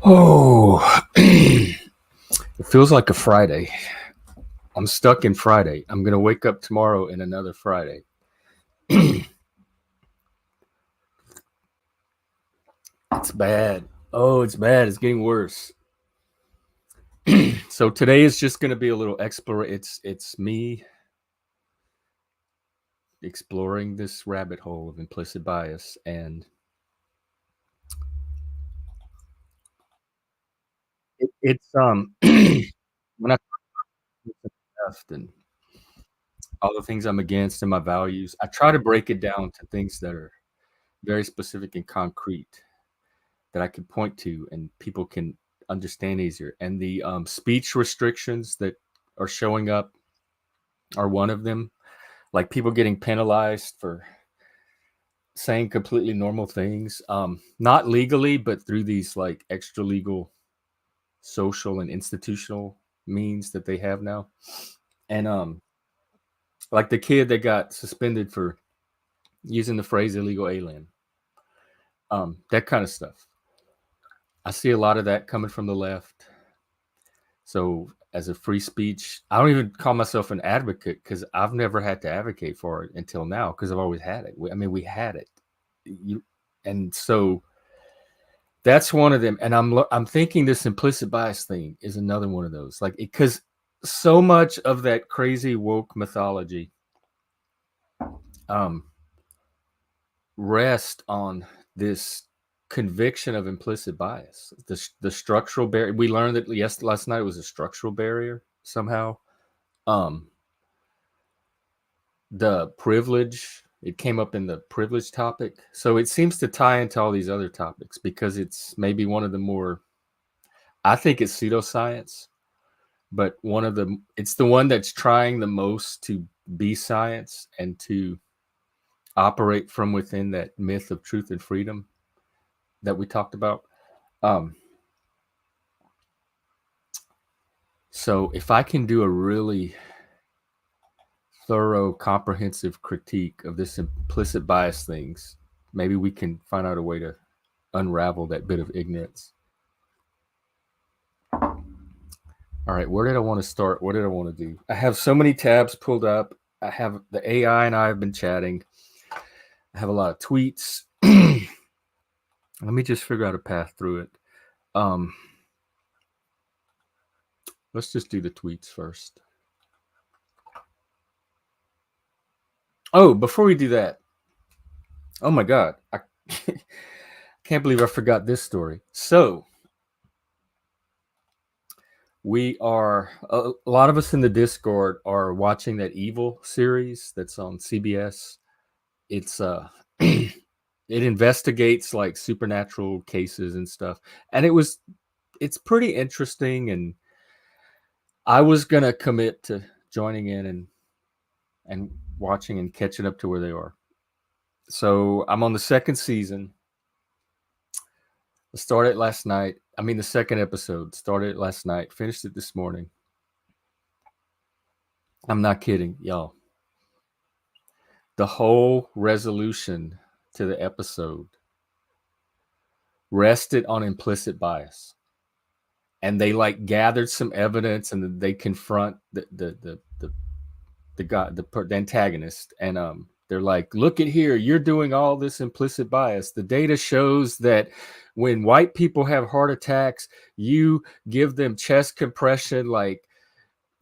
Oh, it feels like a Friday. I'm stuck in Friday. I'm going to wake up tomorrow in another Friday. It's bad. Oh, it's bad. It's getting worse. So today is just going to be a little explore. It's me exploring this rabbit hole of implicit bias, and it's when I left and all the things I'm against and my values, I try to break it down to things that are very specific and concrete that I can point to and people can understand easier. And the speech restrictions that are showing up are one of them. Like people getting penalized for saying completely normal things, not legally, but through these like extra legal social and institutional means that they have now. And like the kid that got suspended for using the phrase illegal alien, that kind of stuff. I see a lot of that coming from the left. So as a free speech, I don't even call myself an advocate because I've never had to advocate for it until now because I've always had it. I mean, we had it, and so that's one of them. And I'm thinking this implicit bias thing is another one of those. Like because so much of that crazy woke mythology um, rest on this conviction of implicit bias, the structural barrier. We learned that last night was a structural barrier somehow. Um, the privilege, it came up in the privilege topic, so it seems to tie into all these other topics because it's maybe one of the more, I think it's pseudoscience, but it's the one that's trying the most to be science and to operate from within that myth of truth and freedom that we talked about. um, so if I can do a really thorough, comprehensive critique of this implicit bias things, maybe we can find out a way to unravel that bit of ignorance. All right, where did I want to start? What did I want to do? I have so many tabs pulled up. I have the AI and I have been chatting. I have a lot of tweets. Let me just figure out a path through it. Let's just do the tweets first. Oh, before we do that, oh my God, I can't believe I forgot this story. So we are a lot of us in the Discord are watching that Evil series that's on CBS. It's it investigates like supernatural cases and stuff, and it's pretty interesting. And I was gonna commit to joining in and watching and catching up to where they are. So I'm on the second season. I started last night. I mean, the second episode started last night. Finished it this morning. I'm not kidding, y'all. The whole resolution to the episode rested on implicit bias, and they like gathered some evidence, and they confront the guy, the antagonist, and they're like, look at here, you're doing all this implicit bias. The data shows that when white people have heart attacks, you give them chest compression like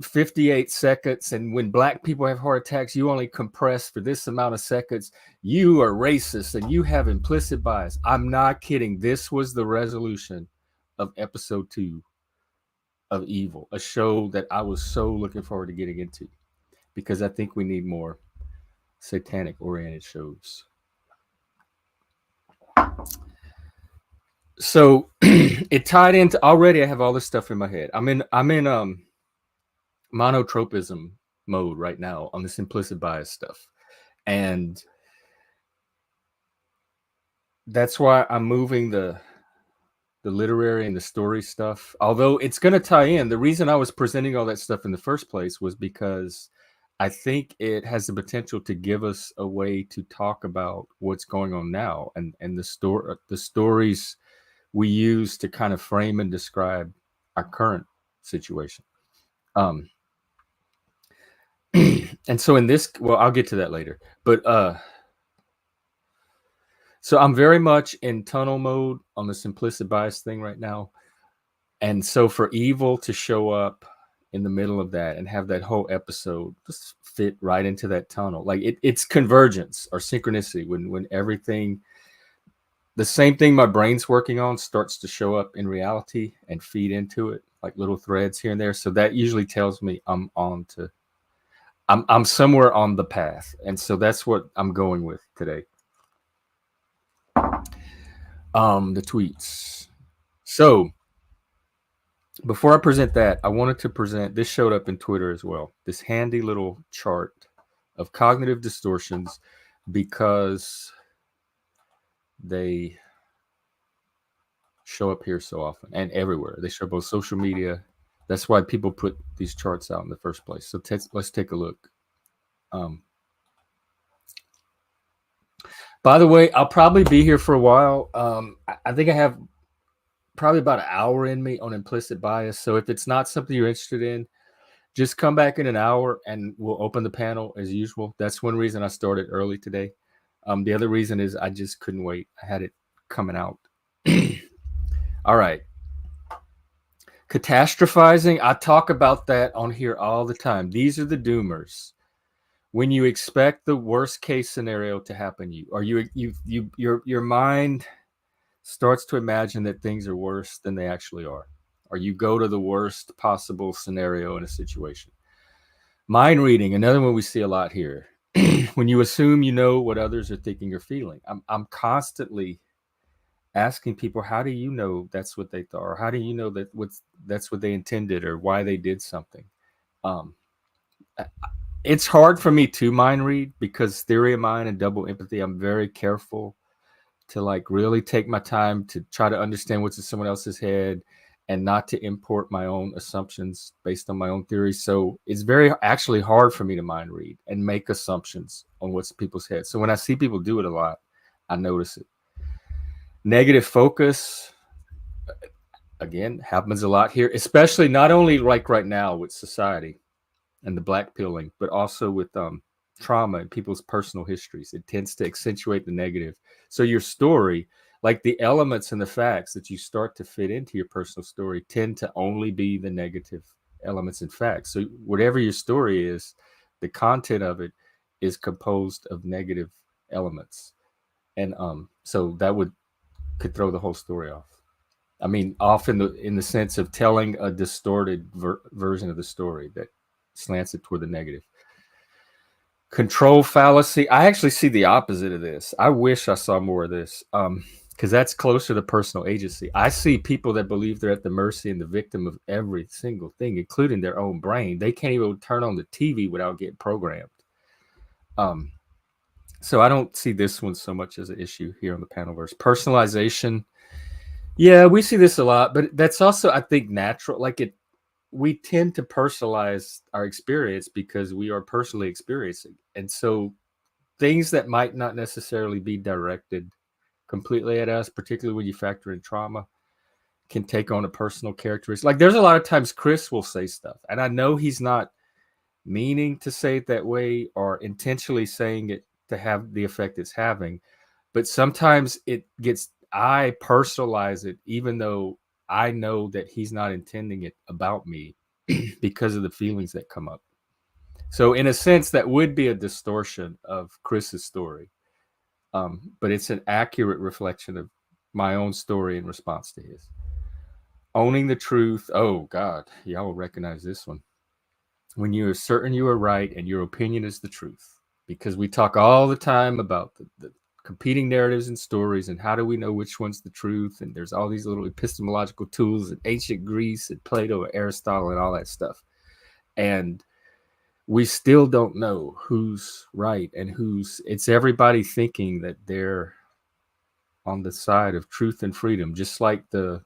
58 seconds, and when black people have heart attacks, you only compress for this amount of seconds. You are racist and you have implicit bias. I'm not kidding. This was the resolution of episode 2 of Evil, a show that I was so looking forward to getting into because I think we need more satanic oriented shows. So it tied into, already I have all this stuff in my head. I'm in monotropism mode right now on this implicit bias stuff. And that's why I'm moving the literary and the story stuff. Although it's going to tie in. The reason I was presenting all that stuff in the first place was because I think it has the potential to give us a way to talk about what's going on now and the stories we use to kind of frame and describe our current situation. And so in this, well, I'll get to that later, but so I'm very much in tunnel mode on this implicit bias thing right now. And so for evil to show up in the middle of that and have that whole episode just fit right into that tunnel, like it's convergence or synchronicity when everything, the same thing my brain's working on starts to show up in reality and feed into it like little threads here and there. So that usually tells me I'm somewhere on the path. And so that's what I'm going with today. The tweets. So before I present that, I wanted to present, this showed up in Twitter as well, this handy little chart of cognitive distortions because they show up here so often and everywhere. They show up on social media. That's why people put these charts out in the first place. So let's take a look. By the way, I'll probably be here for a while. I think I have probably about an hour in me on implicit bias. So if it's not something you're interested in, just come back in an hour and we'll open the panel as usual. That's one reason I started early today. The other reason is I just couldn't wait. I had it coming out. All right. Catastrophizing. I talk about that on here all the time. These are the doomers. When you expect the worst case scenario to happen to you, or your mind starts to imagine that things are worse than they actually are, or you go to the worst possible scenario in a situation. Mind reading, another one we see a lot here. When you assume you know what others are thinking or feeling. I'm constantly asking people, how do you know that's what they thought, or how do you know that that's what they intended, or why they did something? It's hard for me to mind read because theory of mind and double empathy, I'm very careful to like really take my time to try to understand what's in someone else's head and not to import my own assumptions based on my own theories. So it's very actually hard for me to mind read and make assumptions on what's in people's heads. So when I see people do it a lot, I notice it. Negative focus, again, happens a lot here, especially not only like right now with society and the black pilling, but also with trauma and people's personal histories. It tends to accentuate the negative. So your story, like the elements and the facts that you start to fit into your personal story, tend to only be the negative elements and facts. So whatever your story is, the content of it is composed of negative elements. And so that could throw the whole story off. I mean, off in the sense of telling a distorted version of the story that slants it toward the negative. Control fallacy. I actually see the opposite of this. I wish I saw more of this because that's closer to personal agency. I see people that believe they're at the mercy and the victim of every single thing, including their own brain. They can't even turn on the TV without getting programmed. So I don't see this one so much as an issue here on the Panelverse. Personalization. Yeah, we see this a lot, but that's also, I think, natural. Like we tend to personalize our experience because we are personally experiencing. And so things that might not necessarily be directed completely at us, particularly when you factor in trauma, can take on a personal characteristic. Like there's a lot of times Chris will say stuff, and I know he's not meaning to say it that way or intentionally saying it to have the effect it's having, but sometimes I personalize it, even though I know that he's not intending it about me because of the feelings that come up. So in a sense, that would be a distortion of Chris's story. But it's an accurate reflection of my own story in response to his. Owning the truth. Oh, God. Y'all will recognize this one. When you are certain you are right and your opinion is the truth. Because we talk all the time about the competing narratives and stories and how do we know which one's the truth, and there's all these little epistemological tools in ancient Greece and Plato and Aristotle and all that stuff, and we still don't know who's right and it's everybody thinking that they're on the side of truth and freedom, just like the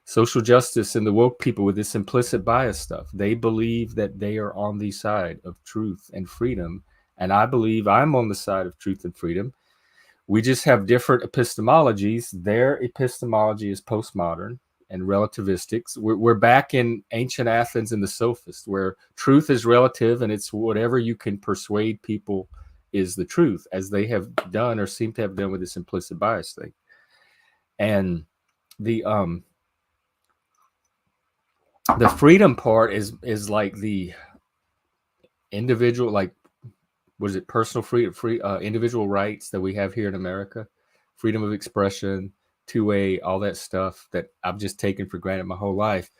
social justice and the woke people with this implicit bias stuff. They believe that they are on the side of truth and freedom, and I believe I'm on the side of truth and freedom. We just have different epistemologies. Their epistemology is postmodern and relativistic. We're back in ancient Athens and the sophists, where truth is relative and it's whatever you can persuade people is the truth, as they have done or seem to have done with this implicit bias thing. And the freedom part is like the individual, like, what is it, personal individual rights that we have here in America, freedom of expression, 2A, all that stuff that I've just taken for granted my whole life.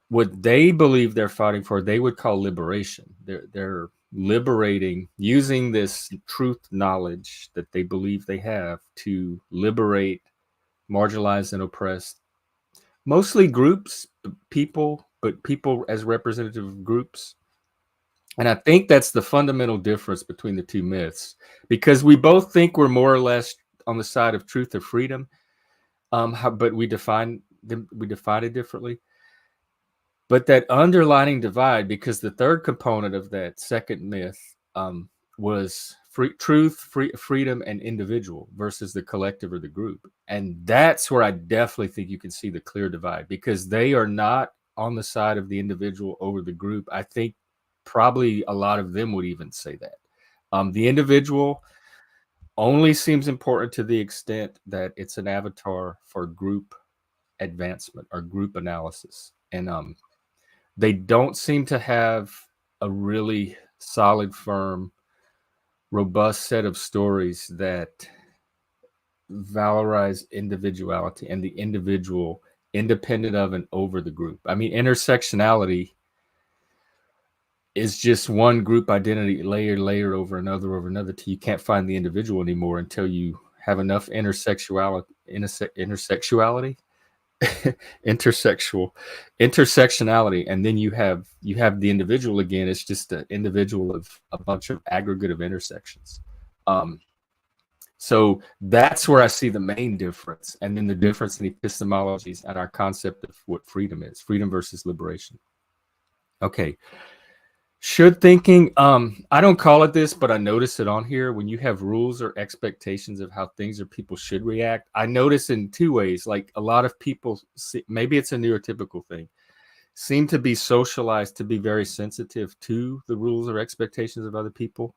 What they believe they're fighting for, they would call liberation. They're liberating, using this truth knowledge that they believe they have to liberate marginalized and oppressed, mostly groups, people, but people as representative groups. And I think that's the fundamental difference between the two myths, because we both think we're more or less on the side of truth or freedom, but we define it differently. But that underlining divide, because the third component of that second myth was freedom, and individual versus the collective or the group. And that's where I definitely think you can see the clear divide, because they are not on the side of the individual over the group. I think probably a lot of them would even say that. The individual only seems important to the extent that it's an avatar for group advancement or group analysis. And they don't seem to have a really solid, firm, robust set of stories that valorize individuality and the individual independent of and over the group. I mean, intersectionality is just one group identity layer over another till you can't find the individual anymore, until you have enough intersectionality and then you have the individual again. It's just an individual of a bunch of aggregate of intersections. So that's where I see the main difference, and then the difference in epistemologies and our concept of what freedom is, freedom versus liberation. Okay. Should thinking, I don't call it this, but I notice it on here. When you have rules or expectations of how things or people should react, I notice in two ways. Like, a lot of people, maybe it's a neurotypical thing, seem to be socialized to be very sensitive to the rules or expectations of other people,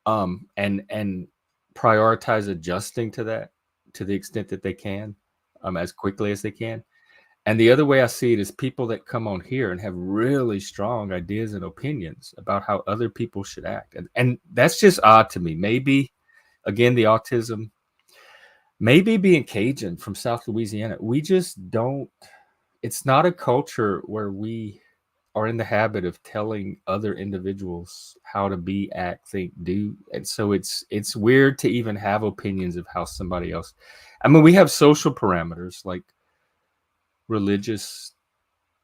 and prioritize adjusting to that to the extent that they can, as quickly as they can. And the other way I see it is people that come on here and have really strong ideas and opinions about how other people should act. And that's just odd to me. Maybe, again, the autism, maybe being Cajun from South Louisiana, we just don't, it's not a culture where we are in the habit of telling other individuals how to be, act, think, do. And so it's weird to even have opinions of how somebody else, I mean, we have social parameters like religious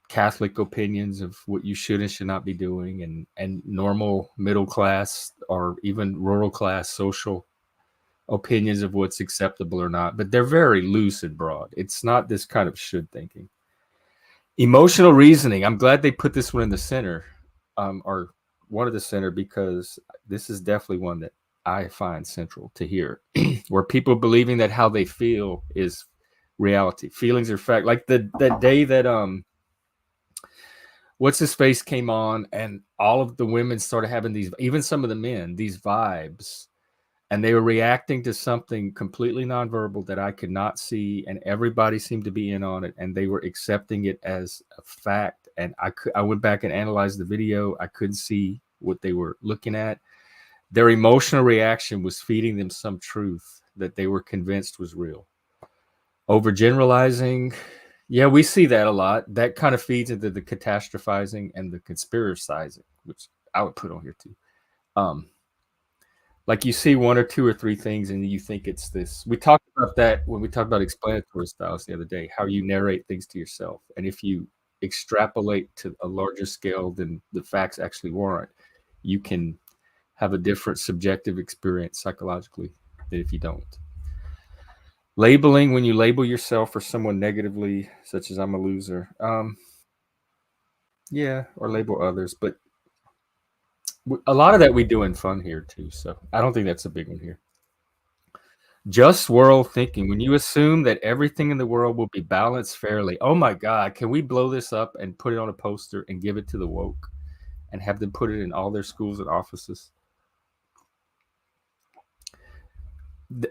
Catholic opinions of what you should and should not be doing, and normal middle class or even rural class social opinions of what's acceptable or not, but they're very loose and broad. It's not this kind of should thinking. Emotional reasoning, I'm glad they put this one in the center, or one of the center, because this is definitely one that I find central to here, where people believing that how they feel is reality. Feelings are fact. Like that day that what's his face came on, and all of the women started having these, even some of the men, these vibes, and they were reacting to something completely nonverbal that I could not see, and everybody seemed to be in on it, and they were accepting it as a fact. And I went back and analyzed the video. I couldn't see what they were looking at. Their emotional reaction was feeding them some truth that they were convinced was real. Overgeneralizing, yeah, we see that a lot. That kind of feeds into the catastrophizing and the conspiracizing, which I would put on here too. Like, you see one or two or three things and you think it's this. We talked about that when we talked about explanatory styles the other day, how you narrate things to yourself. And if you extrapolate to a larger scale than the facts actually warrant, you can have a different subjective experience psychologically than if you don't. Labeling, when you label yourself or someone negatively, such as I'm a loser. Yeah, or label others. But a lot of that we do in fun here too. So I don't think that's a big one here. Just world thinking. When you assume that everything in the world will be balanced fairly. Oh my God, can we blow this up and put it on a poster and give it to the woke and have them put it in all their schools and offices?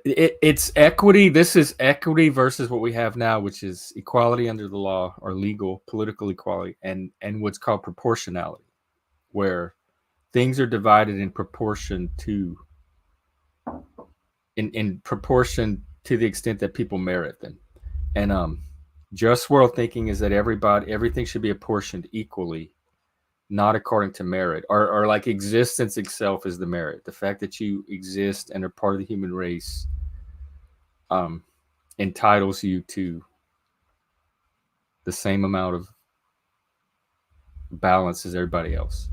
It's equity. This is equity versus what we have now, which is equality under the law or legal political equality, and what's called proportionality, where things are divided in proportion to in proportion to the extent that people merit them. And just world thinking is that everything should be apportioned equally, not according to merit, or like existence itself is the merit. The fact that you exist and are part of the human race um, entitles you to the same amount of balance as everybody else.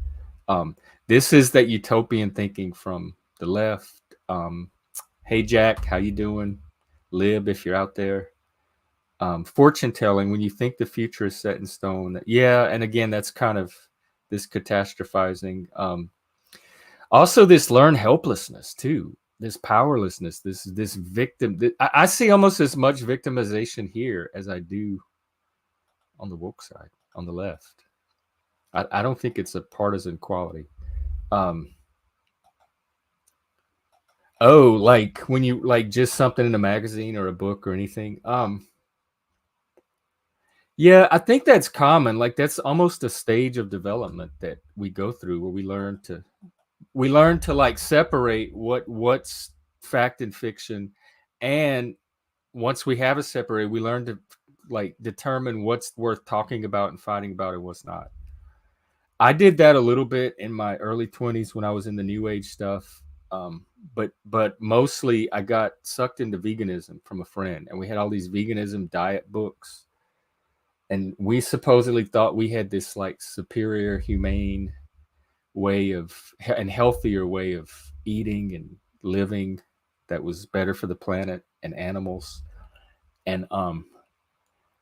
Um, this is that utopian thinking from the left. Hey Jack, how you doing? Lib, if you're out there. Fortune telling, when you think the future is set in stone. Yeah, and again, that's kind of this catastrophizing. Also, this learned helplessness too. This powerlessness. This victim. I see almost as much victimization here as I do on the woke side, on the left. I don't think it's a partisan quality. Um, oh, like when you like just something in a magazine or a book or anything. Yeah, I think that's common. Like that's almost a stage of development that we go through where we learn to like separate what's fact and fiction, and once we have it separated, we learn to like determine what's worth talking about and fighting about and what's not. I did that a little bit in my early 20s when I was in the new age stuff. But mostly I got sucked into veganism from a friend, and we had all these veganism diet books, and we supposedly thought we had this like superior humane way of and healthier way of eating and living that was better for the planet and animals. And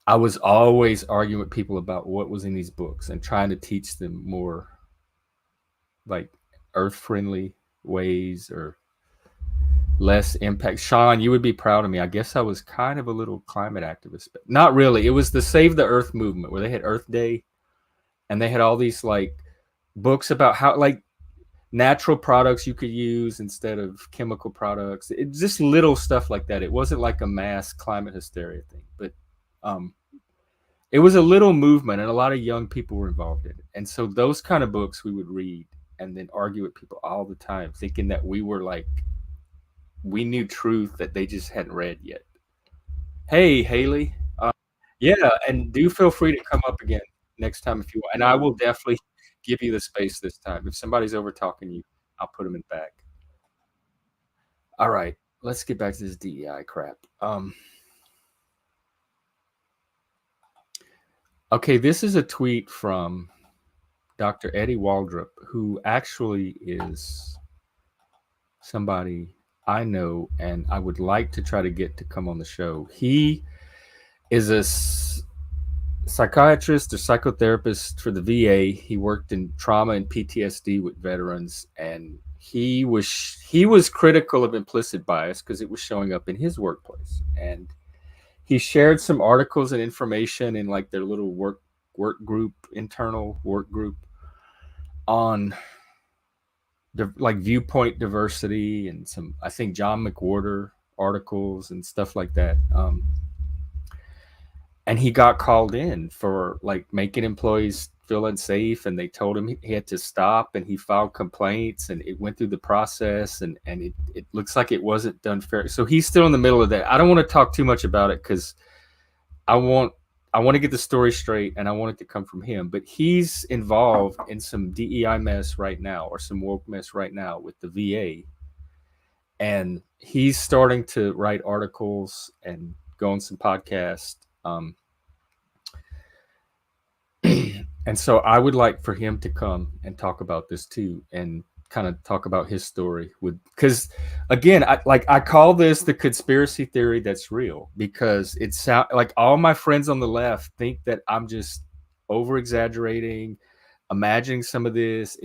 I was always arguing with people about what was in these books and trying to teach them more like earth friendly ways or less impact. Sean, you would be proud of me. I guess I was kind of a little climate activist, but not really. It was the Save the Earth movement where they had Earth Day, and they had all these like books about how like natural products you could use instead of chemical products. It just little stuff like that. It wasn't like a mass climate hysteria thing, but um, it was a little movement, and a lot of young people were involved in it. And so those kind of books we would read and then argue with people all the time, thinking that we were like we knew truth that they just hadn't read yet. Hey, Haley. Yeah, and do feel free to come up again next time if you want. And I will definitely give you the space this time. If somebody's over talking you, I'll put them in back. All right, let's get back to this DEI crap. Okay, this is a tweet from Dr. Eddie Waldrop, who actually is somebody I know and I would like to try to get to come on the show. He is a psychiatrist or psychotherapist for the VA. He worked in trauma and PTSD with veterans, and he was critical of implicit bias because it was showing up in his workplace. And he shared some articles and information in like their little work group, internal work group, on like viewpoint diversity and some, I think, John McWhorter articles and stuff like that. And he got called in for like making employees feel unsafe, and they told him he had to stop, and he filed complaints, and it went through the process, and it looks like it wasn't done fair. So he's still in the middle of that. I don't want to talk too much about it because I want to get the story straight, and I want it to come from him. But he's involved in some DEI mess right now, or some woke mess right now with the VA, and he's starting to write articles and go on some podcasts. And so I would like for him to come and talk about this too, and kind of talk about his story with, because again, I call this the conspiracy theory that's real, because it sound like all my friends on the left think that I'm just over exaggerating, imagining some of this.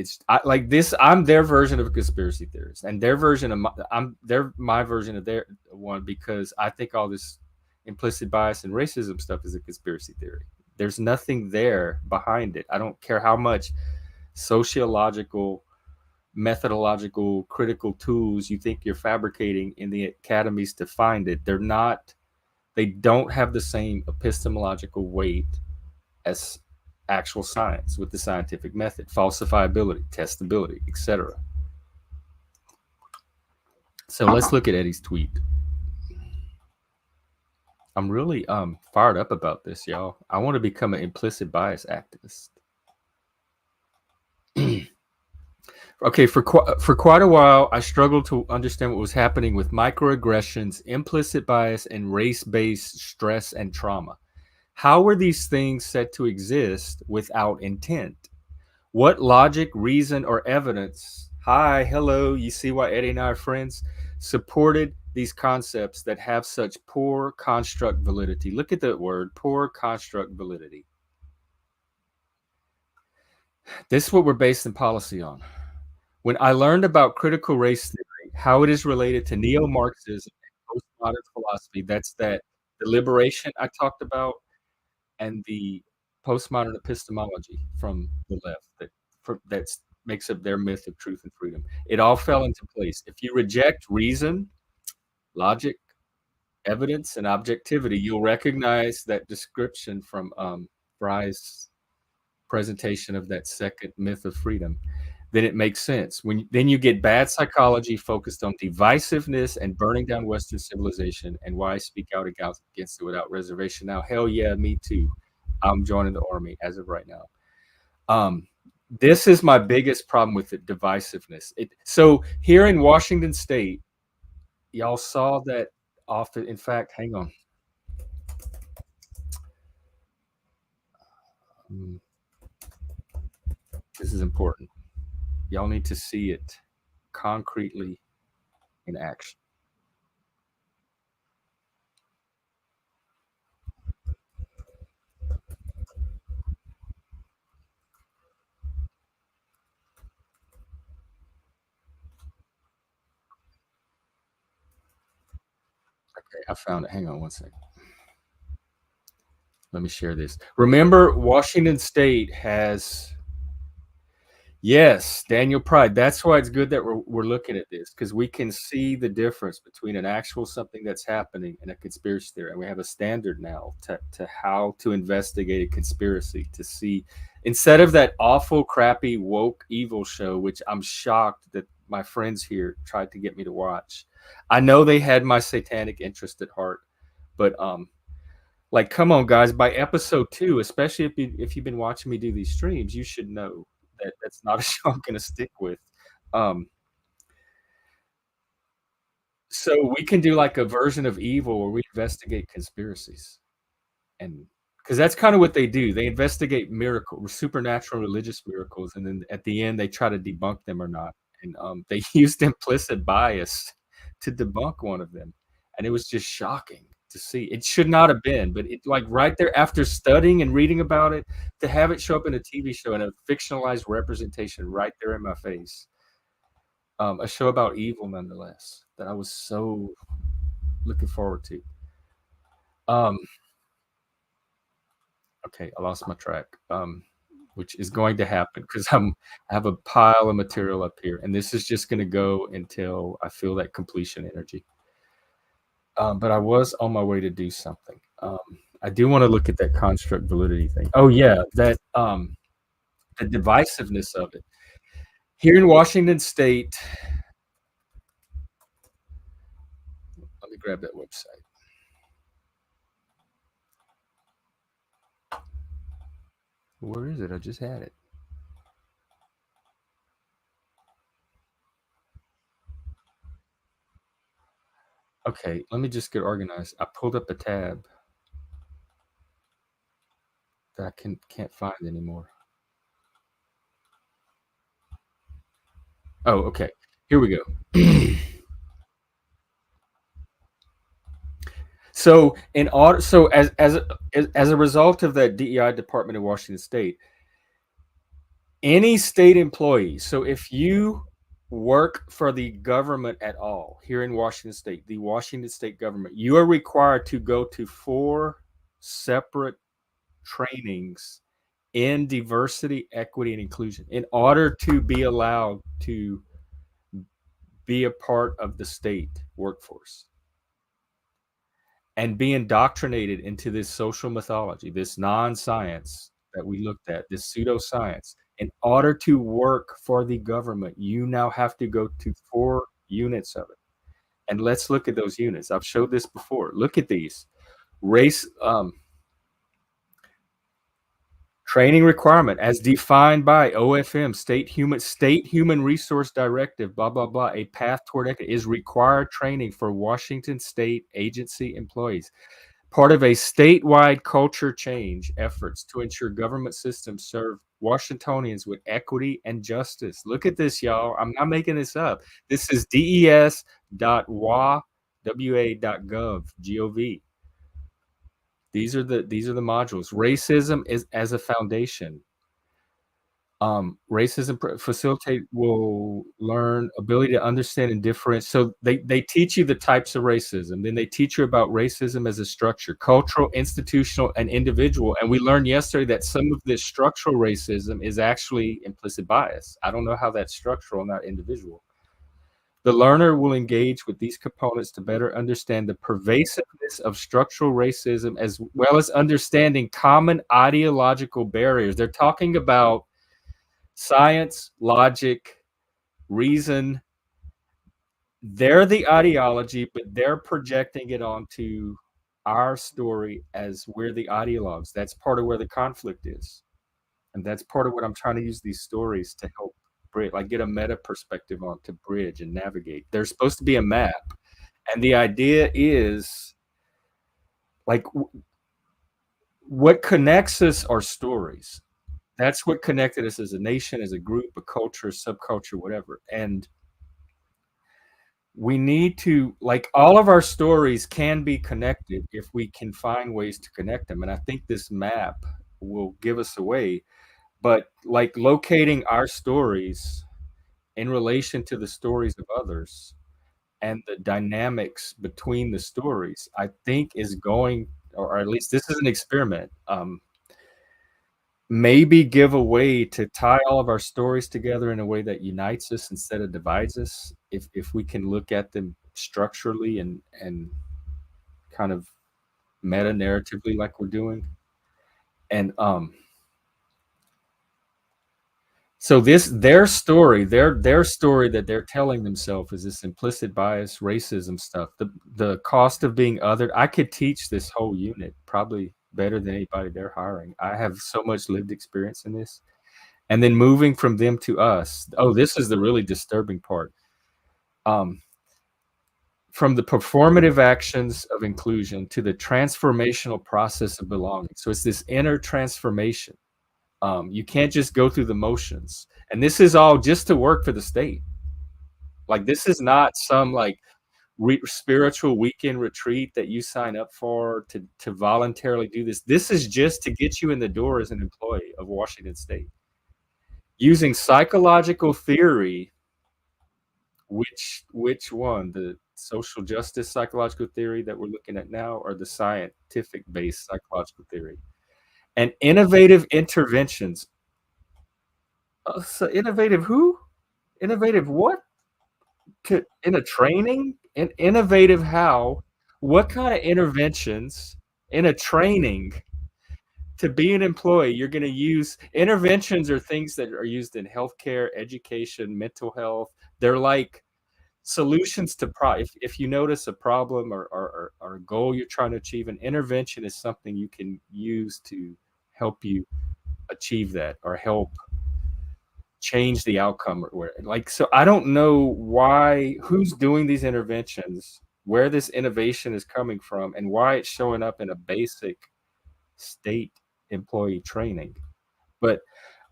Like this. I'm their version of a conspiracy theorist, and their version of they're my version of their one because I think all this implicit bias and racism stuff is a conspiracy theory. There's nothing there behind it. I don't care how much sociological, methodological, critical tools you think you're fabricating in the academies to find it. They're not. They don't have the same epistemological weight as actual science with the scientific method, falsifiability, testability, etc. So let's look at Eddie's tweet. I'm really fired up about this, y'all. I want to become an implicit bias activist. Okay, for quite a while, I struggled to understand what was happening with microaggressions, implicit bias, and race-based stress and trauma. How were these things said to exist without intent? What logic, reason, or evidence, hi, hello, you see why Eddie and I are friends, supported these concepts that have such poor construct validity? Look at that word, poor construct validity. This is what we're basing policy on. When I learned about critical race theory, how it is related to neo-Marxism and postmodern philosophy, that's the liberation I talked about, and the postmodern epistemology from the left that makes up their myth of truth and freedom. It all fell into place. If you reject reason, logic, evidence, and objectivity, you'll recognize that description from Frye's presentation of that second myth of freedom. Then it makes sense. Then you get bad psychology focused on divisiveness and burning down Western civilization, and why I speak out against it without reservation. Now, hell yeah, me too. I'm joining the army as of right now. This is my biggest problem with it, divisiveness. So here in Washington State, y'all saw that often. In fact, hang on. This is important. Y'all need to see it concretely in action. Okay, I found it. Hang on one second. Let me share this. Remember, Washington State has, yes, Daniel Pride. That's why it's good that we're looking at this, because we can see the difference between an actual something that's happening and a conspiracy theory. And we have a standard now to how to investigate a conspiracy, to see, instead of that awful, crappy, woke, evil show, which I'm shocked that my friends here tried to get me to watch. I know they had my satanic interest at heart, but like, come on, guys! By episode 2, especially if you've been watching me do these streams, you should know that that's not a show I'm going to stick with. Um, so we can do like a version of evil where we investigate conspiracies, and because that's kind of what they do. They investigate miracles, supernatural religious miracles, and then at the end they try to debunk them or not. And they used implicit bias to debunk one of them, and it was just shocking to see. It should not have been, but it, like, right there after studying and reading about it, to have it show up in a TV show and a fictionalized representation right there in my face. A show about evil, nonetheless, that I was so looking forward to. Okay, I lost my track. Which is going to happen because I have a pile of material up here, and this is just going to go until I feel that completion energy. But I was on my way to do something. I do want to look at that construct validity thing. Oh yeah, that the divisiveness of it. Here in Washington State, let me grab that website. Where is it? I just had it. Okay, let me just get organized. I pulled up a tab that I can't find anymore. Oh, okay. Here we go. So as a result of that DEI department in Washington State, Any state employee. So if you work for the government at all here in Washington State, the Washington State government, you are required to go to 4 separate trainings in diversity, equity, and inclusion in order to be allowed to be a part of the state workforce and be indoctrinated into this social mythology, this non-science that we looked at, this pseudoscience. In order to work for the government, you now have to go to 4 units of it. And let's look at those units. I've showed this before. Look at these. Race, training requirement as defined by OFM, State Human Resource Directive, blah, blah, blah. A path toward equity is required training for Washington State agency employees. Part of a statewide culture change efforts to ensure government systems serve Washingtonians with equity and justice. Look at this, y'all. I'm not making this up. This is des.wa.gov. Gov. These are the modules. Racism is as a foundation. Racism facilitate will learn ability to understand and differentiate. So they teach you the types of racism. Then they teach you about racism as a structure, cultural, institutional, and individual. And we learned yesterday that some of this structural racism is actually implicit bias. I don't know how that's structural, not individual. The learner will engage with these components to better understand the pervasiveness of structural racism, as well as understanding common ideological barriers. They're talking about science, logic, reason. They're the ideology, but they're projecting it onto our story as we're the ideologues. That's part of where the conflict is. And that's part of what I'm trying to use these stories to help bridge, like get a meta perspective on to bridge and navigate. There's supposed to be a map. And the idea is like what connects us are stories. That's what connected us as a nation, as a group, a culture, subculture, whatever. And we need to, like, all of our stories can be connected if we can find ways to connect them. And I think this map will give us a way. But like locating our stories in relation to the stories of others and the dynamics between the stories, I think is going, or at least this is an experiment, maybe give a way to tie all of our stories together in a way that unites us instead of divides us, if we can look at them structurally and kind of meta narratively like we're doing. And so their story that they're telling themselves is this implicit bias, racism stuff. The cost of being othered. I could teach this whole unit probably better than anybody they're hiring. I have so much lived experience in this. And then moving from them to us. Oh, this is the really disturbing part. From the performative actions of inclusion to the transformational process of belonging. So it's this inner transformation. You can't just go through the motions. And this is all just to work for the state. Like, this is not some like spiritual weekend retreat that you sign up for to voluntarily do this. This is just to get you in the door as an employee of Washington State. Using psychological theory, which one? The social justice psychological theory that we're looking at now, or the scientific-based psychological theory? And innovative interventions. So innovative who? Innovative what? In a training? Innovative how? What kind of interventions in a training to be an employee you're going to use? Interventions are things that are used in healthcare, education, mental health. They're like solutions to if you notice a problem or a goal you're trying to achieve, an intervention is something you can use to help you achieve that or help change the outcome, or like, so I don't know who's doing these interventions, where this innovation is coming from, and why it's showing up in a basic state employee training. But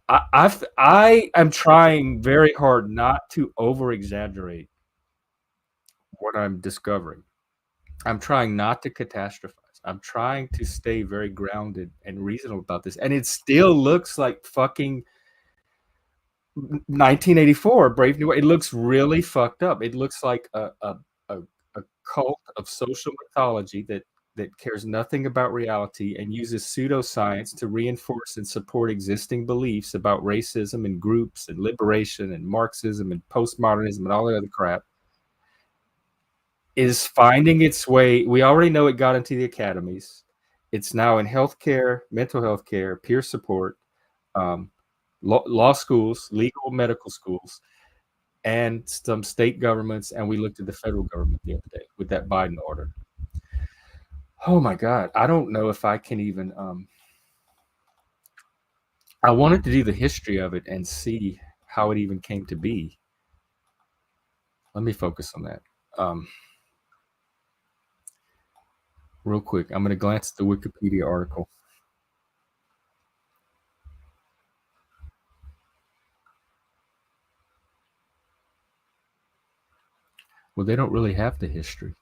I am trying very hard not to over exaggerate what I'm discovering. I'm trying not to catastrophize. I'm trying to stay very grounded and reasonable about this. And it still looks like fucking 1984, Brave New World. It looks really fucked up. It looks like a a cult of social mythology that cares nothing about reality and uses pseudoscience to reinforce and support existing beliefs about racism and groups and liberation and Marxism and postmodernism and all that other crap, is finding its way. We already know it got into the academies. It's now in healthcare, mental health care, peer support, um, law schools, legal medical schools, and some state governments, and we looked at the federal government the other day with that Biden order. Oh my God, I don't know if I can even. I wanted to do the history of it and see how it even came to be. Let me focus on that real quick. I'm going to glance at the Wikipedia article. Well, they don't really have the history.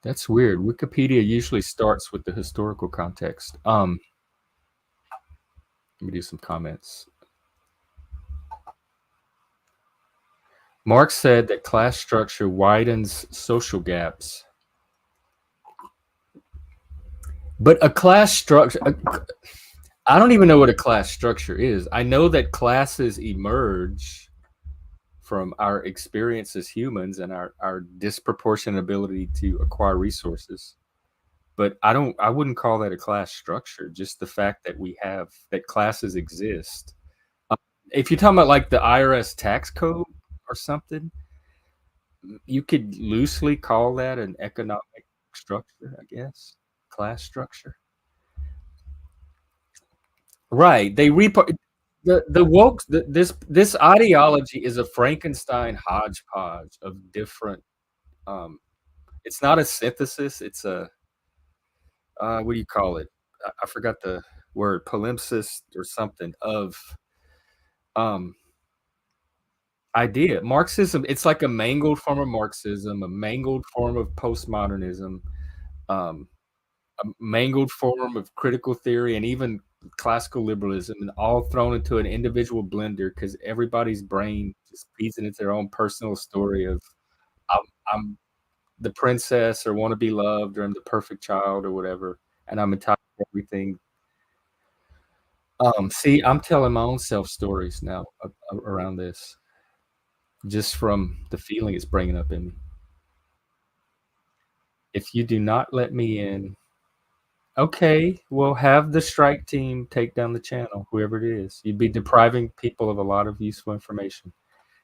That's weird. Wikipedia usually starts with the historical context. Let me do some comments. Marx said that class structure widens social gaps. But a class structure, I don't even know what a class structure is. I know that classes emerge from our experience as humans and our disproportionate ability to acquire resources. But I wouldn't call that a class structure, just the fact that that classes exist. If you're talking about like the IRS tax code or something, you could loosely call that an economic structure, I guess, class structure. Right. The woke this ideology is a Frankenstein hodgepodge of different. Um, it's not a synthesis. It's a what do you call it? I forgot the word, palimpsest or something of um idea. Marxism. It's like a mangled form of Marxism, a mangled form of postmodernism, um, a mangled form of critical theory, and even classical liberalism, and all thrown into an individual blender because everybody's brain just feeds into their own personal story of I'm, I'm the princess or want to be loved or I'm the perfect child or whatever, and I'm entitled to everything. See, I'm telling my own self stories now around this, just from the feeling it's bringing up in me. If you do not let me in, okay, well, have the strike team take down the channel, whoever it is. You'd be depriving people of a lot of useful information.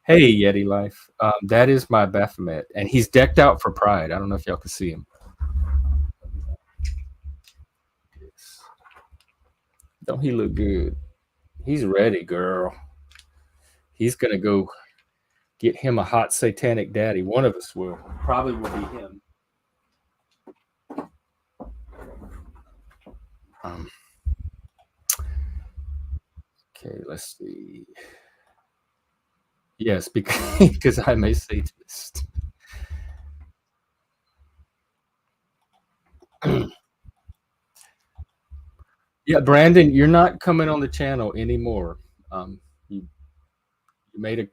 Hey, Yeti Life, that is my Baphomet, and he's decked out for Pride. I don't know if y'all can see him. Don't he look good? He's ready, girl. He's gonna go get him a hot satanic daddy. One of us will. Probably will be him. Um, okay, let's see. Yes, because I'm a Satanist. Yeah, Brandon, you're not coming on the channel anymore. You made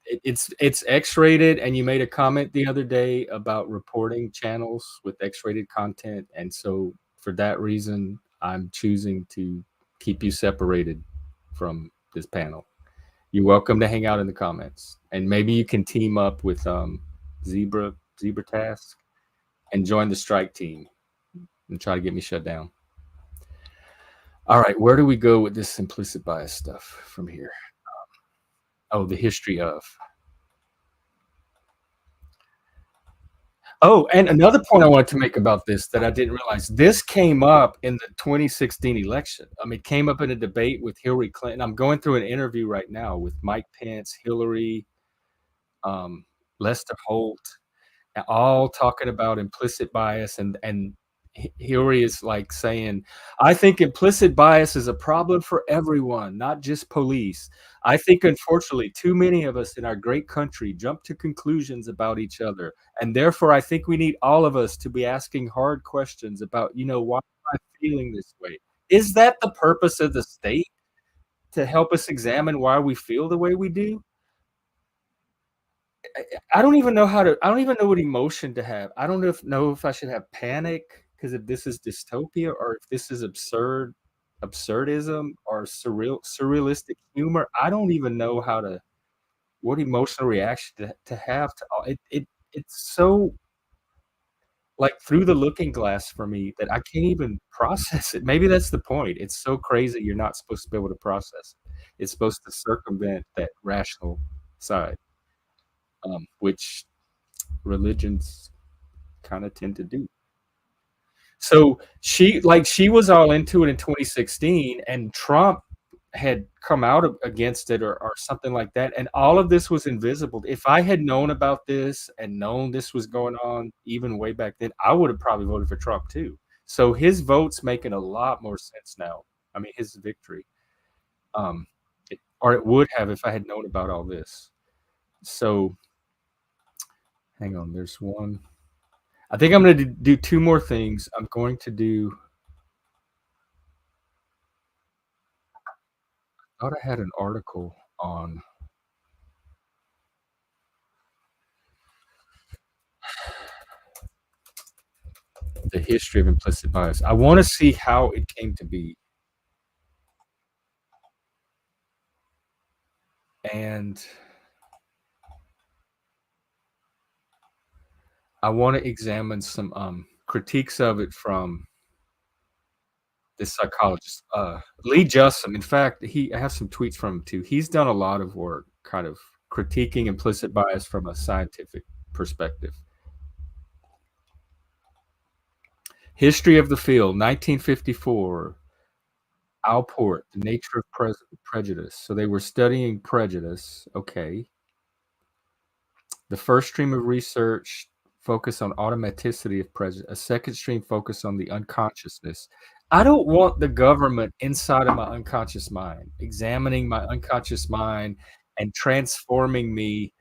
it's X-rated, and you made a comment the other day about reporting channels with X-rated content, and so for that reason, I'm choosing to keep you separated from this panel. You're welcome to hang out in the comments, and maybe you can team up with Zebra Task and join the strike team and try to get me shut down. All right, where do we go with this implicit bias stuff from here? Oh, the history of. Oh, and another point I wanted to make about this that I didn't realize, this came up in the 2016 election. I mean, it came up in a debate with Hillary Clinton. I'm going through an interview right now with Mike Pence, Hillary, Lester Holt, all talking about implicit bias, and Hillary is like saying, I think implicit bias is a problem for everyone, not just police. I think unfortunately too many of us in our great country jump to conclusions about each other, and therefore I think we need all of us to be asking hard questions about, why am I feeling this way? Is that the purpose of the state, to help us examine why we feel the way we do. I don't even know how to I don't even know what emotion to have. I don't know if I should have panic because if this is dystopia or if this is absurdism or surrealistic humor. I don't even know how to what emotional reaction to have to all it's so, like, through the looking glass for me that I can't even process it. Maybe that's the point. It's so crazy you're not supposed to be able to process it. It's supposed to circumvent that rational side, which religions kinda tend to do. So, she was all into it in 2016, and Trump had come out against it or something like that, and all of this was invisible. If I had known about this and known this was going on even way back then, I would have probably voted for Trump too. So his vote's making a lot more sense now. I mean, his victory, or it would have if I had known about all this. So, hang on, there's one I think I'm gonna do 2 more things. I'm going to do thought I had an article on the history of implicit bias. I wanna see how it came to be, and I wanna examine some, critiques of it from this psychologist, Lee Jussim. In fact, I have some tweets from him too. He's done a lot of work kind of critiquing implicit bias from a scientific perspective. History of the Field, 1954, Alport, The Nature of Prejudice. So they were studying prejudice, okay. The first stream of research focused on automaticity of prejudice. A second stream focused on the unconsciousness. I don't want the government inside of my unconscious mind, examining my unconscious mind and transforming me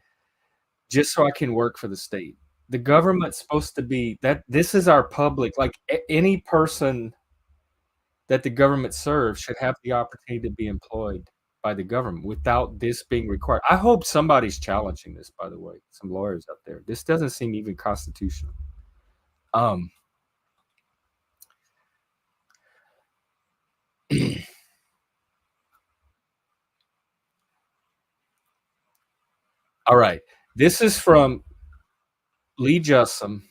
just so I can work for the state. The government's supposed to be that this is our public, like any person that the government serves should have the opportunity to be employed by the government without this being required. I hope somebody's challenging this, by the way, some lawyers out there. This doesn't seem even constitutional. Um, all right. This is from Lee Jussim.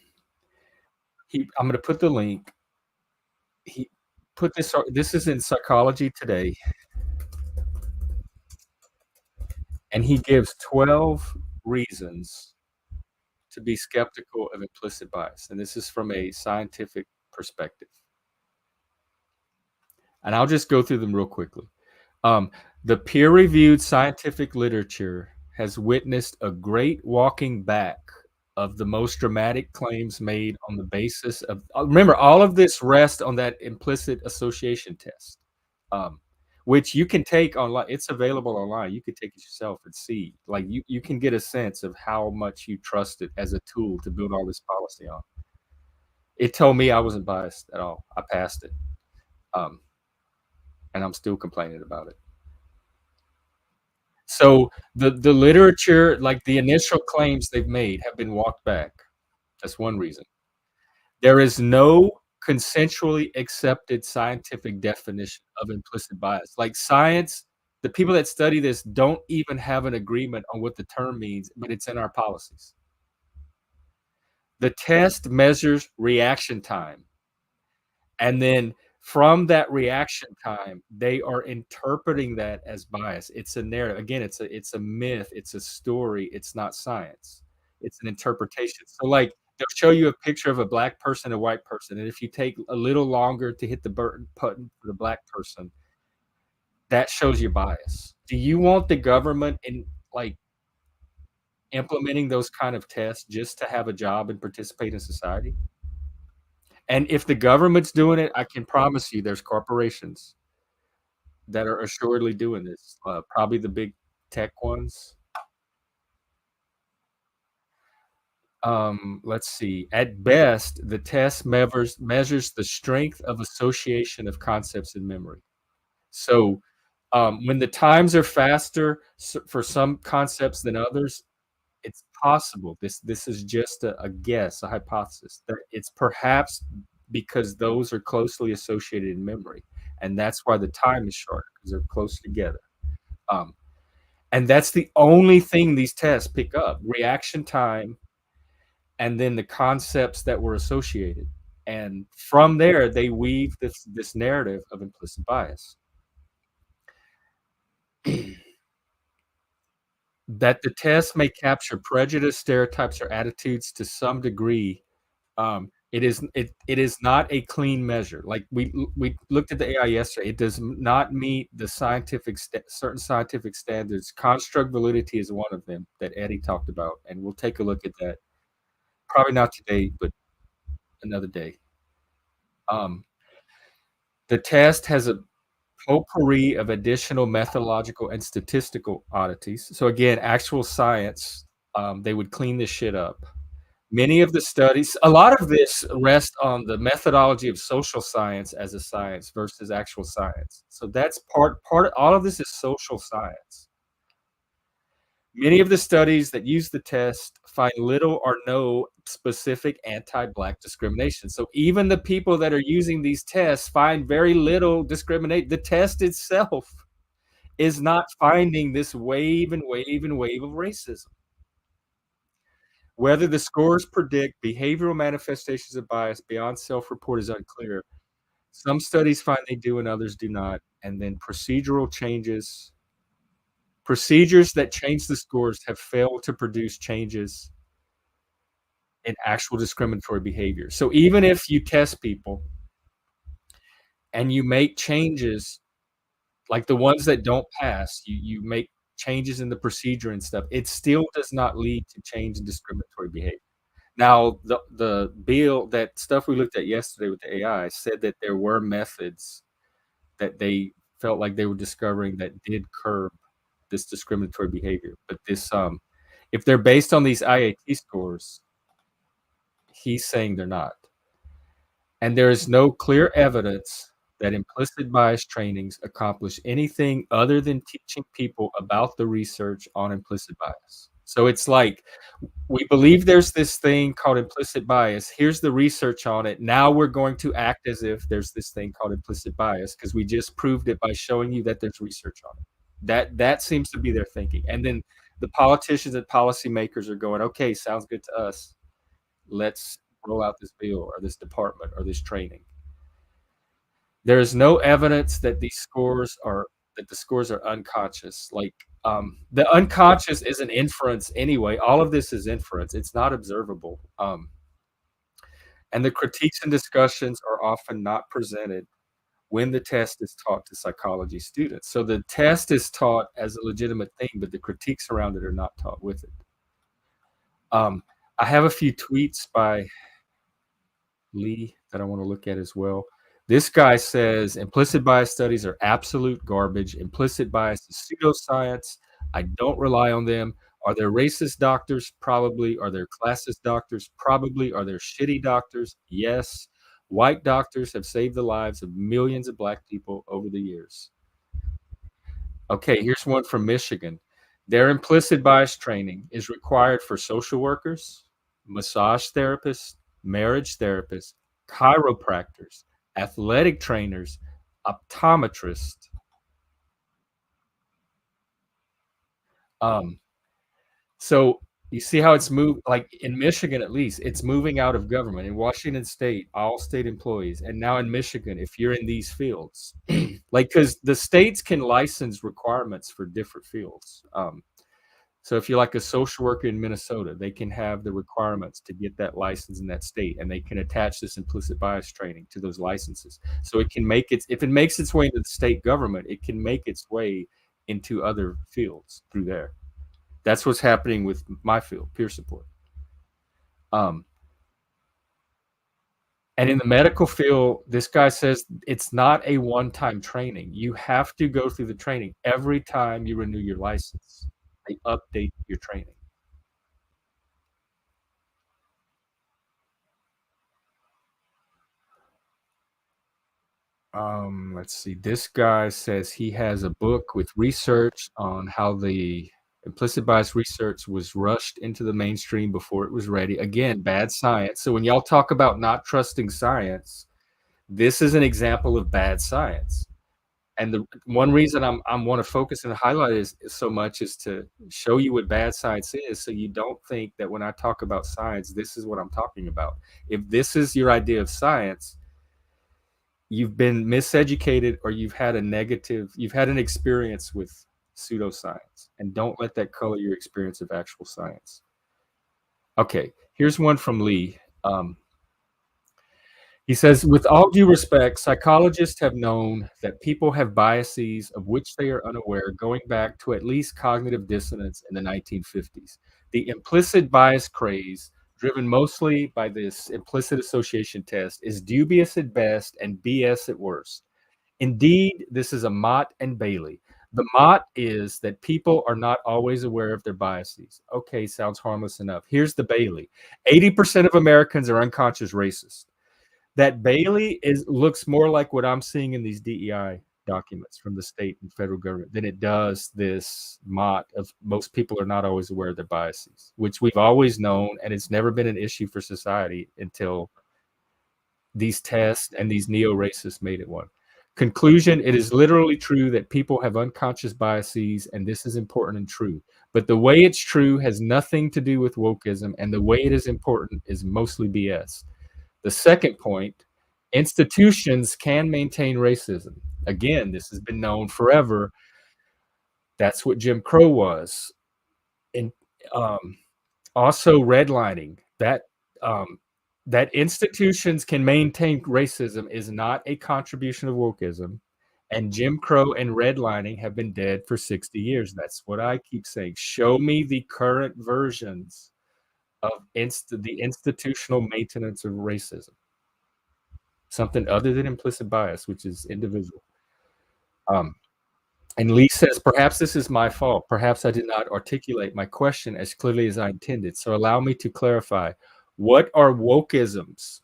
I'm going to put the link. He put this is in Psychology Today, and he gives 12 reasons to be skeptical of implicit bias. And this is from a scientific perspective. And I'll just go through them real quickly. Um, the peer-reviewed scientific literature has witnessed a great walking back of the most dramatic claims made on the basis of remember, all of this rests on that implicit association test, um, which you can take online. It's available online. You can take it yourself and see. Like, you can get a sense of how much you trust it as a tool to build all this policy on. It told me I wasn't biased at all. I passed it, um, and I'm still complaining about it. So the literature, like the initial claims they've made have been walked back. That's one reason. There is no consensually accepted scientific definition of implicit bias. Like science, the people that study this don't even have an agreement on what the term means, but it's in our policies. The test measures reaction time. And then from that reaction time, they are interpreting that as bias. It's a narrative. Again, it's a myth, it's a story, it's not science. It's an interpretation. So, like, they'll show you a picture of a black person, a white person, and if you take a little longer to hit the button for the black person, that shows your bias. Do you want the government in, like, implementing those kind of tests just to have a job and participate in society? And if the government's doing it, I can promise you there's corporations that are assuredly doing this, probably the big tech ones. Let's see. At best, the test measures the strength of association of concepts in memory. So, When the times are faster for some concepts than others, it's possible. This is just a guess, a hypothesis, that it's perhaps because those are closely associated in memory, and that's why the time is shorter because 'cause they're close together. Um, and that's the only thing these tests pick up, reaction time and then the concepts that were associated. And from there, they weave this narrative of implicit bias. That the test may capture prejudice, stereotypes, or attitudes to some degree. It is not a clean measure. Like we looked at the AI yesterday. It does not meet the certain scientific standards. Construct validity is one of them that Eddie talked about, and we'll take a look at that. Probably not today, but another day. Um, the test has a potpourri of additional methodological and statistical oddities. So again, actual science, they would clean this shit up. Many of the studies, a lot of this rests on the methodology of social science as a science versus actual science. So that's all of this is social science. Many of the studies that use the test find little or no specific anti-Black discrimination. So even the people that are using these tests find very little discriminate. The test itself is not finding this wave and wave and wave of racism. Whether the scores predict behavioral manifestations of bias beyond self-report is unclear. Some studies find they do and others do not. And then procedures that change the scores have failed to produce changes in actual discriminatory behavior. So even if you test people and you make changes, like the ones that don't pass, you make changes in the procedure and stuff, it still does not lead to change in discriminatory behavior. Now, that stuff we looked at yesterday with the AI said that there were methods that they felt like they were discovering that did curb this discriminatory behavior. But if they're based on these IAT scores, he's saying they're not. And there is no clear evidence that implicit bias trainings accomplish anything other than teaching people about the research on implicit bias. So it's like, we believe there's this thing called implicit bias. Here's the research on it. Now we're going to act as if there's this thing called implicit bias because we just proved it by showing you that there's research on it. That seems to be their thinking. And then the politicians and policymakers are going, okay, sounds good to us. Let's roll out this bill or this department or this training. There is no evidence that the scores are unconscious. Like, the unconscious is an inference anyway. All of this is inference. It's not observable. And the critiques and discussions are often not presented when the test is taught to psychology students. So the test is taught as a legitimate thing, but the critiques around it are not taught with it. I have a few tweets by Lee that I want to look at as well. This guy says implicit bias studies are absolute garbage. Implicit bias is pseudoscience. I don't rely on them. Are there racist doctors? Probably. Are there classist doctors? Probably. Are there shitty doctors? Yes. White doctors have saved the lives of millions of Black people over the years. Okay, here's one from Michigan. Their implicit bias training is required for social workers, massage therapists, marriage therapists, chiropractors, athletic trainers, optometrists. Um, so you see how it's moved, like in Michigan, at least, it's moving out of government. In Washington State, all state employees. And now in Michigan, if you're in these fields, like, because the states can license requirements for different fields. So if you're like a social worker in Minnesota, they can have the requirements to get that license in that state, and they can attach this implicit bias training to those licenses. So it can make it, if it makes its way into the state government, it can make its way into other fields through there. That's what's happening with my field, peer support. Um, and in the medical field, this guy says it's not a one-time training. You have to go through the training every time you renew your license. They update your training. Let's see. This guy says he has a book with research on how the implicit bias research was rushed into the mainstream before it was ready. Again, bad science. So when y'all talk about not trusting science, this is an example of bad science. And the one reason I'm want to focus and highlight is so much is to show you what bad science is, so you don't think that when I talk about science, this is what I'm talking about. If this is your idea of science, you've been miseducated or you've had an experience with pseudoscience, and don't let that color your experience of actual science. Okay, here's one from Lee. He says, with all due respect, psychologists have known that people have biases of which they are unaware going back to at least cognitive dissonance in the 1950s. The implicit bias craze, driven mostly by this implicit association test, is dubious at best and BS at worst. Indeed, this is a Mott and Bailey. The Mott is that people are not always aware of their biases. Okay, sounds harmless enough. Here's the Bailey. 80% of Americans are unconscious racists. That Bailey looks more like what I'm seeing in these DEI documents from the state and federal government than it does this Mott of most people are not always aware of their biases, which we've always known, and it's never been an issue for society until these tests and these neo-racists made it one. Conclusion, it is literally true that people have unconscious biases, and this is important and true. But the way it's true has nothing to do with wokeism, and the way it is important is mostly BS. The second point, institutions can maintain racism. Again, this has been known forever. That's what Jim Crow was. And also redlining, that institutions can maintain racism is not a contribution of wokeism. And Jim Crow and redlining have been dead for 60 years. That's what I keep saying. Show me the current versions of the institutional maintenance of racism. Something other than implicit bias, which is individual. And Lee says, perhaps this is my fault. Perhaps I did not articulate my question as clearly as I intended. So allow me to clarify. What are wokeisms?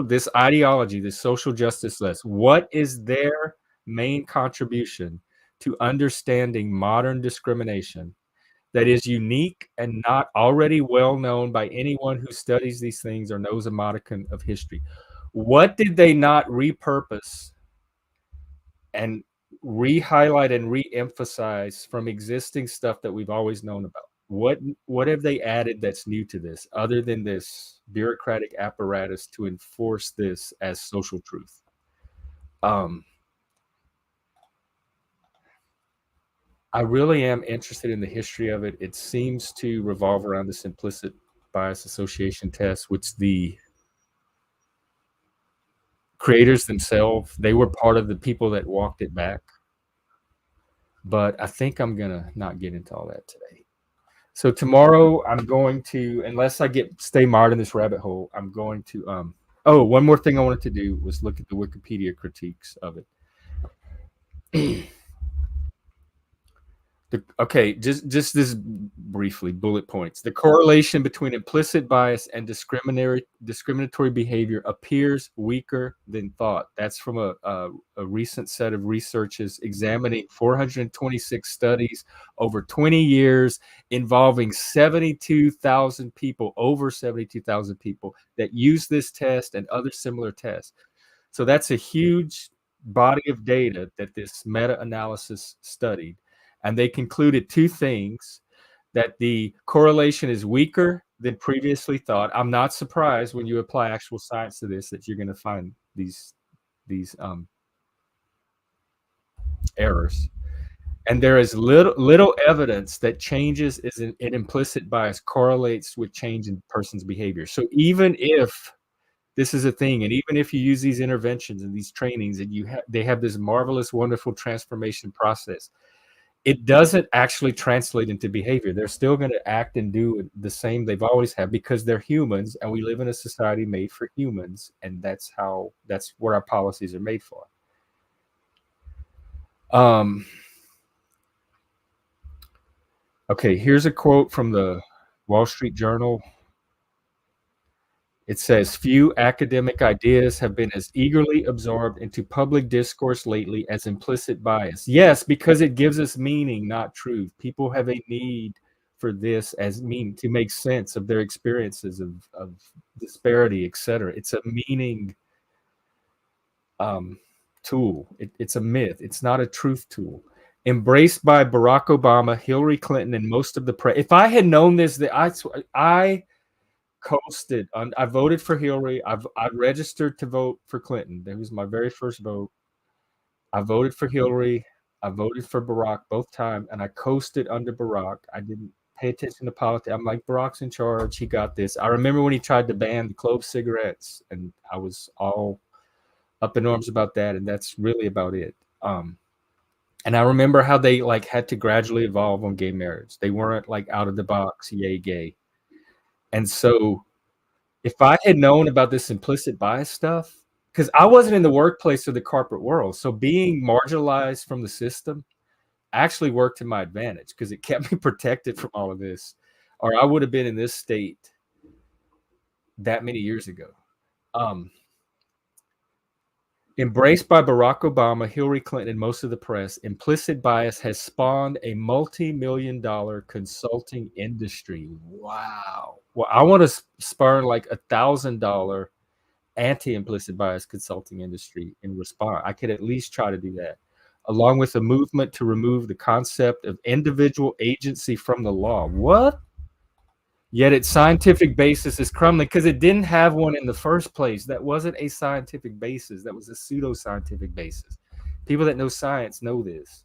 This ideology, this social justice list, what is their main contribution to understanding modern discrimination that is unique and not already well known by anyone who studies these things or knows a modicum of history? What did they not repurpose and re-highlight and re-emphasize from existing stuff that we've always known about? What have they added that's new to this, other than this bureaucratic apparatus to enforce this as social truth? I really am interested in the history of it. It seems to revolve around this implicit bias association test, which the creators themselves, they were part of the people that walked it back. But I think I'm gonna not get into all that today. So tomorrow I'm going to, unless I stay mired in this rabbit hole, I'm going to one more thing I wanted to do was look at the Wikipedia critiques of it. Just this briefly, bullet points. The correlation between implicit bias and discriminatory behavior appears weaker than thought. That's from a recent set of researches examining 426 studies over 20 years involving 72,000 people, over 72,000 people that use this test and other similar tests. So that's a huge body of data that this meta-analysis studied. And they concluded two things: that the correlation is weaker than previously thought. I'm not surprised when you apply actual science to this that you're going to find these errors. And there is little evidence that changes in implicit bias correlates with change in person's behavior. So even if this is a thing, and even if you use these interventions and these trainings, and they have this marvelous, wonderful transformation process, it doesn't actually translate into behavior. They're still going to act and do the same they've always have, because they're humans, and we live in a society made for humans, and that's what our policies are made for. Okay, here's a quote from the Wall Street Journal. It says, "Few academic ideas have been as eagerly absorbed into public discourse lately as implicit bias." Yes, because it gives us meaning, not truth. People have a need for this as meaning to make sense of their experiences of disparity, etc. It's a meaning um, tool. It's a myth. It's not a truth tool. Embraced by Barack Obama, Hillary Clinton, and most of the press. If I had known this, that I coasted. I voted for Hillary. I registered to vote for Clinton. That was my very first vote. I voted for Hillary. I voted for Barack both times, and I coasted under Barack. I didn't pay attention to politics. I'm like, Barack's in charge. He got this. I remember when he tried to ban the clove cigarettes, and I was all up in arms about that, and that's really about it. And I remember how they like had to gradually evolve on gay marriage. They weren't like out of the box, yay gay. And so if I had known about this implicit bias stuff, because I wasn't in the workplace or the corporate world, so being marginalized from the system actually worked to my advantage because it kept me protected from all of this, or I would have been in this state that many years ago. Um, Embraced by Barack Obama, Hillary Clinton, and most of the press, implicit bias has spawned a multi-million-dollar consulting industry. Wow. Well, I want to spurn like $1,000 anti-implicit bias consulting industry in response. I could at least try to do that, along with a movement to remove the concept of individual agency from the law. What? Yet its scientific basis is crumbling because it didn't have one in the first place. That wasn't a scientific basis. That was a pseudo-scientific basis. People that know science know this.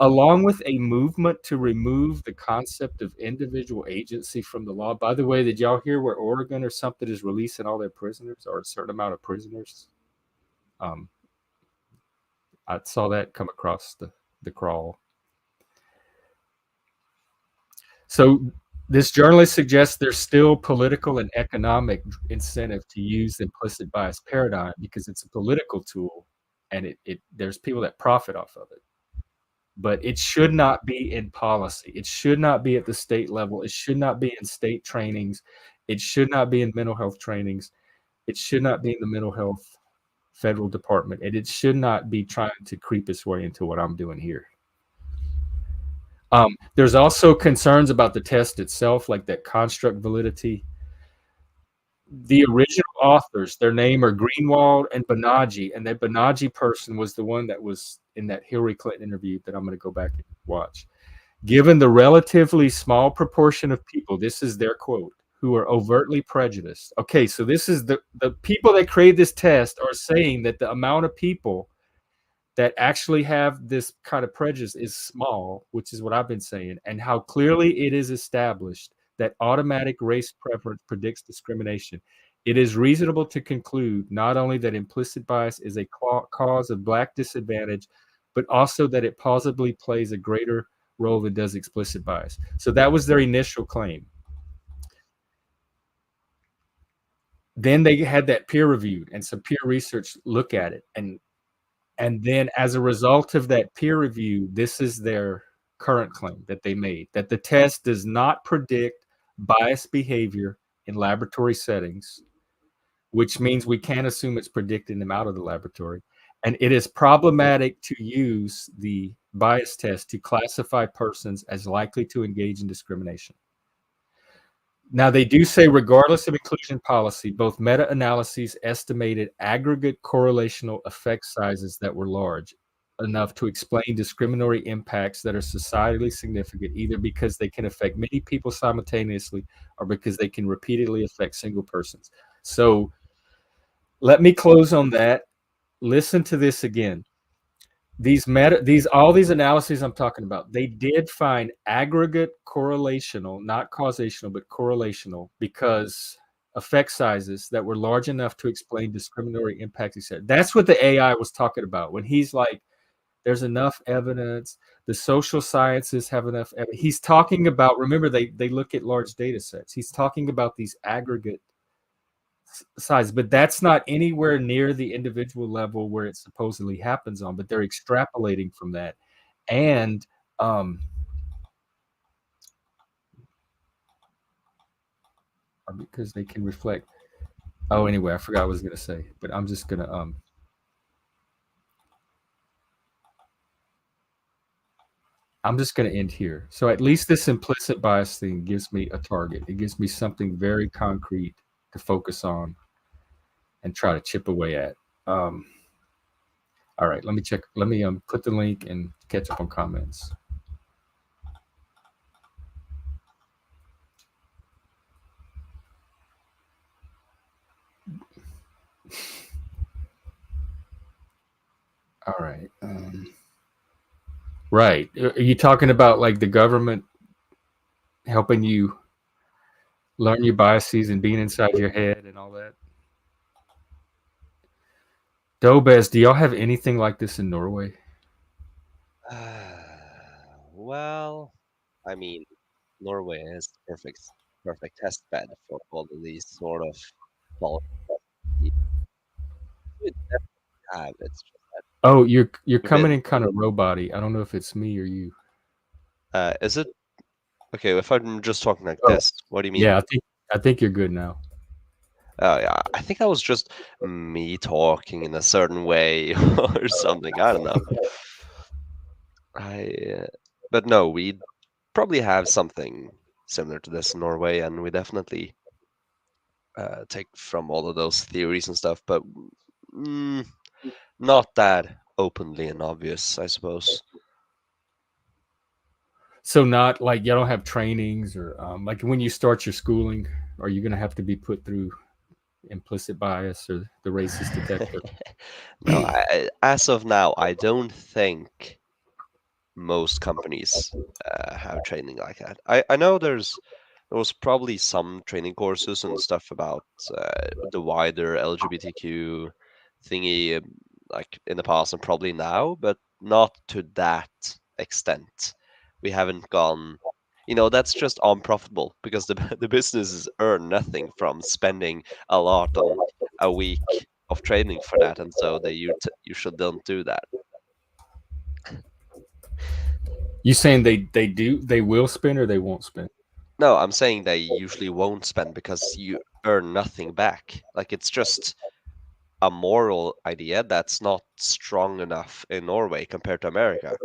Along with a movement to remove the concept of individual agency from the law. By the way, did y'all hear where Oregon or something is releasing all their prisoners, or a certain amount of prisoners? Um, I saw that come across the crawl. So this journalist suggests there's still political and economic incentive to use the implicit bias paradigm because it's a political tool, and it there's people that profit off of it. But it should not be in policy. It should not be at the state level. It should not be in state trainings. It should not be in mental health trainings. It should not be in the mental health federal department. And it should not be trying to creep its way into what I'm doing here. There's also concerns about the test itself, like that construct validity. The original authors, their name are Greenwald and Banaji, and that Banaji person was the one that was in that Hillary Clinton interview that I'm going to go back and watch. Given the relatively small proportion of people, this is their quote, who are overtly prejudiced. Okay, so this is the people that create this test are saying that the amount of people that actually have this kind of prejudice is small, which is what I've been saying, and how clearly it is established that automatic race preference predicts discrimination. It is reasonable to conclude not only that implicit bias is a cause of Black disadvantage, but also that it plausibly plays a greater role than does explicit bias. So that was their initial claim. Then they had that peer reviewed and some peer research look at it, and then as a result of that peer review, this is their current claim that they made, that the test does not predict biased behavior in laboratory settings, which means we can't assume it's predicting them out of the laboratory. And it is problematic to use the bias test to classify persons as likely to engage in discrimination. Now, they do say, regardless of inclusion policy, both meta-analyses estimated aggregate correlational effect sizes that were large enough to explain discriminatory impacts that are societally significant, either because they can affect many people simultaneously or because they can repeatedly affect single persons. So let me close on that. Listen to this again. All these analyses I'm talking about, they did find aggregate correlational, not causational, but correlational, because effect sizes that were large enough to explain discriminatory impacts, etc. That's what the AI was talking about when he's like, there's enough evidence, the social sciences have enough evidence. He's talking about, remember, they look at large data sets. He's talking about these aggregate size, but that's not anywhere near the individual level where it supposedly happens on, but they're extrapolating from that. And um because they can reflect. Oh, anyway, I forgot what I was gonna say, but I'm just gonna end here. So at least this implicit bias thing gives me a target. It gives me something very concrete to focus on and try to chip away at. Um, all right, let me check. Let me put the link and catch up on comments. All right. Right. Are you talking about like the government helping you learn your biases and being inside your head and all that? Dobes, do y'all have anything like this in Norway? Well, I mean, Norway is the perfect test bed for all of these sort of policies. We definitely have. It's just Oh, you're we've coming been. in kind of roboty. I don't know if it's me or you. Is it okay if I'm just talking like Oh, this? What do you mean? yeah, I think you're good now. Yeah, I think that was just me talking in a certain way or something. I don't know. I, but no, we probably have something similar to this in Norway, and we definitely take from all of those theories and stuff, but mm, not that openly and obvious, I suppose. So not like you don't have trainings or like when you start your schooling, are you going to have to be put through implicit bias or the racist detector? No, as of now, I don't think most companies have training like that. I know there was probably some training courses and stuff about the wider LGBTQ thingy, like in the past and probably now, but not to that extent. We haven't gone. That's just unprofitable because the the businesses earn nothing from spending a lot on a week of training for that, and so you should don't do that. You saying they will spend or they won't spend? No, I'm saying they usually won't spend because you earn nothing back. Like it's just a moral idea that's not strong enough in Norway compared to America.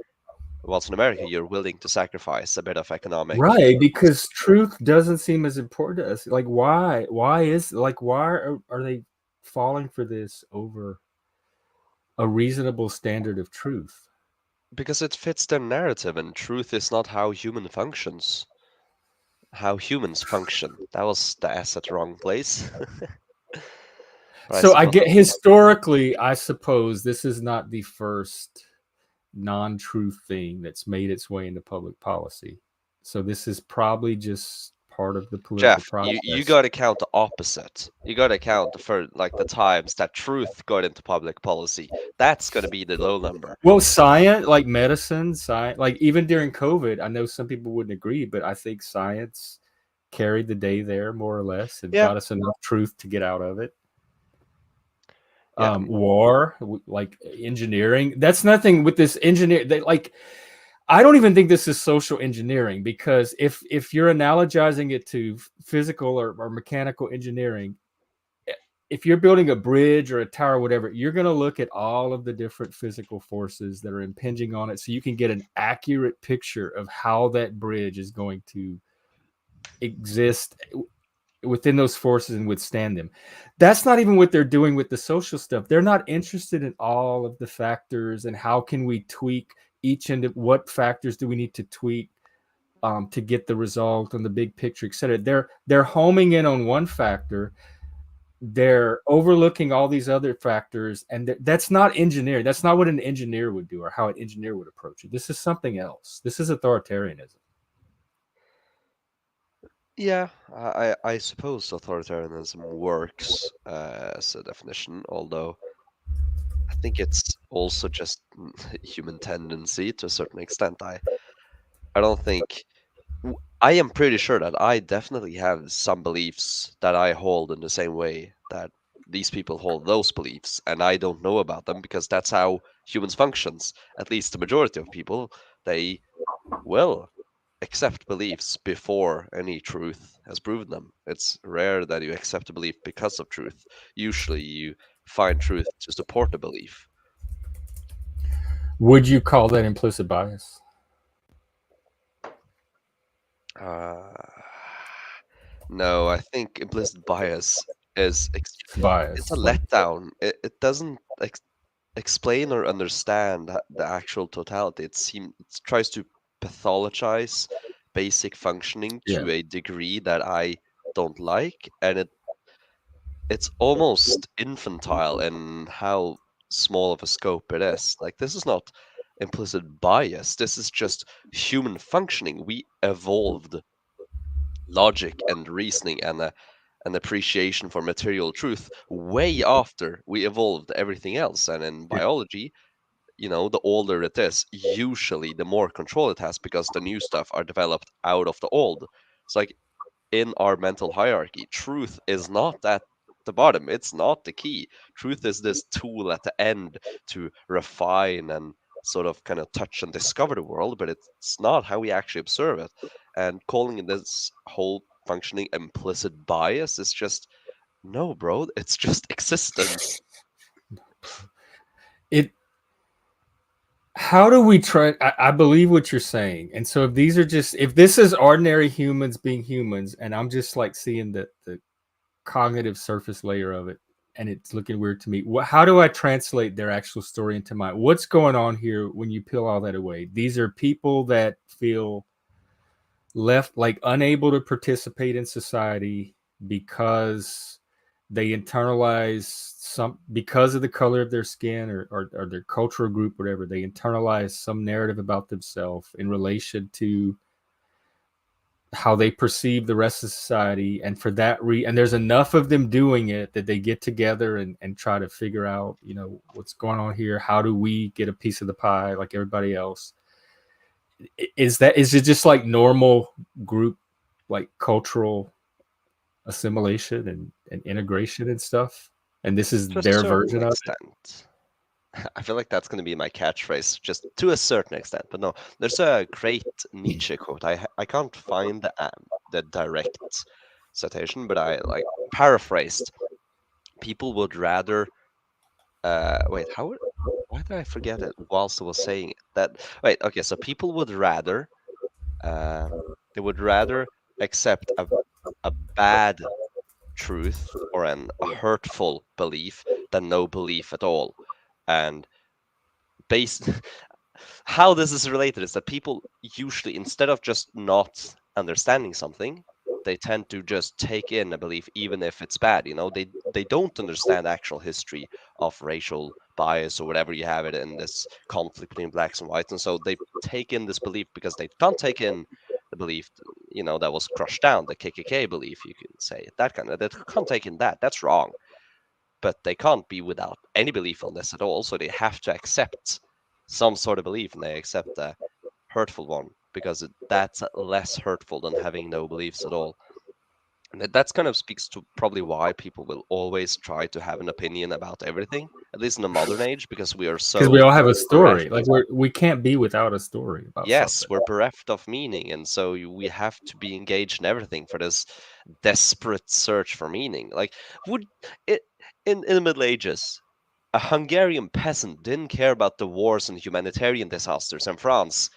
Whilst in America, you're willing to sacrifice a bit of economic. Right, because truth doesn't seem as important to us. Like why are they falling for this over a reasonable standard of truth? Because it fits their narrative, and truth is not how how humans function. That was the S at the wrong place. But I So I suppose get historically, I suppose this is not the first non-truth thing that's made its way into public policy. So this is probably just part of the political Jeff, you process. got to count the opposite. You got to count for like the times that truth got into public policy. That's going to be the low number. Well, science, like medicine, science, like even during COVID, I know some people wouldn't agree, but I think science carried the day there more or less and Yeah, got us enough truth to get out of it. yeah. War, like engineering, that's nothing with this engineer. They like, I don't even think this is social engineering because if you're analogizing it to physical or mechanical engineering, if you're building a bridge or a tower or whatever, you're going to look at all of the different physical forces that are impinging on it so you can get an accurate picture of how that bridge is going to exist within those forces and withstand them. That's not even what they're doing with the social stuff. They're not interested in all of the factors and how can we tweak each and what factors do we need to tweak to get the result on the big picture, et cetera. They're homing in on one factor, they're overlooking all these other factors, and that's not engineering. That's not what an engineer would do or how an engineer would approach it. This is something else. This is authoritarianism. Yeah, I suppose authoritarianism works as a definition, although I think it's also just human tendency to a certain extent. I don't think I am pretty sure that I definitely have some beliefs that I hold in the same way that these people hold those beliefs, and I don't know about them because that's how humans functions. At least the majority of people, they will. accept beliefs before any truth has proven them. It's rare that you accept a belief because of truth. Usually you find truth to support a belief. Would you call that implicit bias? Uh, no, I think implicit bias is It's it's a bias. Like, letdown. It doesn't explain or understand the actual totality. It tries to pathologize basic functioning yeah. to a degree that I don't like, and it's almost infantile in how small of a scope it is. Like this is not implicit bias. This is just human functioning. We evolved logic and reasoning and an appreciation for material truth way after we evolved everything else. And in Yeah. biology, the older it is, usually the more control it has because the new stuff are developed out of the old. It's like in our mental hierarchy, truth is not at the bottom. It's not the key. Truth is this tool at the end to refine and sort of kind of touch and discover the world, but it's not how we actually observe it. And calling this whole functioning implicit bias is just no, bro. It's just existence. It. How do we try? I believe what you're saying, and so if this is ordinary humans being humans, and I'm just like seeing the cognitive surface layer of it, and it's looking weird to me. How do I translate their actual story into mine? What's going on here when you peel all that away? These are people that feel left, like unable to participate in society because they internalize some, because of the color of their skin, or their cultural group, whatever. They internalize some narrative about themselves in relation to how they perceive the rest of society, and for that and there's enough of them doing it that they get together and try to figure out, what's going on here. How do we get a piece of the pie like everybody else? Is it just like normal group, like cultural assimilation and integration and stuff, and this is To a their certain version of it? extent. I feel like that's going to be my catchphrase, just to a certain extent. But no, there's a great Nietzsche quote. I can't find the direct citation, but I like paraphrased. People would rather. Wait, why did I forget it whilst I was saying it? Wait, okay, so people would rather. They would rather accept a bad truth or a hurtful belief than no belief at all. And based how this is related is that people usually, instead of just not understanding something, they tend to just take in a belief even if it's bad. They don't understand actual history of racial bias or whatever you have it in this conflict between blacks and whites, and so they take in this belief because they can't take in the belief, that was crushed down, the KKK belief, you can say, that kind of, they can't take in that's wrong, but they can't be without any belief on this at all. So they have to accept some sort of belief, and they accept a hurtful one because that's less hurtful than having no beliefs at all. And that kind of speaks to probably why people will always try to have an opinion about everything, at least in the modern age, because we are Because we so all have a bereft. story. Like we can't be without a story about Yes, something. we're bereft of meaning, and so we have to be engaged in everything for this desperate search for meaning. Like, would it in the Middle Ages, a Hungarian peasant didn't care about the wars and humanitarian disasters in France.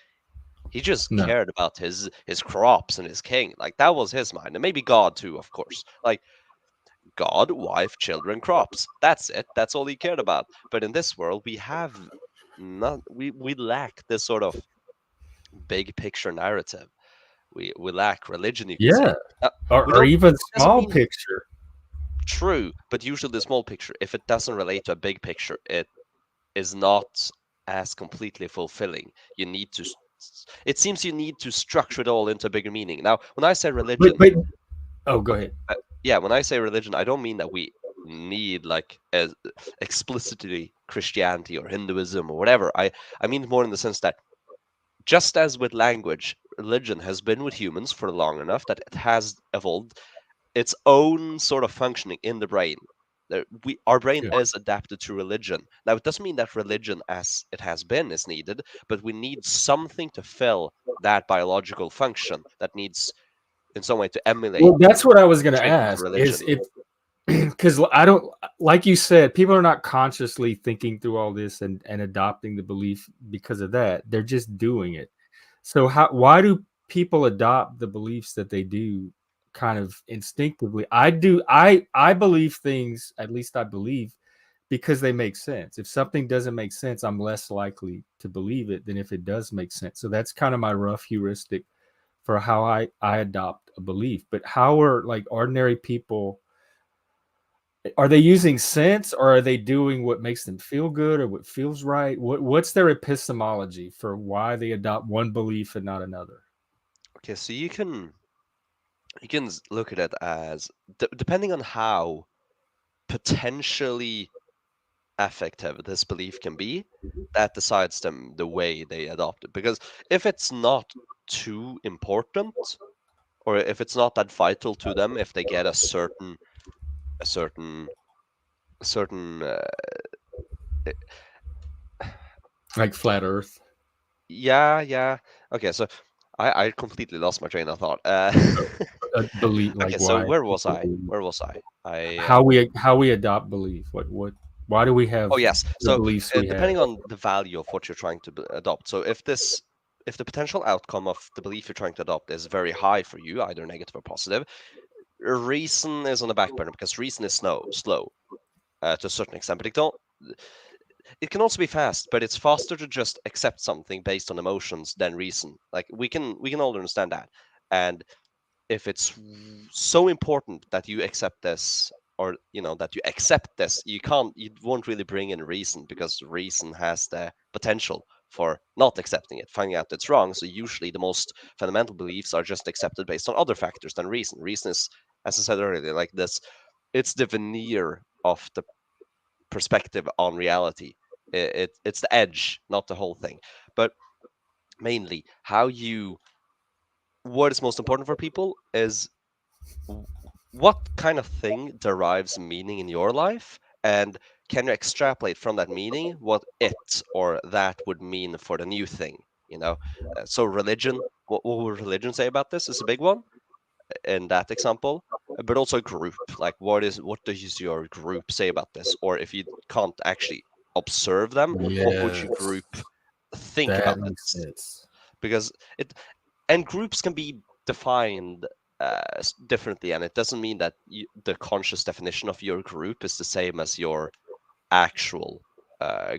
He just No. cared about his crops and his king. Like that was his mind, and maybe God too, of course. Like God, wife, children, crops. That's it. That's all he cared about. But in this world, we have not. We lack this sort of big picture narrative. We lack religion, you could say. Yeah. Uh, we Or don't. even It doesn't small mean picture. true, but usually the small picture, if it doesn't relate to a big picture, it is not as completely fulfilling. You need to. It seems you need to structure it all into a bigger meaning. Now, when I say religion, But oh, go ahead. yeah, when I say religion, I don't mean that we need like explicitly Christianity or Hinduism or whatever. I mean more in the sense that just as with language, religion has been with humans for long enough that it has evolved its own sort of functioning in the brain. Our brain Yeah. is adapted to religion. Now, it doesn't mean that religion as it has been is needed, but we need something to fill that biological function that needs in some way to emulate Well, that's what I was going to traits of ask. Is religion. if because I don't, like you said, people are not consciously thinking through all this and adopting the belief because of that. They're just doing it. So why do people adopt the beliefs that they do kind of instinctively? I believe things, at least I believe, because they make sense. If something doesn't make sense, I'm less likely to believe it than if it does make sense. So that's kind of my rough heuristic for how I adopt a belief. But how are like ordinary people, are they using sense, or are they doing what makes them feel good or what feels right? What's their epistemology for why they adopt one belief and not another? Okay, so you can look at it as depending on how potentially affective this belief can be, that decides them the way they adopt it. Because if it's not too important, or if it's not that vital to them, if they get a certain certain eh, Like flat Earth, yeah, yeah. Okay, so I completely lost my train of thought. belief, Okay, like so why where was people I? believe, Where was I? how we adopt belief. Why do we Oh have yes. the So beliefs we have? depending on the value of what you're trying to adopt. So if the potential outcome of the belief you're trying to adopt is very high for you, either negative or positive, reason is on the back burner because reason is slow to a certain extent. But it can also be fast, but it's faster to just accept something based on emotions than reason. Like we can all understand that. And if it's so important that you accept this, or that you accept this, you won't really bring in reason, because reason has the potential for not accepting it, finding out it's wrong. So usually the most fundamental beliefs are just accepted based on other factors than reason is, as I said earlier, like this, it's the veneer of the perspective on reality. It's the edge, not the whole thing. But mainly what is most important for people is w- what kind of thing derives meaning in your life, and can you extrapolate from that meaning what it or that would mean for the new thing, you know so religion, what would religion say about this is a big one in that example. But also group, like what does your group say about this, or if you can't actually observe them, what would your Yes, group think that about makes this? sense. Because it and groups can be defined differently, and it doesn't mean that the conscious definition of your group is the same as your actual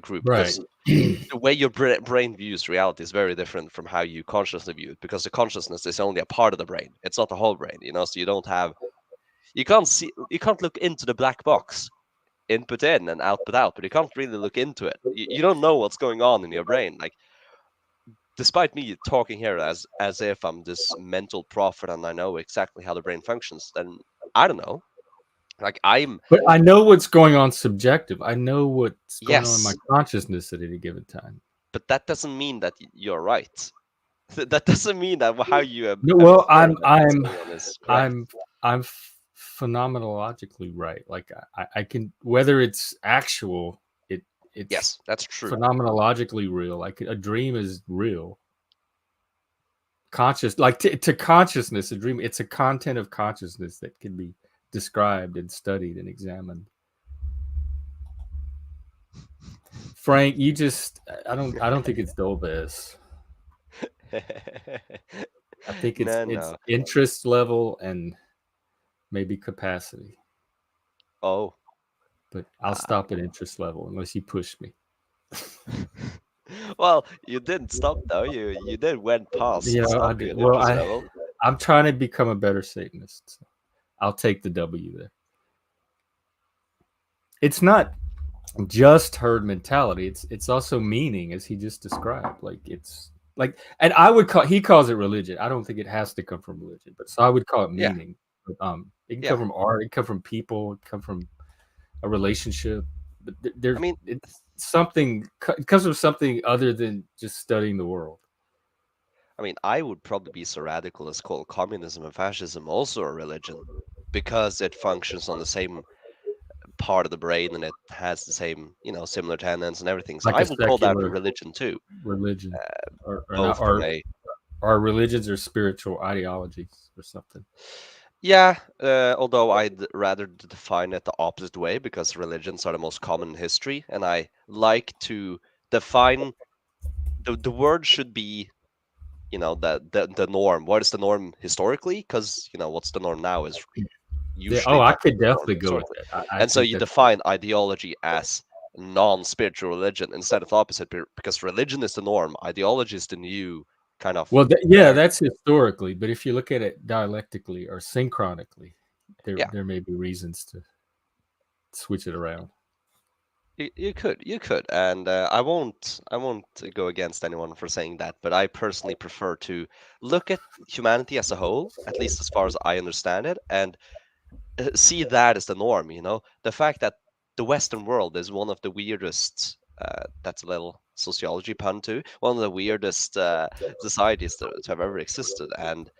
group, Right. because the way your brain views reality is very different from how you consciously view it, because the consciousness is only a part of the brain, it's not the whole brain, so you can't look into the black box, input in and output out, but you can't really look into it. You don't know what's going on in your brain. Like, despite me talking here as if I'm this mental prophet and I know exactly how the brain functions, then I don't know. Like, But I know what's going on subjective. I know what's going on in my yes, consciousness at any given time. but that doesn't mean that you're right. That doesn't mean that how you No, well, observe that what's going on is correct. I'm I'm phenomenologically right. Like I can, whether it's actual, it's Yes, that's true. phenomenologically real. Like a dream is real. Conscious, like to consciousness, a dream. It's a content of consciousness that can be described and studied and examined. Frank, you just I don't think it's Dolbez. I think it's No, it's no. interest level and maybe capacity. Oh. But I'll Ah. stop at interest level unless you push me. Well, you didn't stop though. You did went past I stopping did. at Well, interest level. I'm trying to become a better Satanist. So I'll take the W there. It's not just herd mentality. It's also meaning, as he just described. Like it's like, and I would call, he calls it religion. I don't think it has to come from religion, but so I would call it Yeah, meaning. But, it can come yeah. from art. It can come from people. It can come from a relationship. But I there, mean, it's something. It comes from something other than just studying the world. I would probably be so radical as call communism and fascism also a religion, because it functions on the same part of the brain and it has the same, similar tenets and everything. So like I a would call that secular religion too, religion, or not, both from a or religions or spiritual ideologies or something. yeah. Although I'd rather define it the opposite way because religions are the most common in history, and I like to define the word should be the norm. What is the norm historically? Because what's the norm now is Yeah. usually Oh, I not could the norm definitely go with historically. that. I And so think you that's define ideology as non-spiritual religion instead of the opposite, because religion is the norm, ideology is the new kind of well. Yeah, word. that's historically. But if you look at it dialectically or synchronically, Yeah, there may be reasons to switch it around. you could, and I won't go against anyone for saying that, but I personally prefer to look at humanity as a whole, at least as far as I understand it, and see that as the norm. The fact that the Western world is one of the weirdest. That's a little sociology pun too. One of the weirdest societies to have ever existed, and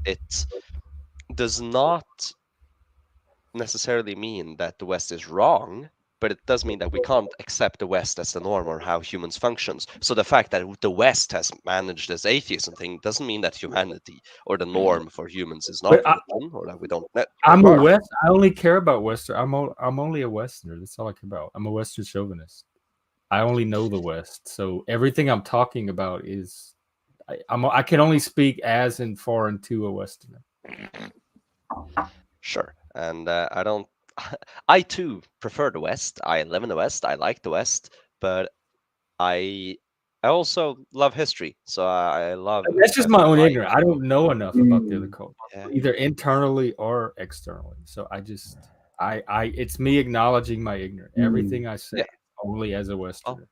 it does not necessarily mean that the West is wrong, but it does mean that we can't accept the West as the norm or how humans functions. So the fact that the West has managed this atheism thing doesn't mean that humanity or the norm for humans is not But religion or that we don't I'm a regard. West. I only care about Western. I'm only a Westerner. That's all I care about. I'm a Western chauvinist. I only know the West, so everything I'm talking about is I can only speak as and foreign to a Westerner. Sure. And I don't. I too prefer the West. I live in the West. I like the West, but I I also love history. So I love That's just my own life. ignorance. I don't know enough about the other Mm, culture, Yeah. either internally or externally. So I it's me acknowledging my ignorance. mm, Everything I say Yeah. only as a Well, Westerner.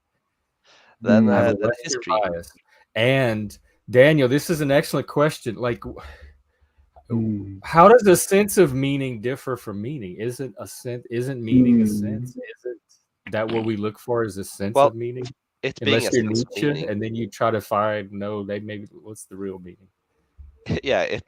then I have mm, a then Western history. bias. And Daniel, this is an excellent question. Like, mm, how does a sense of meaning differ from meaning? Isn't meaning a mm. sense? Isn't that what we look for is a sense Well, of meaning? it being Unless a you're sense of Nietzsche meaning. and then you try to find no, they maybe what's the real meaning? Yeah, it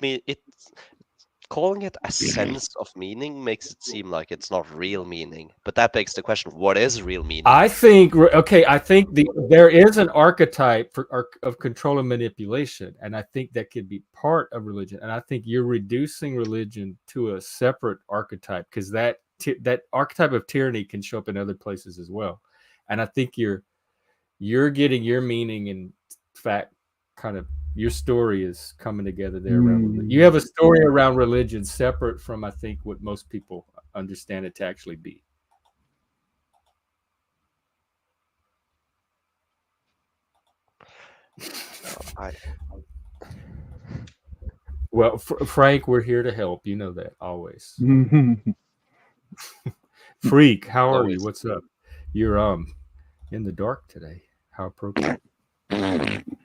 calling it a sense of meaning makes it seem like it's not real meaning. But that begs the question: what is real meaning? I think okay. I think there is an archetype of control and manipulation, and I think that could be part of religion. And I think you're reducing religion to a separate archetype because that archetype of tyranny can show up in other places as well. And I think you're getting your meaning and fact kind of your story is coming together there around religion. You Mm. have a story around religion separate from I think what most people understand it to actually be. I Well, Frank, we're here to help. You know that always. Freak, how are you? always. What's up? You're in the dark today. How appropriate.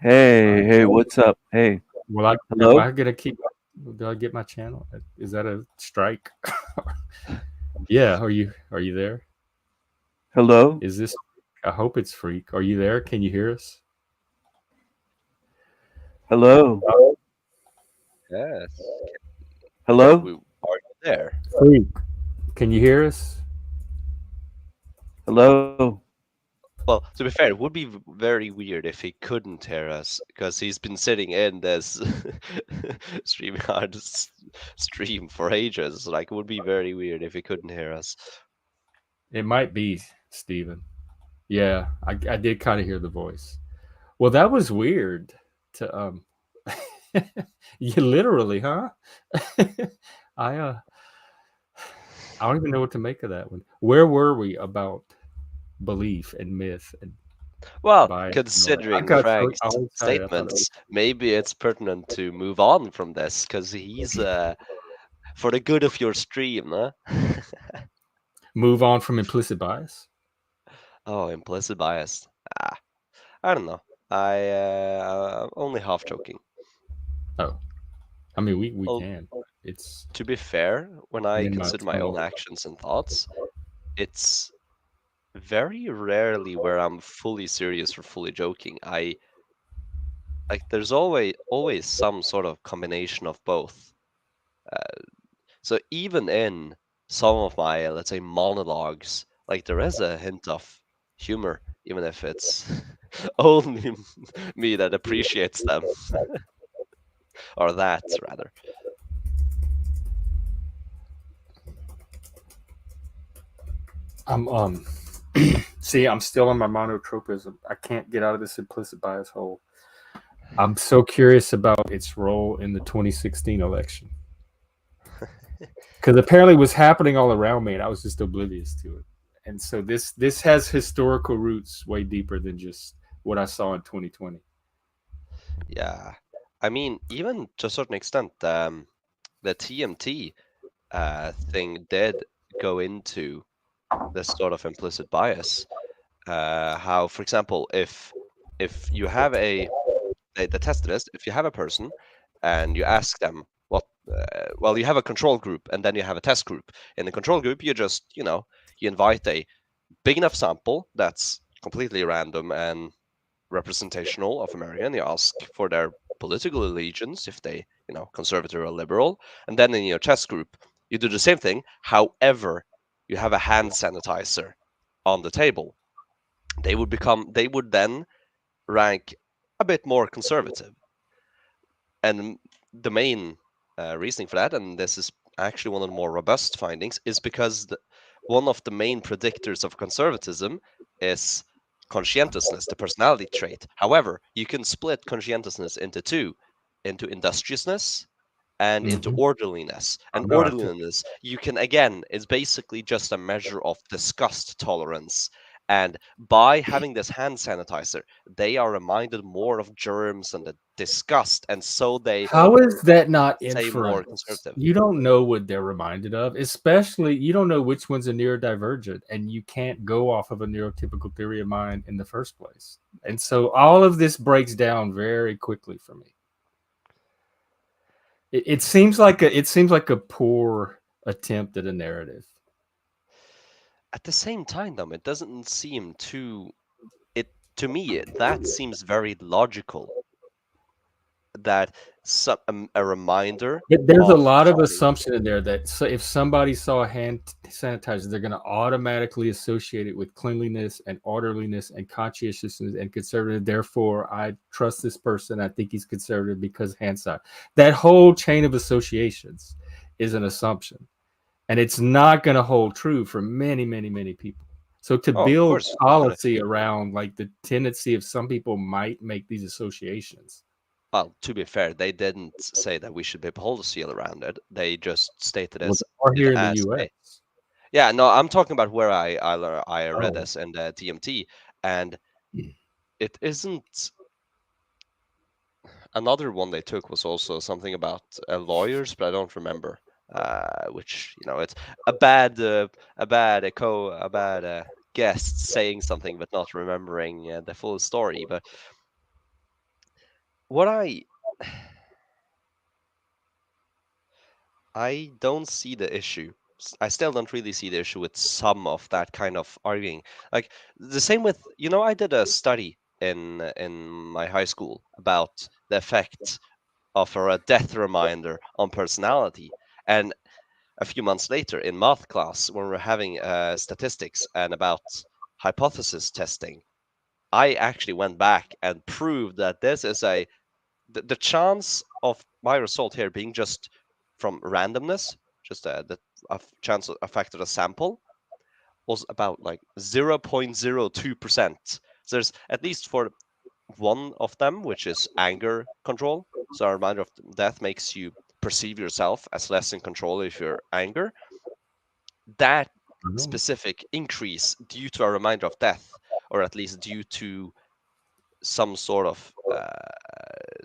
Hey, I hey, what's up? Hey, well, am hello? I gonna keep? Do I get my channel? Is that a strike? Yeah. Are you there? Hello? Is this? I hope it's Freak. Are you there? Can you hear us? Hello? Yes. Hello? We are you there? Freak, can you hear us? Hello? Well, to be fair, it would be very weird if he couldn't hear us because he's been sitting in this streaming hard stream for ages. Like, it would be very weird if he couldn't hear us. It might be Steven. Yeah, I did kind of hear the voice. Well, that was weird to you literally, huh? I I don't even know what to make of that one. Where were we about belief and myth and Well, bias and all that? I considering got so Frank's all excited. I thought it was statements, maybe it's pertinent to move on from this because he's for the good of your stream, huh? move on from implicit bias. Oh, implicit bias. Ah, I don't know. I'm only half joking. Oh, I mean we Well, can. It's to be fair, when I in my consider my own tunnel. actions and thoughts, it's very rarely where I'm fully serious or fully joking. I like there's always some sort of combination of both. So even in some of my, let's say, monologues, like there is a hint of humor, even if it's only me that appreciates them, or that rather. I'm see, I'm still in my monotropism. I can't get out of this implicit bias hole. I'm so curious about its role in the 2016 election. Because apparently it was happening all around me and I was just oblivious to it. And so this has historical roots way deeper than just what I saw in 2020. Yeah, I mean, even to a certain extent, the TMT thing did go into this sort of implicit bias. How, for example, if you have the test it is, if you have a person and you ask them what, well, you have a control group and then you have a test group. In the control group, you just, you invite a big enough sample that's completely random and representational of America, and you ask for their political allegiance, if they, conservative or liberal. And then in your test group, you do the same thing. However, you have a hand sanitizer on the table. They would then rank a bit more conservative. And the main reasoning for that, and this is actually one of the more robust findings, is because one of the main predictors of conservatism is conscientiousness, the personality trait. However, you can split conscientiousness into two, into industriousness and into orderliness. And orderliness, you can, again, is basically just a measure of disgust tolerance. And by having this hand sanitizer, they are reminded more of germs and the disgust, and so they How is that not say more inference? conservative. You don't know what they're reminded of, especially you don't know which one's a neurodivergent, and you can't go off of a neurotypical theory of mind in the first place. And so all of this breaks down very quickly for me. It seems like a poor attempt at a narrative. At the same time, though, it doesn't seem to me, that seems very logical. That a reminder. But there's a lot of something. assumption in there that if somebody saw a hand sanitizer, they're going to automatically associate it with cleanliness and orderliness and conscientiousness and conservative. Therefore, I trust this person. I think he's conservative because hand sanitizer. That whole chain of associations is an assumption, and it's not going to hold true for many, many, many people. So to build policy around like the tendency of some people might make these associations. Well, to be fair, they didn't say that we should be policy around it. They just stated Well, as here in the U.S. Yeah, no, I'm talking about where I read this in the TMT, and it isn't. Another one they took was also something about lawyers, but I don't remember. Which, it's a bad guest saying something but not remembering the full story. But what I don't see the issue. I still don't really see the issue with some of that kind of arguing. Like the same with, I did a study in my high school about the effect of a death reminder on personality. And a few months later in math class, when we're having statistics and about hypothesis testing, I actually went back and proved that this is the chance of my result here being just from randomness, just the chance affected a sample, was about like 0.02%. So there's at least for one of them, which is anger control. So a reminder of death makes you perceive yourself as less in control if you're anger. That specific increase due to a reminder of death, or at least due to some sort of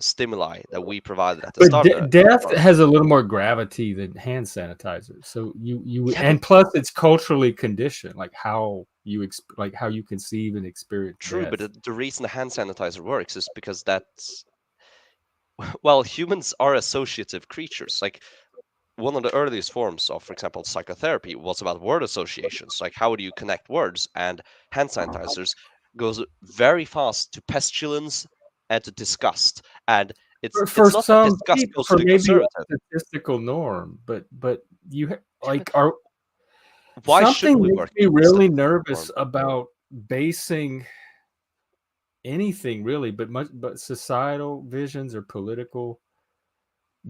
stimuli that we provided at the start. Death has a little more gravity than hand sanitizer. So and plus it's culturally conditioned, like how you conceive and experience. True, death. but the reason the hand sanitizer works is because that's, well, humans are associative creatures. Like one of the earliest forms of, for example, psychotherapy was about word associations. Like how do you connect words? And hand sanitizers goes very fast to pestilence and to disgust. And it's not some that disgust people, goes for to be maybe conservative. a statistical norm, but you like are Why should Something we makes work me against really the nervous norm? about basing anything really, but societal visions or political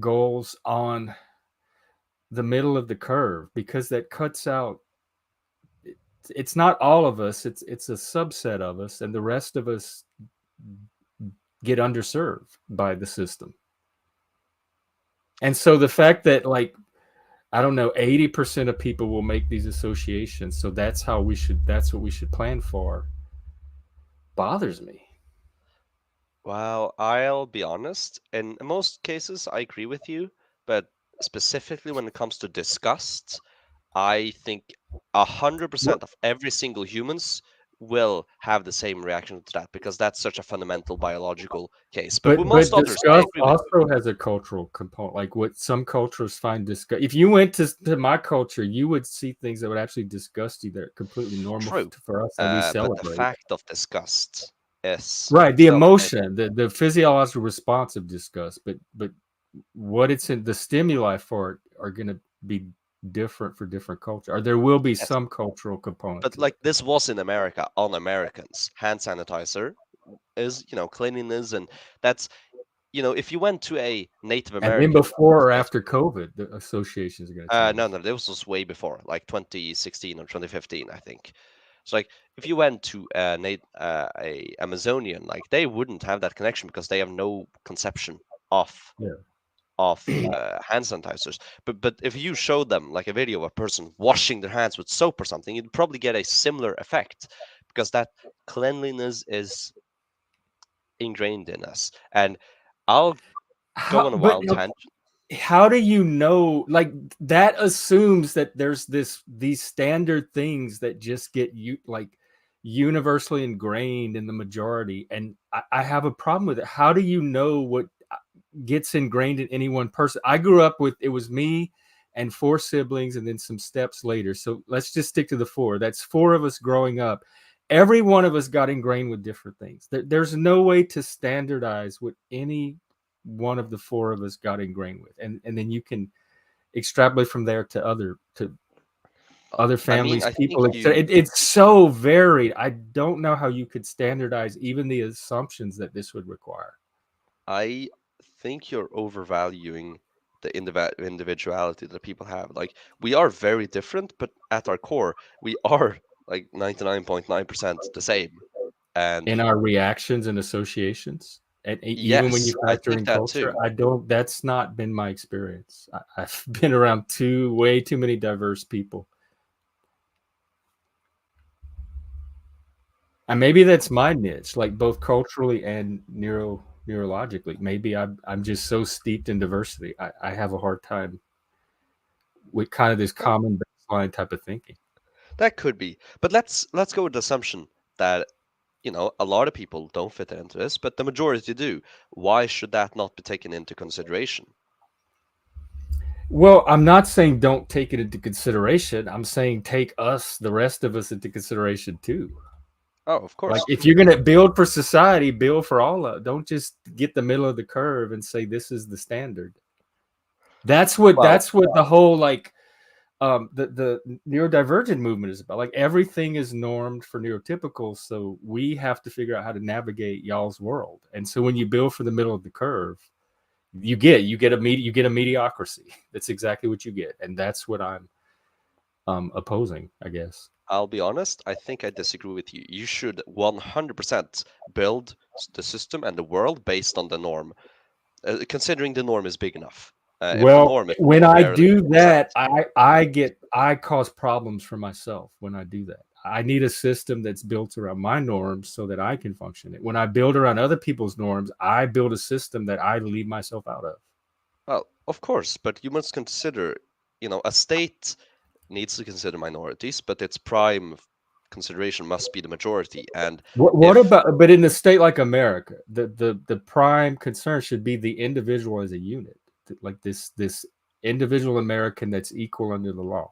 goals on the middle of the curve, because that cuts out, it's not all of us, it's a subset of us, and the rest of us get underserved by the system. And so the fact that, like, I don't know, 80% of people will make these associations, so that's what we should plan for, bothers me. Well, I'll be honest. In most cases, I agree with you, but specifically when it comes to disgust, I think 100% of every single humans will have the same reaction to that because that's such a fundamental biological case. But with But most others, I disgust agree with you. also has a cultural component. Like what some cultures find disgust. If you went to my culture, you would see things that would actually disgust you that are completely normal True. for us that we But the celebrate. fact of disgust is Right, the self-evident. emotion, the physiological response of disgust, but what it's in, the stimuli for it are going to be different for different culture, or there will be Yes. some cultural component But to it. like this was in America on Americans. Hand sanitizer is, cleanliness, and that's, if you went to a Native And then American, before or yes, after COVID, the associations are going to no, change. no, this was way before, like 2016 or 2015, I think. So like, if you went to a Amazonian, like they wouldn't have that connection because they have no conception of Yeah. hand sanitizers. But if you showed them like a video of a person washing their hands with soap or something, you'd probably get a similar effect because that cleanliness is ingrained in us. And I'll go How, on a but wild tangent. how do you know, like, that assumes that there's these standard things that just get you like universally ingrained in the majority, and I have a problem with it. How do you know what gets ingrained in any one person? I grew up with, it was me and four siblings and then some steps later, so let's just stick to the four. That's four of us growing up. Every one of us got ingrained with different things. There's no way to standardize what any one of the four of us got ingrained with, and then you can extrapolate from there to other I mean, families, I think people. you It's so varied. I don't know how you could standardize even the assumptions that this would require. I think you're overvaluing the individuality that people have. Like we are very different, but at our core, we are like 99.9% the same. And In our reactions and associations, and even when you yes, I factor think in that culture, too. I don't, that's not been my experience. I've been around way too many diverse people, and maybe that's my niche, like both culturally and neurologically. Maybe I'm just so steeped in diversity, I have a hard time with kind of this That, common baseline type of thinking. that could be. But let's go with the assumption that a lot of people don't fit into this, but the majority do. Why should that not be taken into consideration? Well, I'm not saying don't take it into consideration. I'm saying take us, the rest of us, into consideration too. Oh, of Like, course. if you're gonna build for society, build for all of. Don't just get the middle of the curve and say this is the standard. Well, That's what the whole, like, the neurodivergent movement is about. Like, everything is normed for neurotypical, so we have to figure out how to navigate y'all's world. And so when you build for the middle of the curve, you get a mediocrity. That's exactly what you get, and that's what I'm opposing, I guess. I'll be honest, I think I disagree with you. You should 100% build the system and the world based on the norm, considering the norm is big enough. If the Well, norm is when I barely do 10%, that, I cause problems for myself when I do that. I need a system that's built around my norms so that I can function it. When I build around other people's norms, I build a system that I leave myself out of. well, of course, but you must consider, a state needs to consider minorities, but its prime consideration must be the majority. And What if, about, but in a state like America, the prime concern should be the individual as a unit, like this individual American that's equal under the law.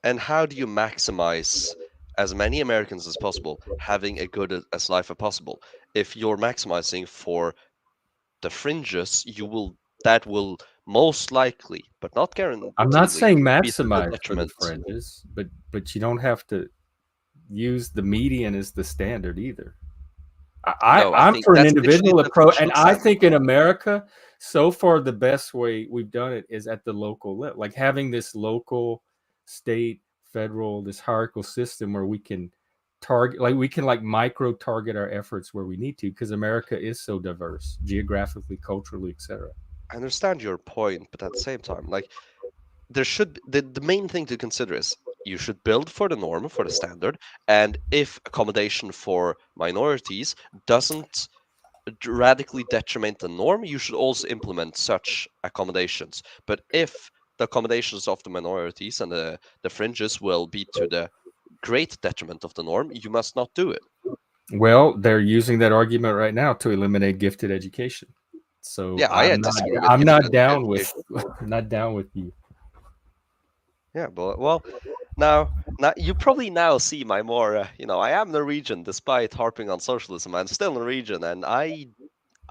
and how do you maximize as many Americans as possible having a good as life as possible? If you're maximizing for the fringes, that will most likely, but not guaranteed, I'm not saying be to the maximize for the detriment. fringes, but you don't have to use the median as the standard either. No, I I'm think for an that's literally individual the approach, and official I standard. think in America, so far the best way we've done it is at the local level, like having this local, state, federal, this hierarchical system where we can target, like we can like micro target our efforts where we need to, because America is so diverse geographically, culturally, etc. I understand your point, but at the same time, like there should the main thing to consider is you should build for the norm, for the standard, and if accommodation for minorities doesn't radically detriment the norm, you should also implement such accommodations. But if the accommodations of the minorities and the fringes will be to the great detriment of the norm, you must not do it. Well, they're using that argument right now to eliminate gifted education. So Yeah, I disagree with I'm gifted not down with education. I'm not down with you. Yeah, but well, now you probably now see my more, I am Norwegian despite harping on socialism. I'm still Norwegian, and I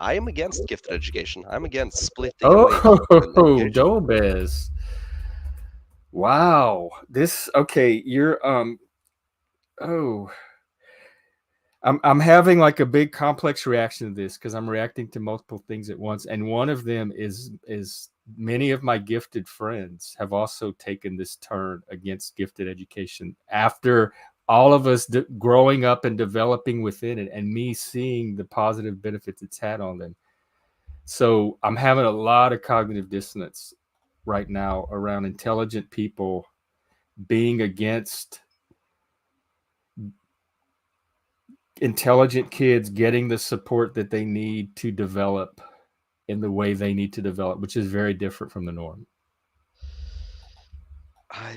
am against gifted education. I'm against splitting away people in Oh, education. Dobes. Wow. Okay, you're oh, I'm having like a big complex reaction to this because I'm reacting to multiple things at once, and one of them is many of my gifted friends have also taken this turn against gifted education after all of us growing up and developing within it, and me seeing the positive benefits it's had on them. So I'm having a lot of cognitive dissonance right now around intelligent people being against intelligent kids getting the support that they need to develop in the way they need to develop, which is very different from the norm.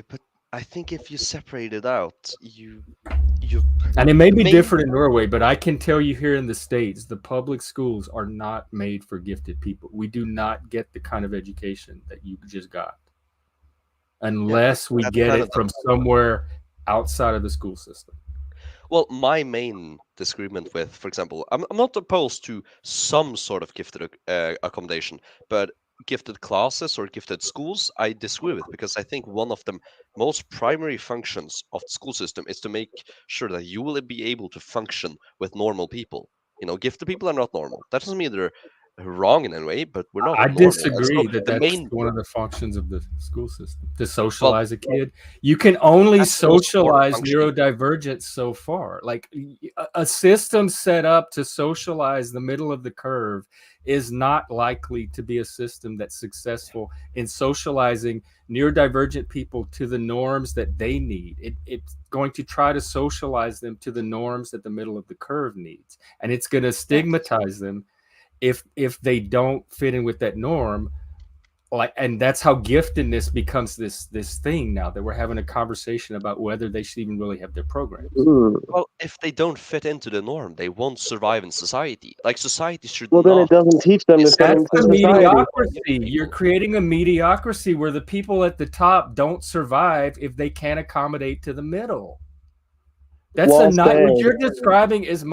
But I think if you separate it out, you And it may the be main different in Norway, but I can tell you here in the States, the public schools are not made for gifted people. We do not get the kind of education that you just got unless we that's get kind it of from somewhere outside of the school system. well, my main disagreement with, for example, I'm not opposed to some sort of gifted accommodation, but gifted classes or gifted schools, I disagree with because I think one of the most primary functions of the school system is to make sure that you will be able to function with normal people. Gifted people are not normal. That doesn't mean they're wrong in any way, but we're not I normal. And so disagree that the that's main, one of the functions of the school system to well, socialize a kid. You can only that's the most important socialize function. neurodivergence so far. Like a system set up to socialize the middle of the curve is not likely to be a system that's successful in socializing neurodivergent people to the norms that they need. It's going to try to socialize them to the norms that the middle of the curve needs, and it's going to Yes. stigmatize them if they don't fit in with that norm. Like, and that's how giftedness becomes this thing now that we're having a conversation about whether they should even really have their programs. Well, if they don't fit into the norm, they won't survive in society. Like society should Well, then it not. doesn't teach them to fit That's into a society. mediocrity. You're creating a mediocrity where the people at the top don't survive if they can't accommodate to the middle. That's Well a night. What said. you're describing is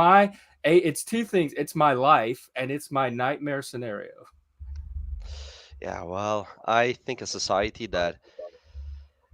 it's two things. It's my life and it's my nightmare scenario. Yeah, well, I think a society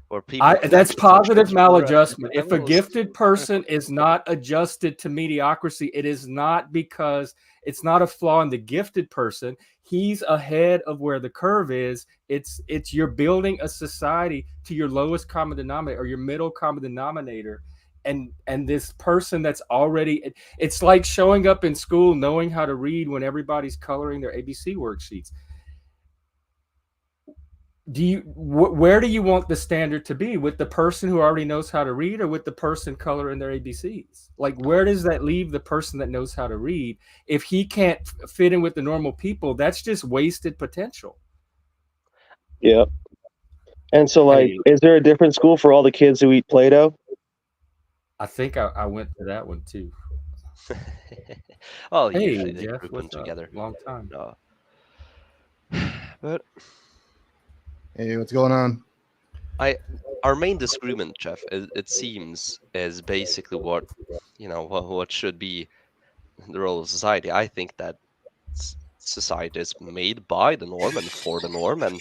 where people can That's actually function positive with each other at maladjustment. different If a levels. gifted person is not adjusted to mediocrity, it is not because it's not a flaw in the gifted person. He's ahead of where the curve is. It's you're building a society to your lowest common denominator or your middle common denominator. And this person that's already, it's like showing up in school knowing how to read when everybody's coloring their ABC worksheets. Where do you want the standard to be, with the person who already knows how to read or with the person coloring their ABCs? Like, where does that leave the person that knows how to read? If he can't fit in with the normal people, that's just wasted potential. Yep. And so, like, is there a different school for all the kids who eat Play-Doh? I think I went to that one too. Well, Hey, usually they Jeff, group them what's up? together. Long time. No. But Hey, what's going on? our main disagreement, Jeff, it seems, is basically what should be the role of society. I think that society is made by the norm and for the norm, and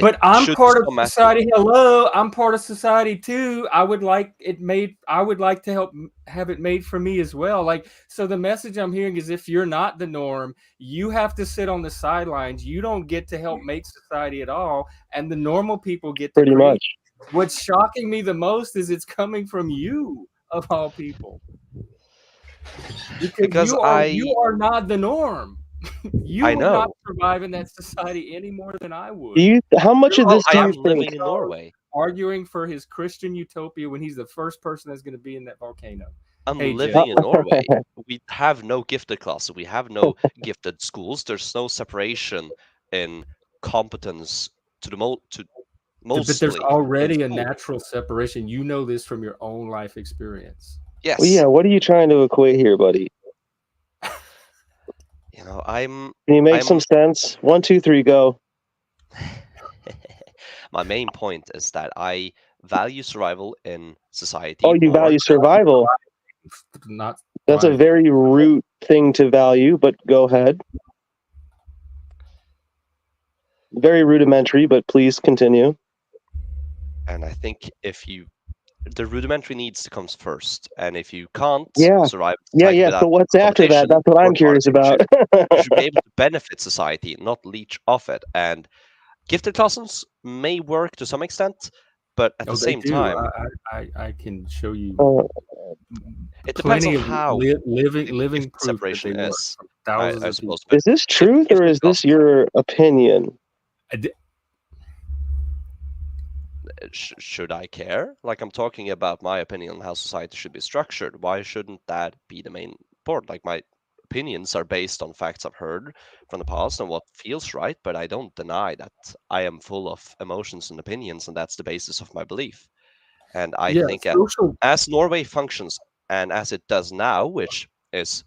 but I'm part of matter. society. Hello, I'm part of society too. I would like it made. I would like to help have it made for me as well. Like, so the message I'm hearing is, if you're not the norm, you have to sit on the sidelines. You don't get to help make society at all, and the normal people get to Pretty create. much. What's shocking me the most is it's coming from you, of all people, because you are not the norm. You would not survive in that society any more than I would. How much of this do you think? Living in Norway, arguing for his Christian utopia when he's the first person that's going to be in that volcano. I'm living in Norway. We have no gifted classes. We have no gifted schools. There's no separation in competence to the mostly. But there's already a natural separation. You know this from your own life experience. Yes. Well, yeah. What are you trying to equate here, buddy? You know, Can you make some sense? 1, 2, 3, go. My main point is that I value survival in society. Oh, you value survival? That's a very root thing to value, but go ahead. Very rudimentary, but please continue. And I think the rudimentary needs comes first, and if you can't survive, So what's after that? That's what I'm curious about. You should be able to benefit society, not leech off it. And gifted classes may work to some extent, but at the same time, I can show you. It depends on how living separation is. I suppose. Is this truth or is this your opinion? Should I care? Like, I'm talking about my opinion on how society should be structured. Why shouldn't that be the main part? Like, my opinions are based on facts I've heard from the past and what feels right, but I don't deny that I am full of emotions and opinions, and that's the basis of my belief. And I think as Norway functions and as it does now, which is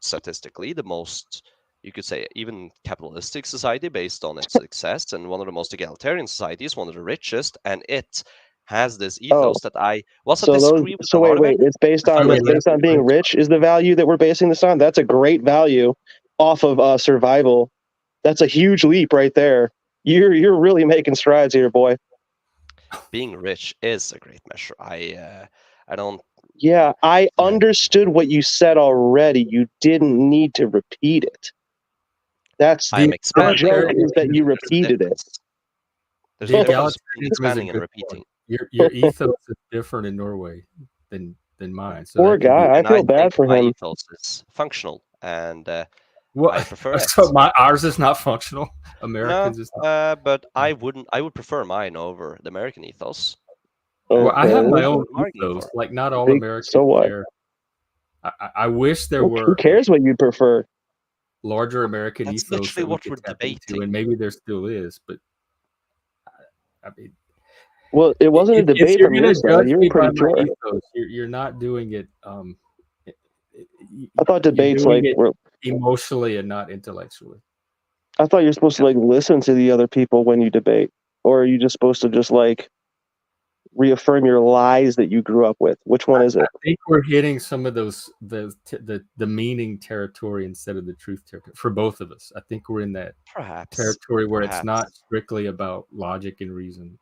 statistically the most, you could say, even capitalistic society based on its success, and one of the most egalitarian societies, one of the richest, and it has this ethos that I disagree with. So wait, it's based on being rich is the value that we're basing this on. That's a great value off of survival. That's a huge leap right there. You're really making strides here, boy. Being rich is a great measure. I don't. Yeah, I understood what you said already. You didn't need to repeat it. That's the joke, is that you repeated it. There's a difference between expanding and repeating. Your ethos is different in Norway than mine. So poor guy, I feel bad for him. My ethos is functional, and I prefer it. So ours is not functional. Americans is not. But I would prefer mine over the American ethos. Well, I have my own ethos. Like, not all Americans share. I wish there were. Who cares what you'd prefer? Larger American ethos. That's literally what we're debating, and maybe there still is, but I mean. Well, it wasn't a debate from your side. You were pretty sure. Ethos, you're not doing it. I thought debates were emotionally and not intellectually. I thought you're supposed to listen to the other people when you debate, or are you just supposed to just reaffirm your lies that you grew up with? Which one is it? I think we're hitting some of those the meaning territory instead of the truth territory for both of us. I think we're in that territory where it's not strictly about logic and reason.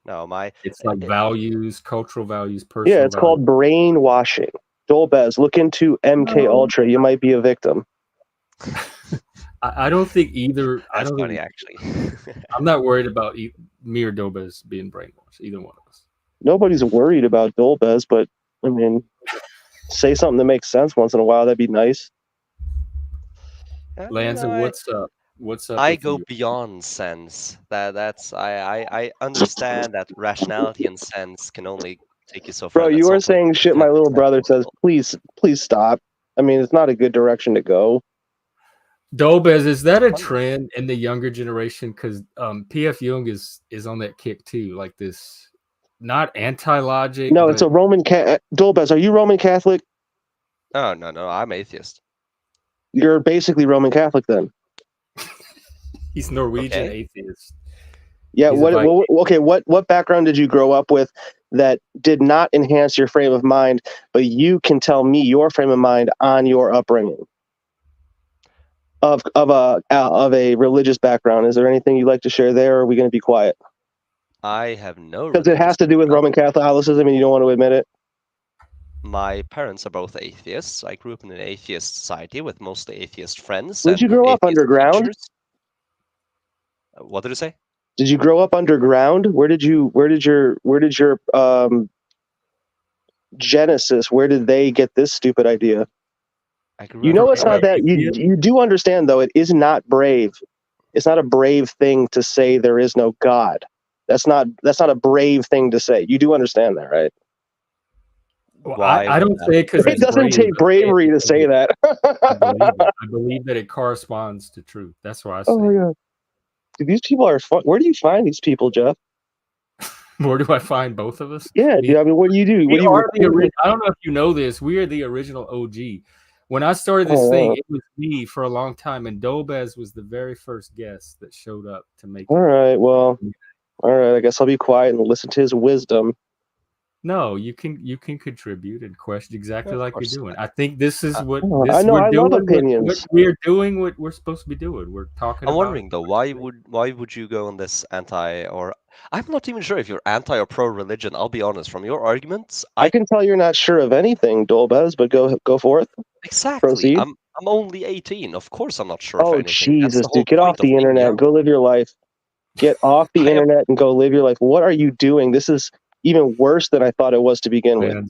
No, it's like values, cultural values, personal. Yeah, it's called brainwashing. Dolbez, look into MK Ultra. You might be a victim. I don't think either. That's funny, actually. I'm not worried about me or Dolbez being brainwashed. Either one of us. Nobody's worried about Dolbez, but I mean, say something that makes sense once in a while. That'd be nice. Lanza, what's up? What's up? I go beyond sense. I understand that rationality and sense can only take you so far. Bro, you are saying shit my little brother says. Please stop. I mean, it's not a good direction to go. Dolbez, is that a trend in the younger generation? Because P.F. Jung is on that kick too, like this, not anti-logic. No, it's a Roman Dolbez, are you Roman Catholic? Oh, no, I'm atheist. You're basically Roman Catholic then. He's Norwegian atheist. Yeah. What background did you grow up with that did not enhance your frame of mind, but you can tell me your frame of mind on your upbringing? of a religious background. Is there anything you'd like to share there, or are we going to be quiet? I have no Because it has to do with Roman Catholicism, and you don't want to admit it. My parents are both atheists. I grew up in an atheist society with mostly atheist friends. Did you and grow up atheist underground? teachers. What did it say? Did you grow up underground? Where did your Genesis? Where did they get this stupid idea? You know, it's not that you do understand though. It is not brave. It's not a brave thing to say there is no God. That's not a brave thing to say. You do understand that, right? Well, I don't say it because it doesn't take bravery to say that. I believe that it corresponds to truth. That's why I say. Oh my god, dude, these people are fun. Where do you find these people, Jeff? Where do I find both of us? Yeah, dude, I mean, what do you do? I don't know if you know this. We are the original OG. When I started this thing, it was me for a long time, and Dolbez was the very first guest that showed up to make. All right, well, all right. I guess I'll be quiet and listen to his wisdom. No, you can contribute and question exactly like you're doing. I think this is what I know. I love opinions. We're doing what we're supposed to be doing. We're talking. I'm wondering though, why would you go on this anti or I'm not even sure if you're anti or pro religion. I'll be honest. From your arguments, I can tell you're not sure of anything, Dolbez. But go forth. Exactly. Proceed. I'm only 18. Of course, I'm not sure. Oh of anything. Jesus, dude! Get off the internet. Go live your life. Get off the internet and go live your life. What are you doing? This is even worse than I thought it was to begin with.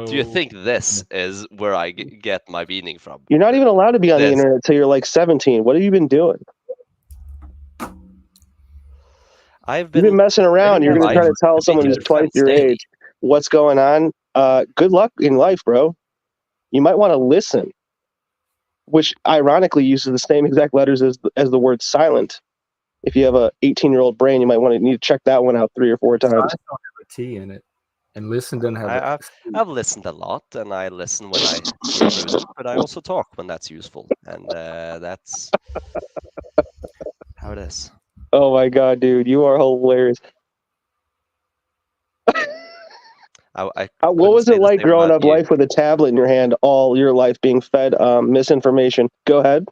Do you think this is where I get my meaning from? You're not even allowed to be on the internet until you're like 17. What have you been doing? You've been messing around. You're going to try to tell someone who's twice your age what's going on. Good luck in life, bro. You might want to listen, which ironically uses the same exact letters as the word silent. If you have a 18-year-old brain, you might need to check that one out 3 or 4 times. I don't have a T in it, and listen doesn't have. I've listened a lot, and I listen when I feel prudent, but I also talk when that's useful, and that's how it is. Oh my god, dude, you are hilarious. What was it like growing up life with a tablet in your hand, all your life being fed misinformation? Go ahead.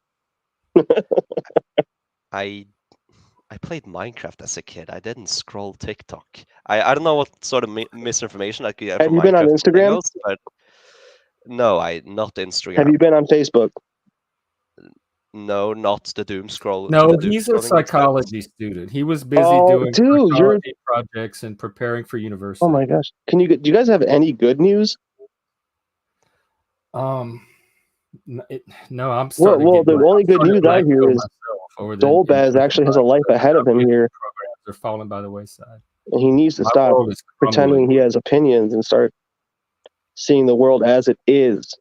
I played Minecraft as a kid. I didn't scroll TikTok. I don't know what sort of misinformation I could get from Minecraft. Have you been on Instagram? Videos, but no, not Instagram. Have you been on Facebook? No, not the doom scroll. No, he's a psychology student. He was busy doing psychology projects and preparing for university. Oh my gosh! Do you guys have any good news? No, I'm starting. Well, the only good news I hear is Dolbez actually has a life ahead of him here. Programs are falling by the wayside. And he needs to stop pretending he has opinions and start seeing the world as it is.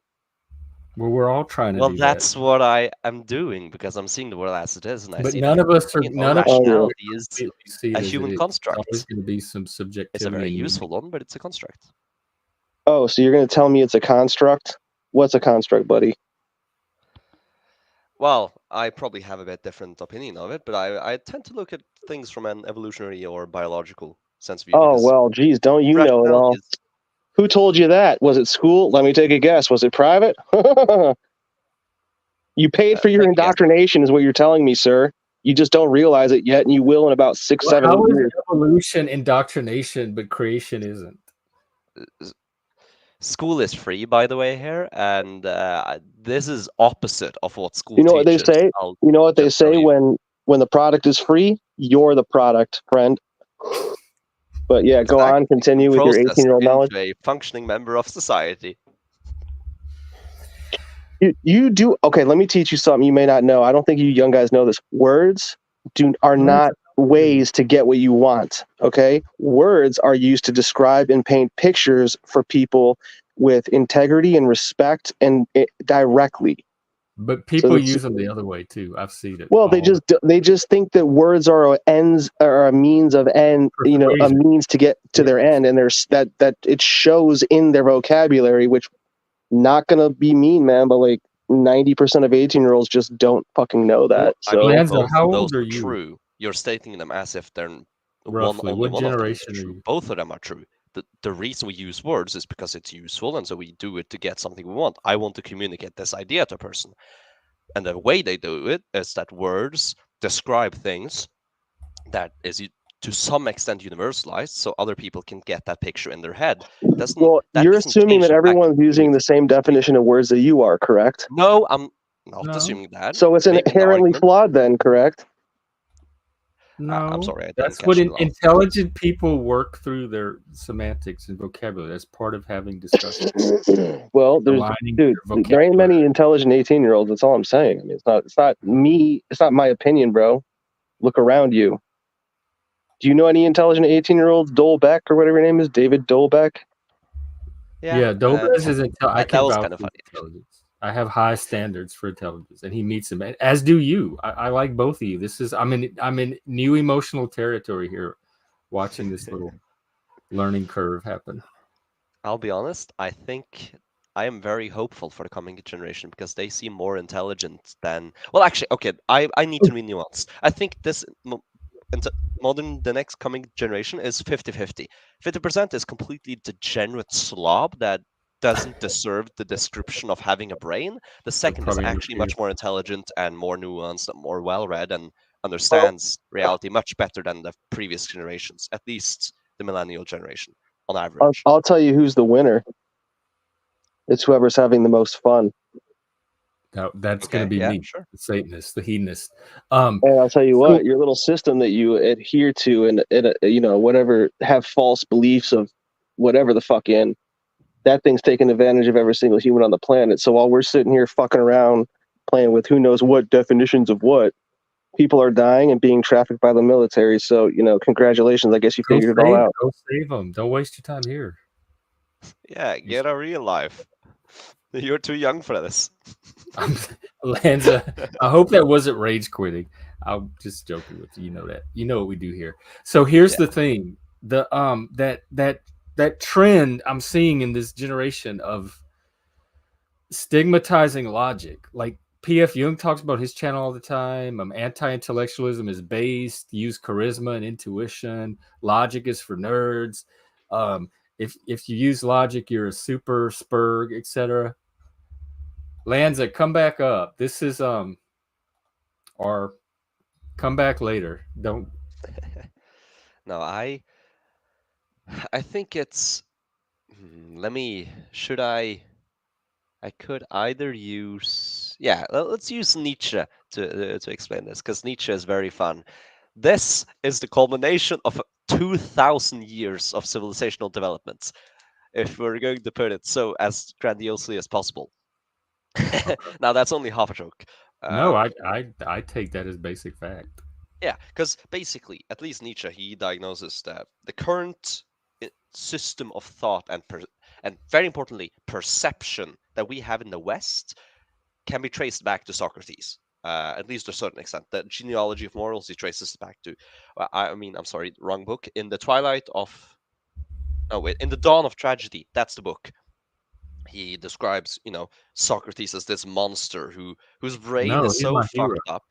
Well, we're all trying to. Well, that's what I am doing because I'm seeing the world as it is, and I but see none of us are. None of rationality is a human construct. There's going to be some subjectivity. It's a very useful one, but it's a construct. Oh, so you're going to tell me it's a construct? What's a construct, buddy? Well, I probably have a bit different opinion of it, but I tend to look at things from an evolutionary or biological sense of view. Oh, well, geez, don't you know it all? Who told you that? Was it school? Let me take a guess. Was it private? You paid for your indoctrination is what you're telling me, sir. You just don't realize it yet, and you will in about 6, 7 years. How is evolution indoctrination, but creation isn't? School is free, by the way, here, and this is opposite of what school. You know what they say? You know what they say when the product is free, you're the product, friend. But yeah, go on, continue with your 18-year-old knowledge. A functioning member of society. You do okay. Let me teach you something you may not know. I don't think you young guys know this. Words are not ways to get what you want. Okay, words are used to describe and paint pictures for people with integrity and respect and directly. But people use them the other way too. I've seen it. Well, they just think that words are ends or a means of end. You know, a means to get to their end, and there's that it shows in their vocabulary, which not gonna be mean, man, but like 90% of 18-year-olds just don't fucking know that. So, how old are you? True. You're stating them as if they're roughly. What generation are you? Both of them are true. The reason we use words is because it's useful, and so we do it to get something we want. I want to communicate this idea to a person. And the way they do it is that words describe things that is to some extent universalized, so other people can get that picture in their head. You're assuming that everyone's using the same definition of words that you are, correct? No, I'm not assuming that. So it's inherently flawed then, correct? No, I'm sorry, I didn't that's catch what the last intelligent people work through their semantics and vocabulary. That's part of having discussions. Well, there ain't many intelligent 18-year-olds. That's all I'm saying. I mean, it's not me. It's not my opinion, bro. Look around you. Do you know any intelligent 18-year-olds? Dolbeck or whatever your name is, David Dolbeck. Yeah, Dolbeck is intelligent. That was kind of funny. Intelligence. I have high standards for intelligence, and he meets them, as do you. I like both of you. I'm in new emotional territory here, watching this little learning curve happen. I'll be honest. I think I am very hopeful for the coming generation because they seem more intelligent than. Well, actually, okay. I need to be nuanced. I think the next coming generation is 50-50. 50% is completely degenerate slob that doesn't deserve the description of having a brain. The second is actually much more intelligent and more nuanced and more well-read and understands reality much better than the previous generations, at least the millennial generation on average. I'll tell you who's the winner. It's whoever's having the most fun. That's going to be me, sure. The Satanist, the hedonist. And I'll tell you what, your little system that you adhere to and whatever, have false beliefs of whatever the fuck in, that thing's taking advantage of every single human on the planet. So while we're sitting here fucking around playing with who knows what definitions of what, people are dying and being trafficked by the military. So, congratulations. I guess you figured it all out. Go save them. Don't waste your time here. Yeah, get a real life. You're too young for this. Lanza, I hope that wasn't rage quitting. I'm just joking with you. You know that. You know what we do here. So here's the thing. That trend I'm seeing in this generation of stigmatizing logic. Like P.F. Jung talks about his channel all the time. Anti-intellectualism is based, use charisma and intuition. Logic is for nerds. If you use logic, you're a super spurg, etc. Lanza, come back up. This is or come back later. Don't. No, I think it's. I could either use. Yeah, let's use Nietzsche to explain this because Nietzsche is very fun. This is the culmination of 2,000 years of civilizational development, if we're going to put it so as grandiosely as possible. Now that's only half a joke. No, I take that as basic fact. Yeah, because basically, at least Nietzsche, he diagnoses that the current system of thought and very importantly, perception that we have in the West can be traced back to Socrates, at least to a certain extent. The genealogy of morals he traces back to. I'm sorry, wrong book. In the Dawn of Tragedy, that's the book. He describes, Socrates as this monster whose brain is so fucked up.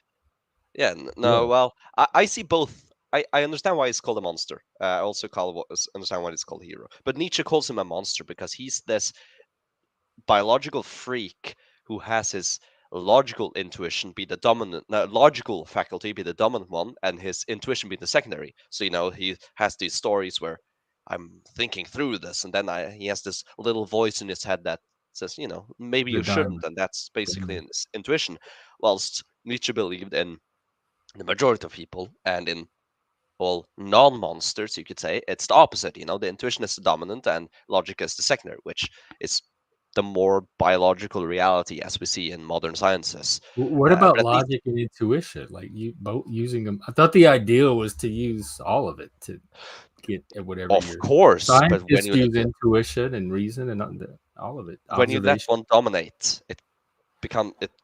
Yeah, well, I see both. I understand why it's called a monster. I also understand why it's called a hero. But Nietzsche calls him a monster because he's this biological freak who has his logical intuition be the dominant, logical faculty be the dominant one, and his intuition be the secondary. So, he has these stories where I'm thinking through this, and then he has this little voice in his head that says, maybe you shouldn't, and that's basically his intuition. Whilst Nietzsche believed in the majority of people and in all non-monsters, you could say, it's the opposite. The intuition is the dominant and logic is the secondary, which is the more biological reality as we see in modern sciences. What about logic and intuition? Like you both using them? I thought the ideal was to use all of it to get at whatever. Of course, but when you use intuition and reason and all of it, when you let one dominate, it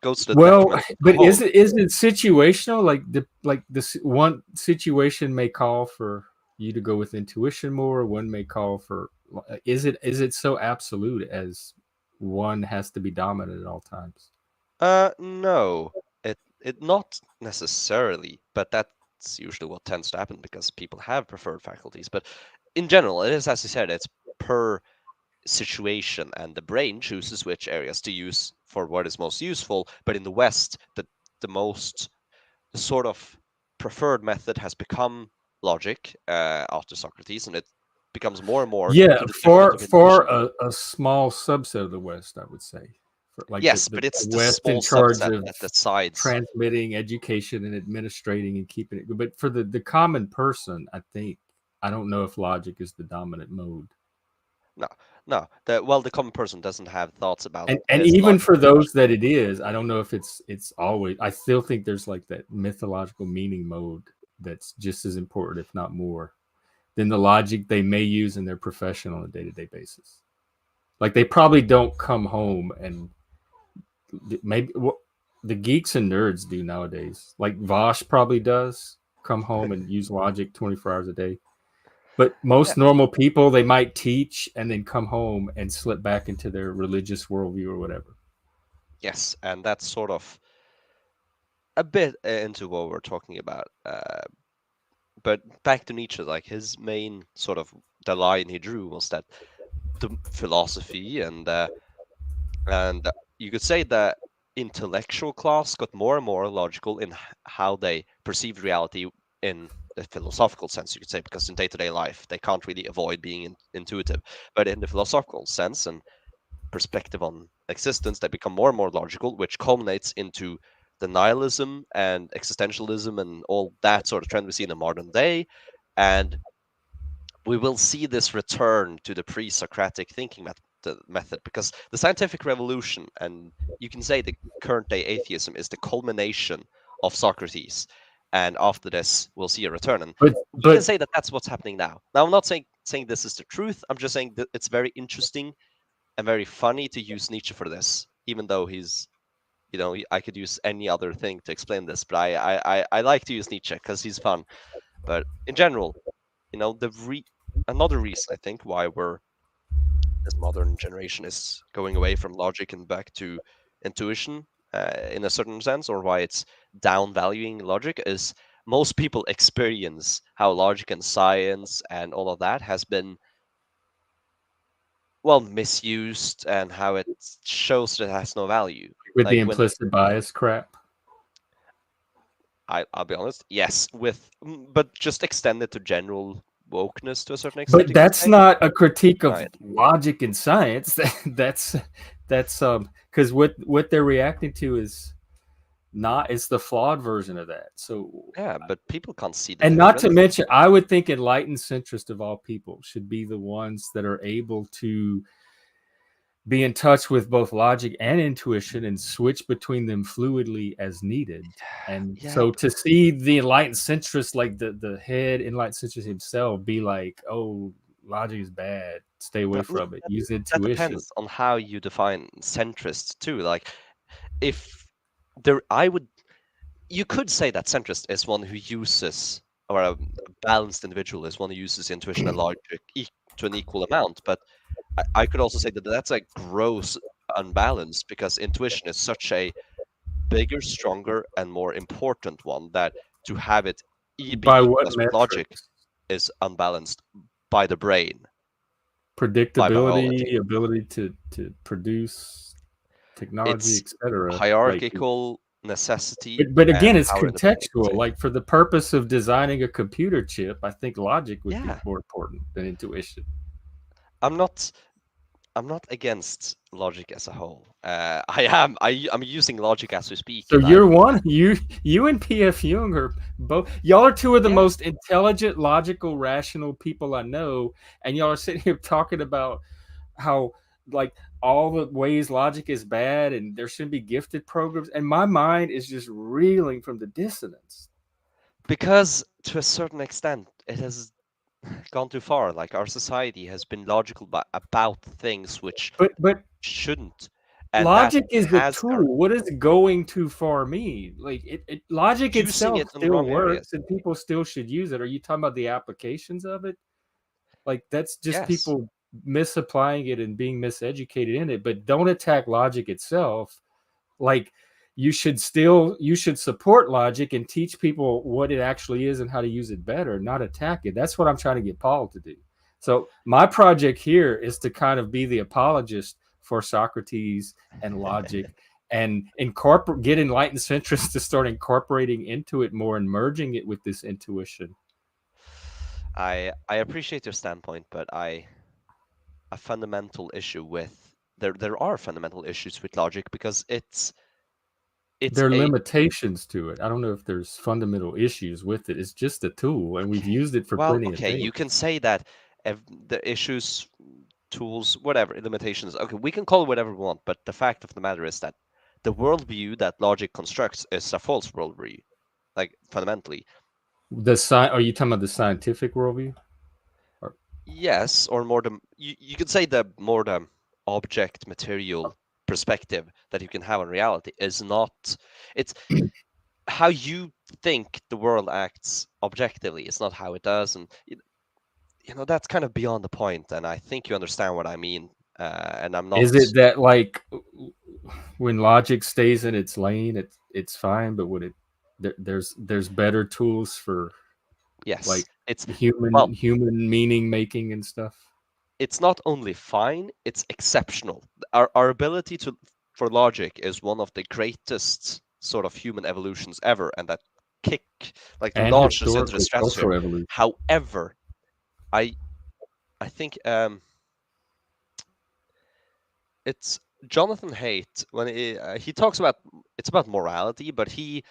goes to the well. But is it situational? Like this one situation may call for you to go with intuition more. One may call for. Is it so absolute as one has to be dominant at all times? No, it not necessarily, but that's usually what tends to happen because people have preferred faculties. But in general, it is, as you said, it's per situation, and the brain chooses which areas to use for what is most useful. But in the West, the sort of preferred method has become logic after Socrates, and it becomes more and more Yeah, to the for detriment of intuition. a small subset of the West, I would say. Like yes, but it's the West small in charge subset of that decides. transmitting education and administrating and keeping it. But for the common person, I don't know if logic is the dominant mode. No. The common person doesn't have thoughts about and this even logic for those that it is, I don't know if it's always. I still think there's like that mythological meaning mode that's just as important, if not more, than the logic they may use in their profession on a day-to-day basis. Like they probably don't come home and maybe the geeks and nerds do nowadays. Like Vosh probably does come home and use logic 24 hours a day. But most normal people, they might teach and then come home and slip back into their religious worldview or whatever. Yes, and that's sort of a bit into what we're talking about. But back to Nietzsche, like his main sort of the line he drew was that the philosophy and you could say that intellectual class got more and more logical in how they perceived reality in the philosophical sense, you could say, because in day-to-day life they can't really avoid being intuitive. But in the philosophical sense and perspective on existence, they become more and more logical, which culminates into the nihilism and existentialism and all that sort of trend we see in the modern day. And we will see this return to the pre-Socratic thinking method, because the scientific revolution, and you can say the current day atheism, is the culmination of Socrates. And after this, we'll see a return. And we can say that that's what's happening now. Now, I'm not saying this is the truth. I'm just saying that it's very interesting and very funny to use Nietzsche for this, even though he's, I could use any other thing to explain this, but I like to use Nietzsche because he's fun. But in general, another reason I think why this modern generation is going away from logic and back to intuition in a certain sense, or why it's downvaluing logic, is most people experience how logic and science and all of that has been misused, and how it shows that it has no value. With the implicit bias crap. I'll be honest, yes, but just extend it to general wokeness to a certain extent. But that's not a critique of logic and science. that's because what they're reacting to is it's the flawed version of that. So yeah, but people can't see that. And not to mention, I would think enlightened centrist of all people should be the ones that are able to be in touch with both logic and intuition and switch between them fluidly as needed. And so to see the enlightened centrist, like the head enlightened centrist himself, be like, oh, logic is bad, stay away from it, use intuition. That depends on how you define centrist too. Like you could say that centrist is one who uses, or a balanced individual is one who uses intuition and logic to an equal amount. But I could also say that that's a gross unbalance, because intuition is such a bigger, stronger, and more important one that to have it by what logic is unbalanced by the brain. Predictability, ability to produce technology, etc. Hierarchical necessity. But again, it's contextual. Like for the purpose of designing a computer chip, I think logic would be more important than intuition. I'm not against logic as a whole. I'm using logic as we speak. So you're one. You and P.F. Jung are both. Y'all are two of the most intelligent, logical, rational people I know, and y'all are sitting here talking about how like all the ways logic is bad and there shouldn't be gifted programs. And my mind is just reeling from the dissonance. Because to a certain extent, it has gone too far. Like our society has been logical about things which but shouldn't. And logic is the tool. What does going too far mean? Like logic itself still works and people still should use it. Are you talking about the applications of it? Like that's just people misapplying it and being miseducated in it. But don't attack logic itself. Like you should support logic and teach people what it actually is and how to use it better, not attack it. That's what I'm trying to get Paul to do. So my project here is to kind of be the apologist for Socrates and logic, and get enlightened centrists to start incorporating into it more and merging it with this intuition. I appreciate your standpoint, but a fundamental issue with there are fundamental issues with logic because there are limitations to it. I don't know if there's fundamental issues with it. It's just a tool, and we've used it for plenty of things. You can say that the issues, tools, whatever, limitations. Okay, we can call it whatever we want, but the fact of the matter is that the worldview that logic constructs is a false worldview, like fundamentally. Are you talking about the scientific worldview? Yes, or more you could say the object material perspective that you can have on reality is not. It's how you think the world acts objectively. It's not how it does, and that's kind of beyond the point. And I think you understand what I mean. And I'm not. Is it that like when logic stays in its lane, it's fine, but when there's better tools for like it's human meaning making and stuff? It's not only fine, it's exceptional. Our ability for logic is one of the greatest sort of human evolutions ever, and that launch us into the stratosphere. However, I think it's Jonathan Haidt when he talks about it's about morality, but he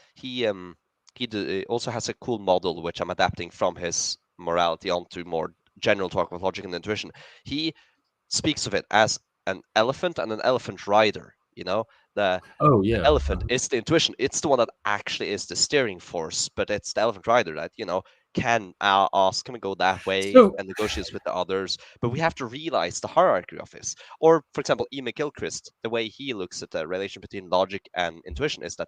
also has a cool model which I'm adapting from his morality onto more general talk of logic and intuition. He speaks of it as an elephant and an elephant rider. The elephant is the intuition. It's the one that actually is the steering force, but it's the elephant rider that can ask, can we go that way, and negotiates with the others. But we have to realize the hierarchy of this. Or, for example, E. McGilchrist, the way he looks at the relation between logic and intuition is that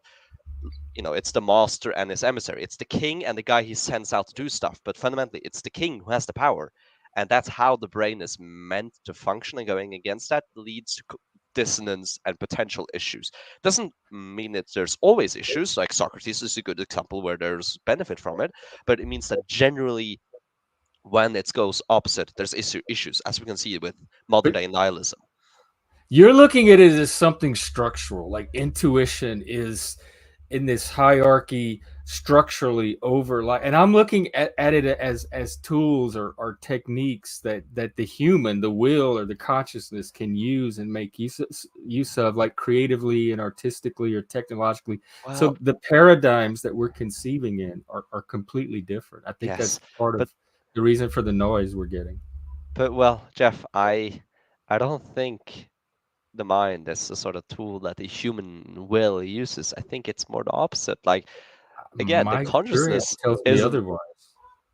it's the master and his emissary. It's the king and the guy he sends out to do stuff. But fundamentally, it's the king who has the power. And that's how the brain is meant to function, and going against that leads to dissonance and potential issues. Doesn't mean that there's always issues, like Socrates is a good example where there's benefit from it, but it means that generally when it goes opposite, there's issues, as we can see with modern day nihilism. You're looking at it as something structural, like intuition is in this hierarchy structurally and I'm looking at it as tools or techniques that the human, the will or the consciousness can use and make use of, like creatively and artistically or technologically. So the paradigms that we're conceiving in are completely different. I think that's part of the reason for the noise we're getting. But Jeff, I don't think the mind is a sort of tool that the human will uses. I think it's more the opposite. Like, again, the consciousness tells me otherwise.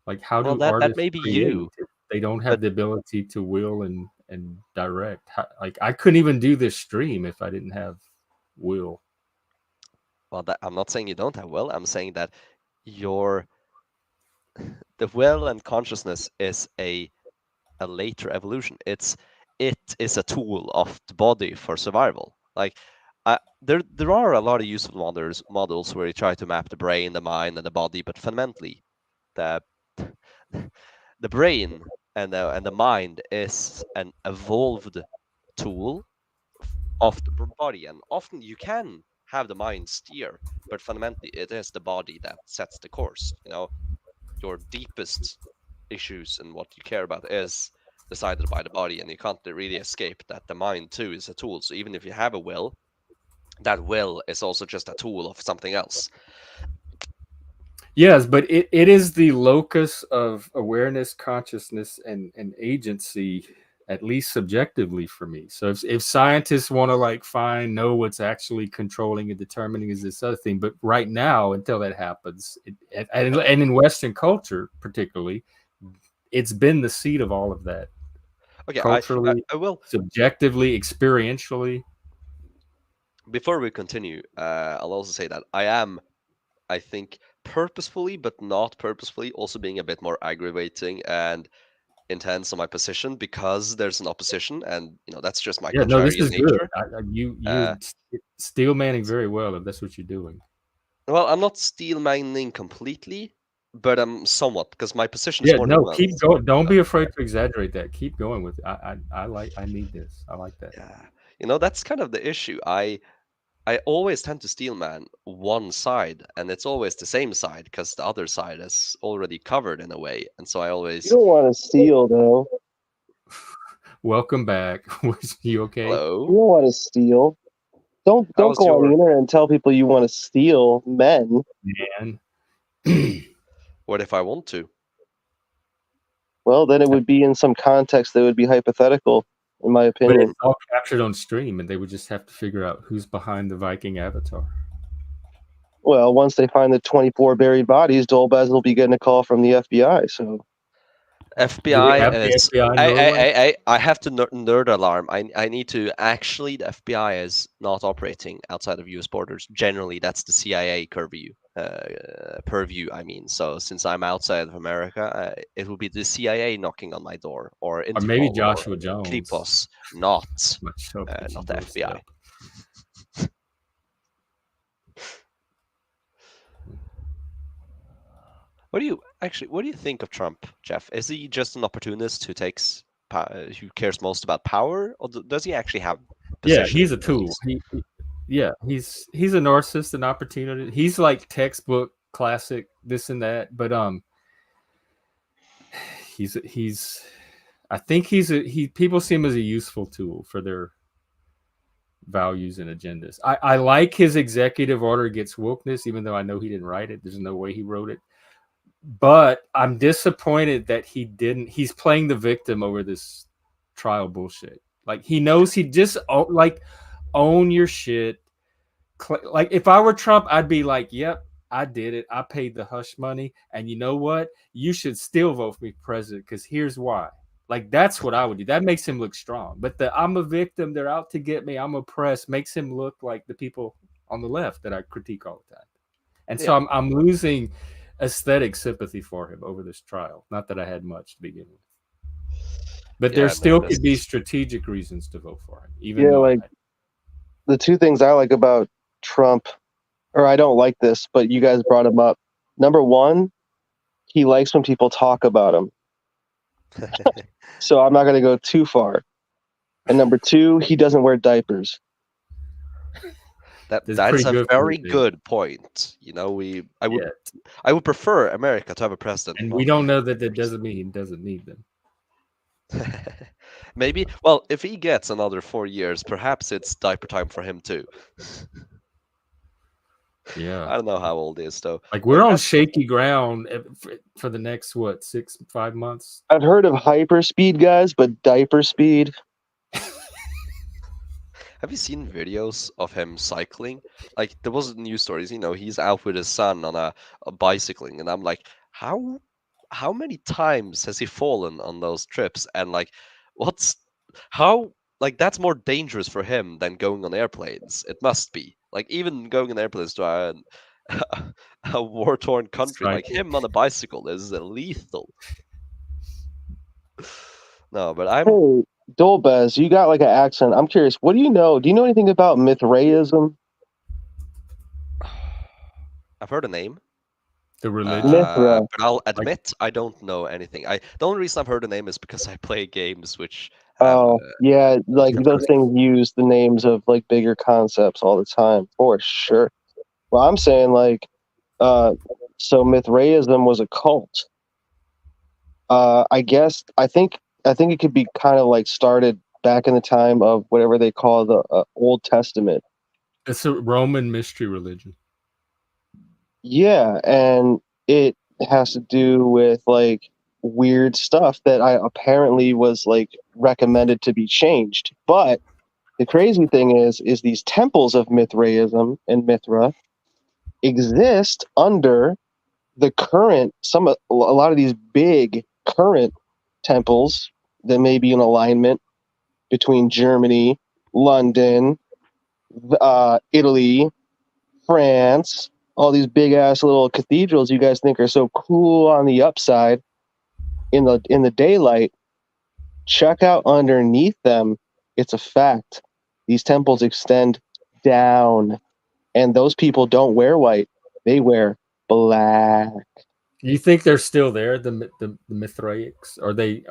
Like, how do artists that may be create you? If they don't have the ability to will and direct. Like, I couldn't even do this stream if I didn't have will. Well, I'm not saying you don't have will. I'm saying that the will and consciousness is a later evolution. It is a tool of the body for survival. Like, there are a lot of useful models where you try to map the brain, the mind, and the body, but fundamentally, the brain and the mind is an evolved tool of the body, and often you can have the mind steer, but fundamentally, it is the body that sets the course. Your deepest issues and what you care about is decided by the body, and you can't really escape that the mind too is a tool. So even if you have a will, that will is also just a tool of something else. Yes, but it is the locus of awareness, consciousness, and agency, at least subjectively for me. So if scientists want to know what's actually controlling and determining is this other thing, but right now, until that happens, and in Western culture particularly, it's been the seat of all of that. Okay, culturally, I will subjectively, experientially. Before we continue, I'll also say that I think, purposefully but not purposefully, also being a bit more aggravating and intense on my position because there's an opposition, and that's just my contrarian no, this is nature. Good. You're steel manning very well if that's what you're doing. Well, I'm not steel manning completely, but I'm somewhat, because my position is more nuanced. Keep going. Don't be afraid to exaggerate that. Keep going with it. I need this. I like that. Yeah. That's kind of the issue. I always tend to steel man one side, and it's always the same side because the other side is already covered in a way, and so I always. You don't want to steal, though. Welcome back. Was you okay? Hello. You don't want to steal. Don't go on the internet and tell people you want to steal men. Man. What if I want to? Well, then it would be in some context that would be hypothetical, in my opinion. But it's all captured on stream, and they would just have to figure out who's behind the Viking avatar. Well, once they find the 24 buried bodies, Dolbez will be getting a call from the FBI. So FBI is. I have to nerd alarm. I need to actually. The FBI is not operating outside of U.S. borders. Generally, that's the CIA purview. I mean, so since I'm outside of America, it will be the CIA knocking on my door, or maybe Joshua Jones, Kripos, not the FBI. What do you think of Trump, Jeff? Is he just an opportunist who cares most about power, or does he actually have? Yeah, he's a tool. He's a narcissist, an opportunity. He's like textbook classic this and that, but I think people see him as a useful tool for their values and agendas. I like his executive order against wokeness, even though I know he didn't write it. There's no way he wrote it. But I'm disappointed that he didn't. He's playing the victim over this trial bullshit. Like, he knows he just own your shit. Like, if I were Trump, I'd be like, yep, I did it. I paid the hush money. And you know what? You should still vote for me president, because here's why. Like, that's what I would do. That makes him look strong. But I'm a victim. They're out to get me. I'm oppressed. Makes him look like the people on the left that I critique all the time. And so I'm losing aesthetic sympathy for him over this trial. Not that I had much to begin with. But there still could be strategic reasons to vote for him. Even though the two things I like about Trump, or I don't like this, but you guys brought him up. Number one, he likes when people talk about him. So I'm not going to go too far. And number two, he doesn't wear diapers. That's a very good point. I would prefer America to have a president. And we don't know that doesn't mean he doesn't need them. Maybe. Well, if he gets another 4 years, perhaps it's diaper time for him too. Yeah. I don't know how old he is, though. Like, we're on shaky ground for the next, 5 months? I've heard of hyperspeed guys, but diaper speed. Have you seen videos of him cycling? Like, there was news stories, he's out with his son on a bicycling, and I'm like, how many times has he fallen on those trips? And like, that's more dangerous for him than going on airplanes. It must be. Like, even going on airplanes to a war-torn country, like him on a bicycle is lethal. No, but I'm... Hey, Dolbez, you got like an accent. I'm curious, what do you know? Do you know anything about Mithraism? I've heard a name. The religion. But I'll admit I don't know anything. The only reason I've heard the name is because I play games which have, those things use the names of like bigger concepts all the time, for sure. Well, I'm saying so Mithraism was a cult. I think it could be kind of like started back in the time of whatever they call the Old Testament. It's a Roman mystery religion. Yeah, and it has to do with like weird stuff that apparently was like recommended to be changed. But the crazy thing is these temples of Mithraism and Mithra exist under the current a lot of these big current temples that may be in alignment between Germany, London, Italy, France, all these big ass little cathedrals you guys think are so cool on the upside in the daylight. Check out underneath them. It's a fact. These temples extend down, and those people don't wear white. They wear black. You think they're still there, the Mithraics? Are they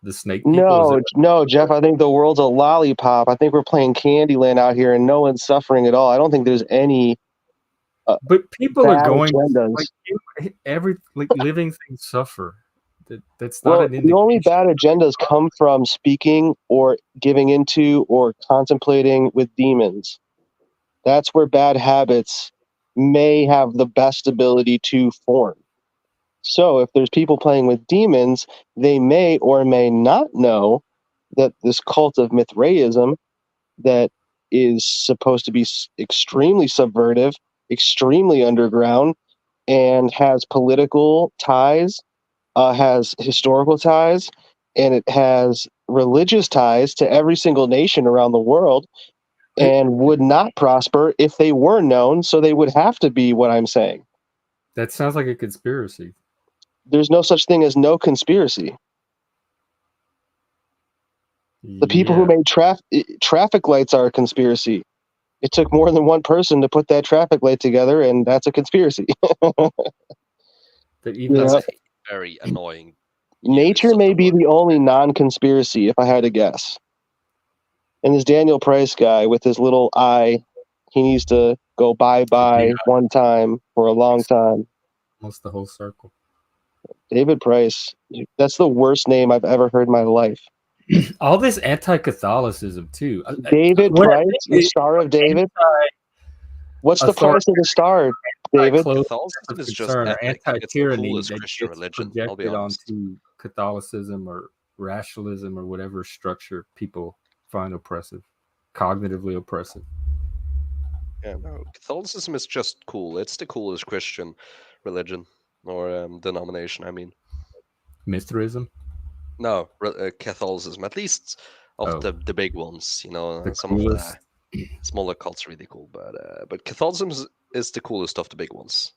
The snake people? No, Jeff. I think the world's a lollipop. I think we're playing Candyland out here, and no one's suffering at all. I don't think there's any. But people are going agendas. like every living thing suffer. That's well, not an indication. The only bad agendas come from speaking or giving into or contemplating with demons. That's where bad habits may have the best ability to form. So if there's people playing with demons, they may or may not know that this cult of Mithraism that is supposed to be extremely subversive, extremely underground, and has political ties, has historical ties, and it has religious ties to every single nation around the world, and would not prosper if they were known, so they would have to be what I'm saying. That sounds like a conspiracy. There's no such thing as no conspiracy. The people who made traffic lights are a conspiracy. It took more than one person to put that traffic light together, and that's a conspiracy. That's very annoying. Nature may be the only non-conspiracy, if I had to guess. And this Daniel Price guy with his little eye, he needs to go bye-bye one time for a long time. Almost the whole circle. David Price. That's the worst name I've ever heard in my life. All this anti-Catholicism, too. David Price, the Star of David? What's the price of the star, David? Catholicism is just anti-tyranny that Christian religion. Projected onto Catholicism or rationalism or whatever structure people find oppressive, cognitively oppressive. Yeah, no, Catholicism is just cool. It's the coolest Christian religion or denomination. I mean, Mithraism? No, Catholicism. At least of the big ones. You know, the some coolest. of the smaller cults are really cool, but Catholicism is the coolest of the big ones.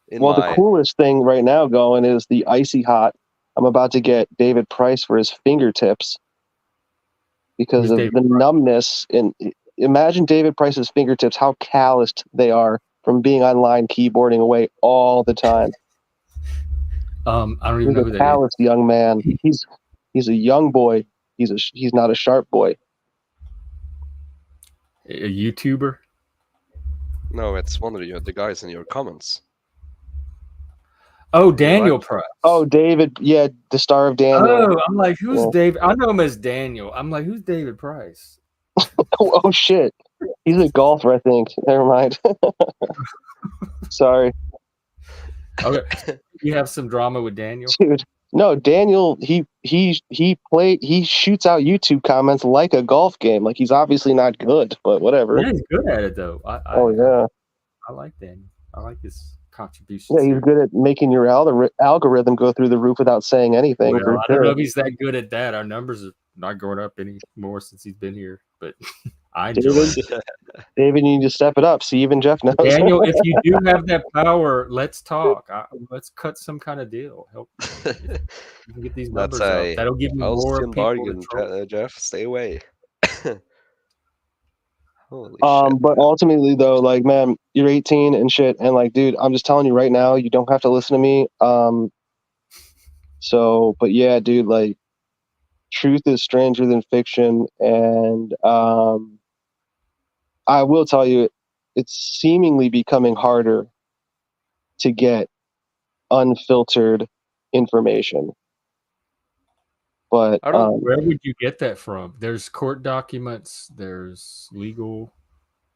The coolest thing right now going is the icy hot. I'm about to get David Price for his fingertips because of the numbness. And imagine David Price's fingertips, how calloused they are from being online keyboarding away all the time. I don't even know who that is. Calloused young man. He's a young boy. He's not a sharp boy. A YouTuber? No, it's one of the guys in your comments. Oh, Daniel Price. Oh, David. Yeah, the Star of Daniel. Oh, I'm like, who's David? I know him as Daniel. I'm like, who's David Price? Oh, shit. He's a golfer, I think. Never mind. Sorry. Okay. You have some drama with Daniel? Dude. No, Daniel, he shoots out YouTube comments like a golf game. Like, he's obviously not good, but whatever. Yeah, he's good at it, though. I like Daniel. I like his contributions. Yeah, he's good at making your algorithm go through the roof without saying anything. Well, I don't know if he's that good at that. Our numbers are not going up anymore since he's been here, but I enjoy it. David, you need to step it up. See, even Jeff knows. Daniel, if you do have that power, let's talk. Let's cut some kind of deal. Help. You can get these numbers up. That'll give you more people bargain, Jeff. Stay away. Holy shit. But ultimately, though, like, man, you're 18 and shit, and like, dude, I'm just telling you right now, you don't have to listen to me. But yeah, dude, like, truth is stranger than fiction, and I will tell you, it's seemingly becoming harder to get unfiltered information. But where would you get that from? There's court documents. There's legal.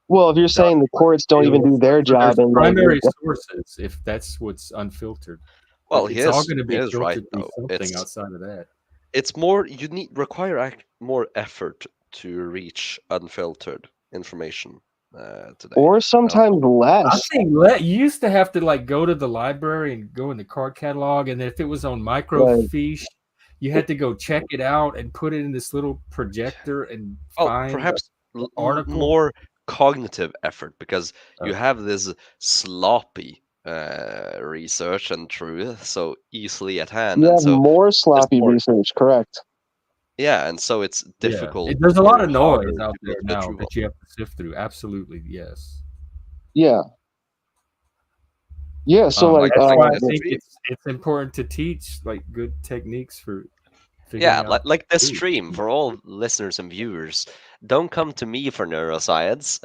Well, if you're saying the courts don't even do their job, and primary sources, if that's what's unfiltered. Well, it's all going to be filtered right, through something outside of that. It's more require more effort to reach unfiltered information today, or sometimes less. I think you used to have to like go to the library and go in the card catalog, and if it was on microfiche, you had to go check it out and put it in this little projector and find perhaps article. More cognitive effort, because you have this sloppy research and truth so easily at hand. You and have so more sloppy research, correct? Yeah, and so it's difficult. Yeah. There's a lot of noise out there now that you have to sift through. Absolutely, yes. Yeah. Yeah, so I think it's important to teach like good techniques for Yeah, out like this food. stream for all listeners and viewers. Don't come to me for neuroscience.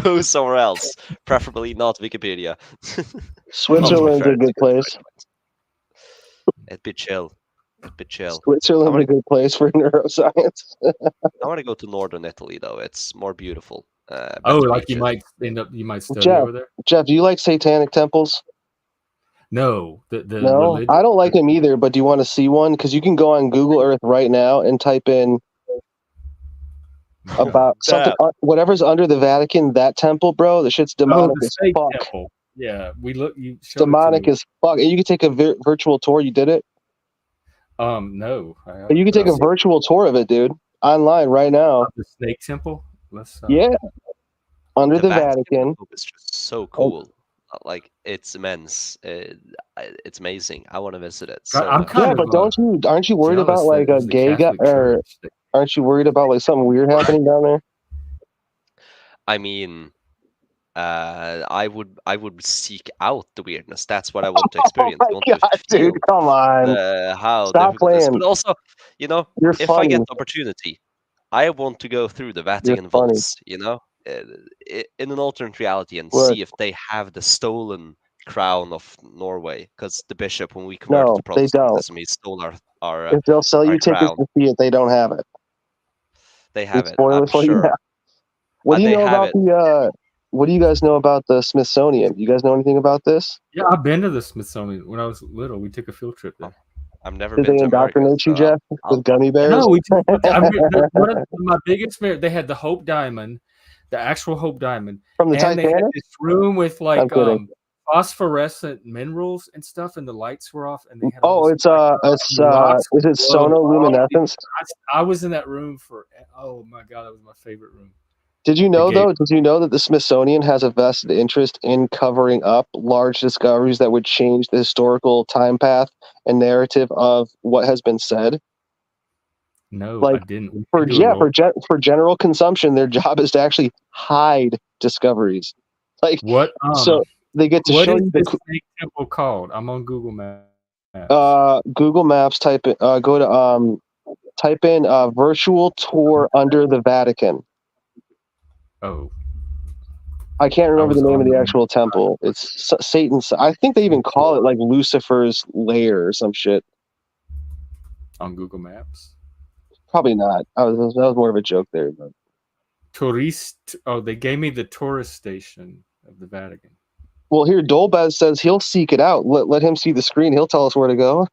Go somewhere else, preferably not Wikipedia. Switzerland's a good place. It'd be chill. It'd be chill. Switzerland's a good place for neuroscience. I want to go to northern Italy though. It's more beautiful. Oh, better like you beaches. might study over there. Jeff, do you like satanic temples? No, the No, religion. I don't like them either. But do you want to see one? Because you can go on Google Earth right now and type in about something, whatever's under the Vatican. That temple, bro, the shit's demonic the as snake fuck. temple. Yeah, we look. You showed Demonic it to me. as fuck. And you can take a virtual tour. You did it. No. You can take a virtual tour of it, dude, online right now. The snake temple. Let's. Yeah, under the Vatican. It's just so cool. Like it's immense. It's amazing. I want to visit it. So I'm kind but aren't you worried about like a gay guy, or aren't you worried about like something weird happening down there? I mean, I would seek out the weirdness. That's what I want to experience. Oh my God, dude, come on! How Stop difficult it is. playing. But also, if funny. I get the opportunity, I want to go through the Vatican vaults. In an alternate reality and see if they have the stolen crown of Norway. Because the bishop, when we converted to Protestantism, he stole our if they'll sell you tickets crown. to see it, they don't have it. They have it. I'm sure. What do you know about what do you guys know about the Smithsonian? You guys know anything about this? Yeah, I've been to the Smithsonian when I was little. We took a field trip there. I've never been to Did they indoctrinate you, Jeff, with gummy bears? No, we took, one of my biggest merit. They had the Hope Diamond, the actual Hope Diamond, from the and Titanic. They had this room with like phosphorescent minerals and stuff, and the lights were off. And they had is it sonoluminescence? I was in that room for. Oh my God, that was my favorite room. Did you know that the Smithsonian has a vested interest in covering up large discoveries that would change the historical time path and narrative of what has been said? No, I didn't. For general consumption, their job is to actually hide discoveries. Like what? So they get to show you the snake temple called. I'm on Google Maps. Google Maps. Type in virtual tour under the Vatican. Oh, I can't remember the name of the actual temple. It's Satan's. I think they even call it like Lucifer's lair or some shit. On Google Maps? Probably not. That was more of a joke there. But. They gave me the tourist station of the Vatican. Well, here Dolbez says he'll seek it out. Let him see the screen. He'll tell us where to go.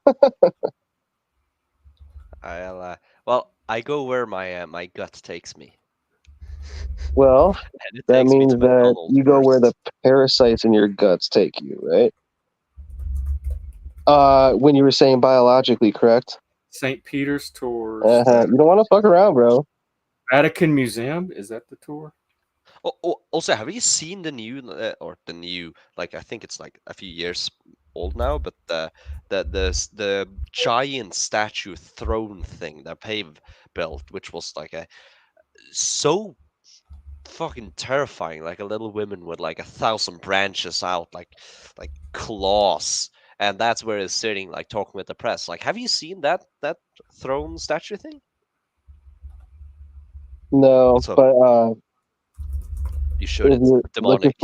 I go where my gut takes me. Well, that means that you go where the parasites in your guts take you, right? When you were saying biologically, correct? St. Peter's tours. You don't want to fuck around, bro. Vatican Museum, is that the tour? Also, have you seen the new, like I think it's like a few years old now, but the giant statue throne thing that Pave built, which was like so fucking terrifying, like a little woman with like 1,000 branches out, like claws, and that's where it's sitting, like talking with the press. Like, have you seen that throne statue thing? No, but you should. It's demonic.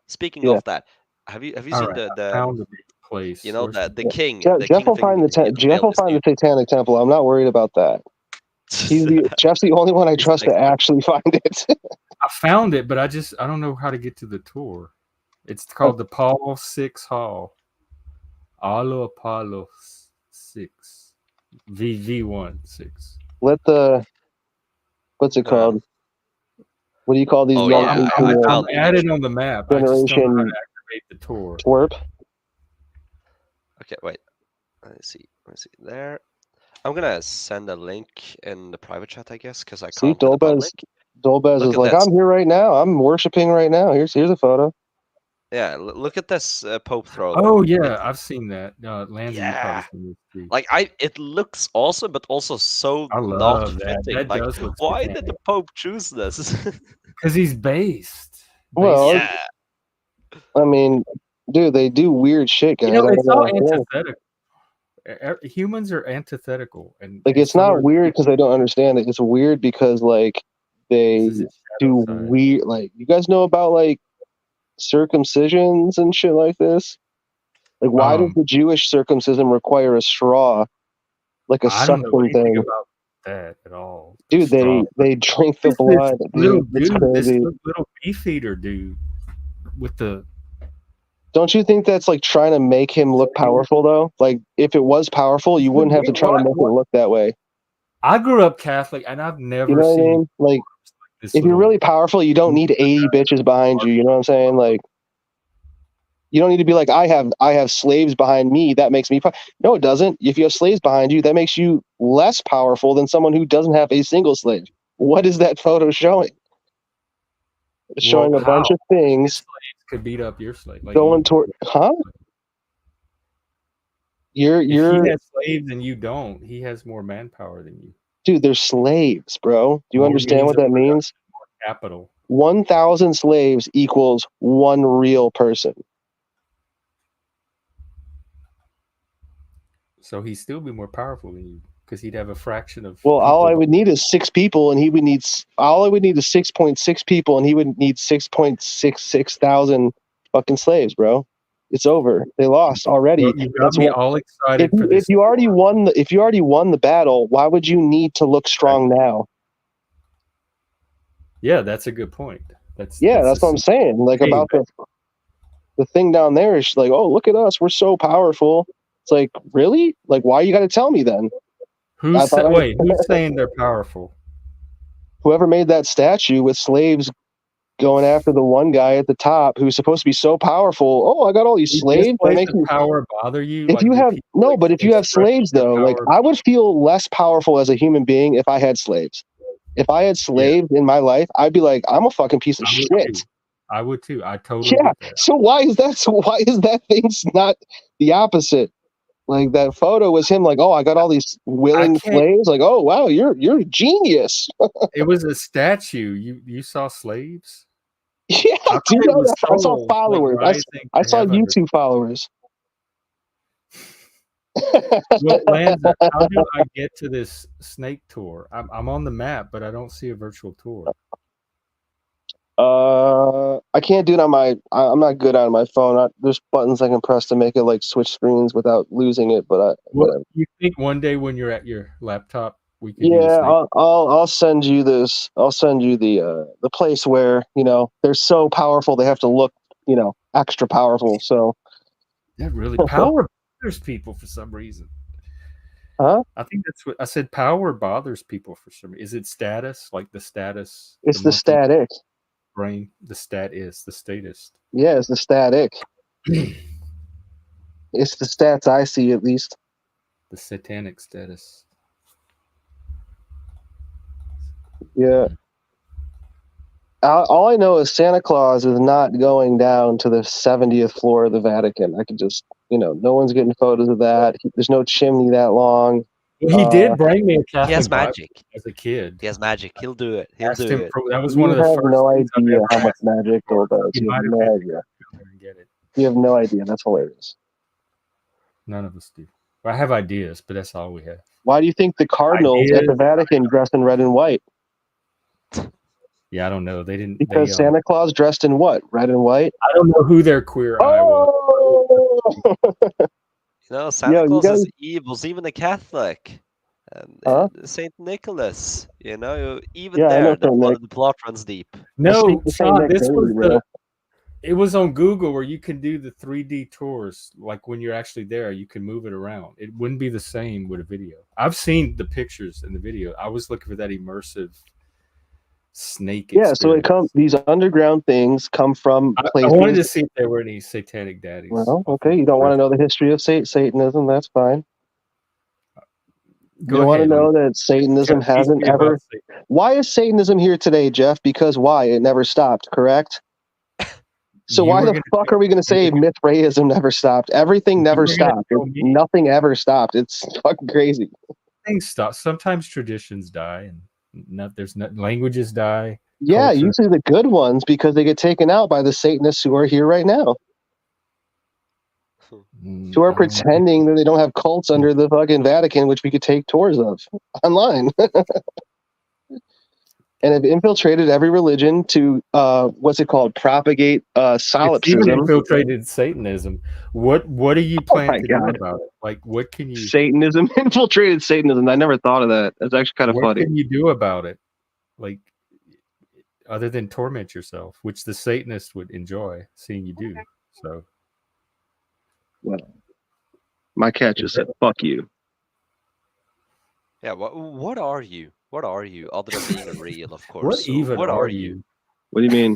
Speaking of that, have you seen the place? The king. Jeff will find the Satanic Temple. I'm not worried about that. Jeff's the only one I trust to actually find it. I found it, but I don't know how to get to the tour. It's called the Paul 6 Hall. Allo Apollo 6. VV16. What's it called? What do you call these? I'm added on the map. I just don't know how to activate the tour. Twerp. Okay, wait. Let's see. There. I'm gonna send a link in the private chat, I guess, because I can't. Dolbez is like, I'm here right now. I'm worshiping right now. Here's a photo. Yeah, look at this Pope throne. Oh yeah, I've seen that. Lands it looks awesome, but also so not fitting. Like, why did the Pope choose this? Because he's based. Well, yeah. I mean, dude, they do weird shit, guys. It's all antithetical. Humans are antithetical, and like it's not weird because they don't understand it. It's weird because like they do weird. Like you guys know about like circumcisions and shit like this. Like why does the Jewish circumcision require a straw, like a suction thing? About that at all, dude. They drink the blood. This little beefeater dude with the. Don't you think that's like trying to make him look powerful though? Like if it was powerful, you wouldn't have to try to make it look that way. I grew up Catholic, and I've never you know seen. What I mean? Like if you're really powerful, you don't need 80 bitches behind you. You know what I'm saying? Like you don't need to be like I have slaves behind me. That makes me. No, it doesn't. If you have slaves behind you, that makes you less powerful than someone who doesn't have a single slave. What is that photo showing? It's showing a bunch of things. Slaves could beat up your slave. Like going toward, huh? If he has slaves and you don't, he has more manpower than you. Dude, they're slaves, bro. Do you understand what that means? Capital. 1,000 slaves equals one real person. So he'd still be more powerful than you because he'd have a fraction of. Well, all I would need is 6 people, and he would need. All I would need is 6.6 people, and he would need 6.66 thousand fucking slaves, bro. It's over. They lost already. Well, you got me all excited for this. If you already won the battle, why would you need to look strong now? Yeah, that's a good point. That's what I'm saying. Like about the thing down there is like, oh, look at us, we're so powerful. It's like, really? Like, why you got to tell me then? Who's saying they're powerful? Whoever made that statue with slaves going after the one guy at the top who's supposed to be so powerful. Oh, I got all these slaves. Power bother you? If you have if you have slaves though, like I would feel less powerful as a human being if I had slaves. If I had slaves in my life, I'd be like, I'm a fucking piece of shit. I would too. I totally get that. So why is that thing's not the opposite? Like that photo was him like, oh, I got all these willing slaves. Like, oh wow, you're a genius. It was a statue. You saw slaves? Yeah, I saw followers. I saw YouTube followers. Well, Lanza, how do I get to this snake tour? I'm on the map, but I don't see a virtual tour. I can't do it on my. I'm not good on my phone. There's buttons I can press to make it like switch screens without losing it. But you think one day when you're at your laptop, we can? Yeah, I'll send you this. I'll send you the place where they're so powerful they have to look extra powerful. So that really power bothers people for some reason. Huh? I think that's what I said. Power bothers people for some reason. Is it status? Like the status? It's the static. Brain. The statist. Yeah, it's the static. It's the stats I see, at least. The satanic status. Yeah. All I know is Santa Claus is not going down to the 70th floor of the Vatican. I can just, no one's getting photos of that. There's no chimney that long. He did bring me a Catholic. He has magic as a kid. He has magic. He'll do it. He'll do it. That was one of the first. No idea how much magic Bill does. You have no idea. You have no idea. That's hilarious. None of us do. I have ideas, but that's all we have. Why do you think the cardinals at the Vatican dressed in red and white? Yeah, I don't know. They didn't. Because Santa Claus dressed in what? Red and white? I don't know who their queer eye was. Santa Claus is evil. Even a Catholic. And Saint Nicholas, even there, the plot runs deep. No, Sean, this was it was on Google where you can do the 3D tours. Like when you're actually there, you can move it around. It wouldn't be the same with a video. I've seen the pictures and the video. I was looking for that immersive snake experience. So these underground things come from places. I wanted to see if there were any satanic daddies. Well, okay, you don't want to know the history of Satanism, that's fine. You want to know that Satanism hasn't ever... Why is Satanism here today, Jeff? Because why? It never stopped, correct? So why the fuck are we going to say Mithraism never stopped? Everything never stopped. Nothing ever stopped. It's fucking crazy. Things stop. Sometimes traditions die and languages die. Yeah, usually the good ones because they get taken out by the Satanists who are here right now. who are pretending that they don't have cults under the fucking Vatican, which we could take tours of online. And have infiltrated every religion to what's it called? Propagate solipsism. It's even infiltrated Satanism. What do you plan to do about it? Like, what can you? Satanism infiltrated Satanism. I never thought of that. That's actually kind of funny. What can you do about it? Like, other than torment yourself, which the Satanists would enjoy seeing you do. So, well, my cat just said, "Fuck you." Yeah. What are you? What are you, other than being real, of course? What even are you? What do you mean?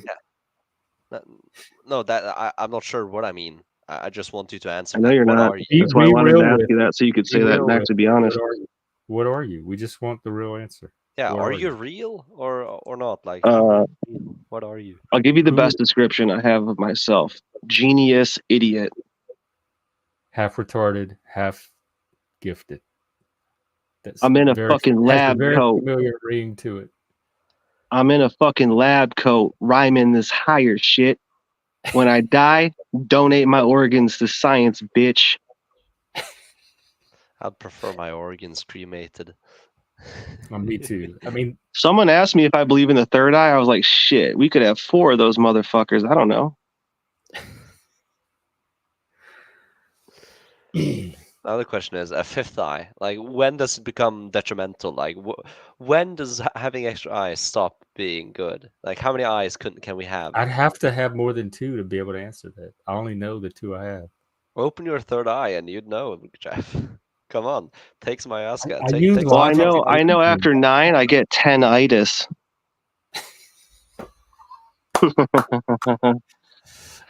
Yeah. No, I'm not sure what I mean. I just want you to answer. I know you're what not. Are you? That's why I wanted to ask you that, so you could say that and actually be honest. What are you? We just want the real answer. Yeah, are you real or not? Like, what are you? I'll give you the best description I have of myself: genius, idiot, half retarded, half gifted. I'm in a fucking lab coat. Familiar ring to it. I'm in a fucking lab coat, rhyming this higher shit. When I die, donate my organs to science, bitch. I'd prefer my organs cremated. Me too. I mean, someone asked me if I believe in the third eye. I was like, shit, we could have 4 of those motherfuckers. I don't know. Another question is a 5th eye. Like, when does it become detrimental? Like, when does having extra eyes stop being good? Like, how many eyes can we have? I'd have to have more than 2 to be able to answer that. I only know the 2 I have. Open your 3rd eye and you'd know, Jeff. Come on, take some ayahuasca. I know. After 9, I get 10-itis.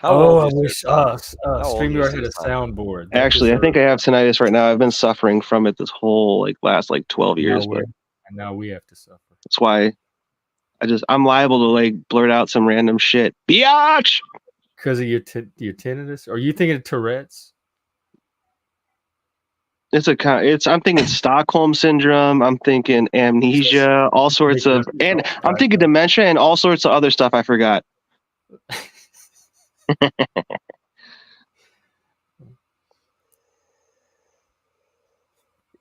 I wish StreamYard had a soundboard. Actually, I think I have tinnitus right now. I've been suffering from it this whole last 12 years. And now we have to suffer. That's why I'm liable to blurt out some random shit. Biatch! Because of your tinnitus? Are you thinking of Tourette's? I'm thinking Stockholm syndrome. I'm thinking amnesia, all sorts of, and I'm thinking dementia and all sorts of other stuff I forgot.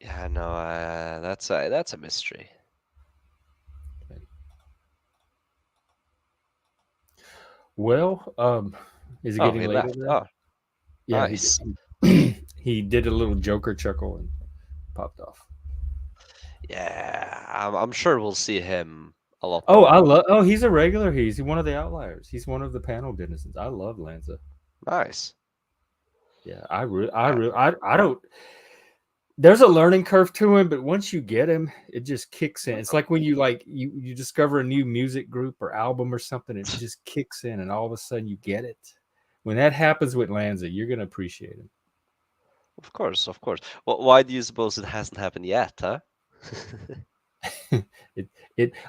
Yeah, no, that's a mystery. Well, is it getting later? Oh, yeah, nice. He did a little Joker chuckle and popped off. Yeah, I'm sure we'll see him a lot more. Oh, he's a regular. He's one of the outliers. He's one of the panel denizens. I love Lanza. Nice. Yeah, I don't. There's a learning curve to him, but once you get him, it just kicks in. It's like when you you discover a new music group or album or something, it just kicks in, and all of a sudden you get it. When that happens with Lanza, you're gonna appreciate him. Of course. Well, why do you suppose it hasn't happened yet, huh?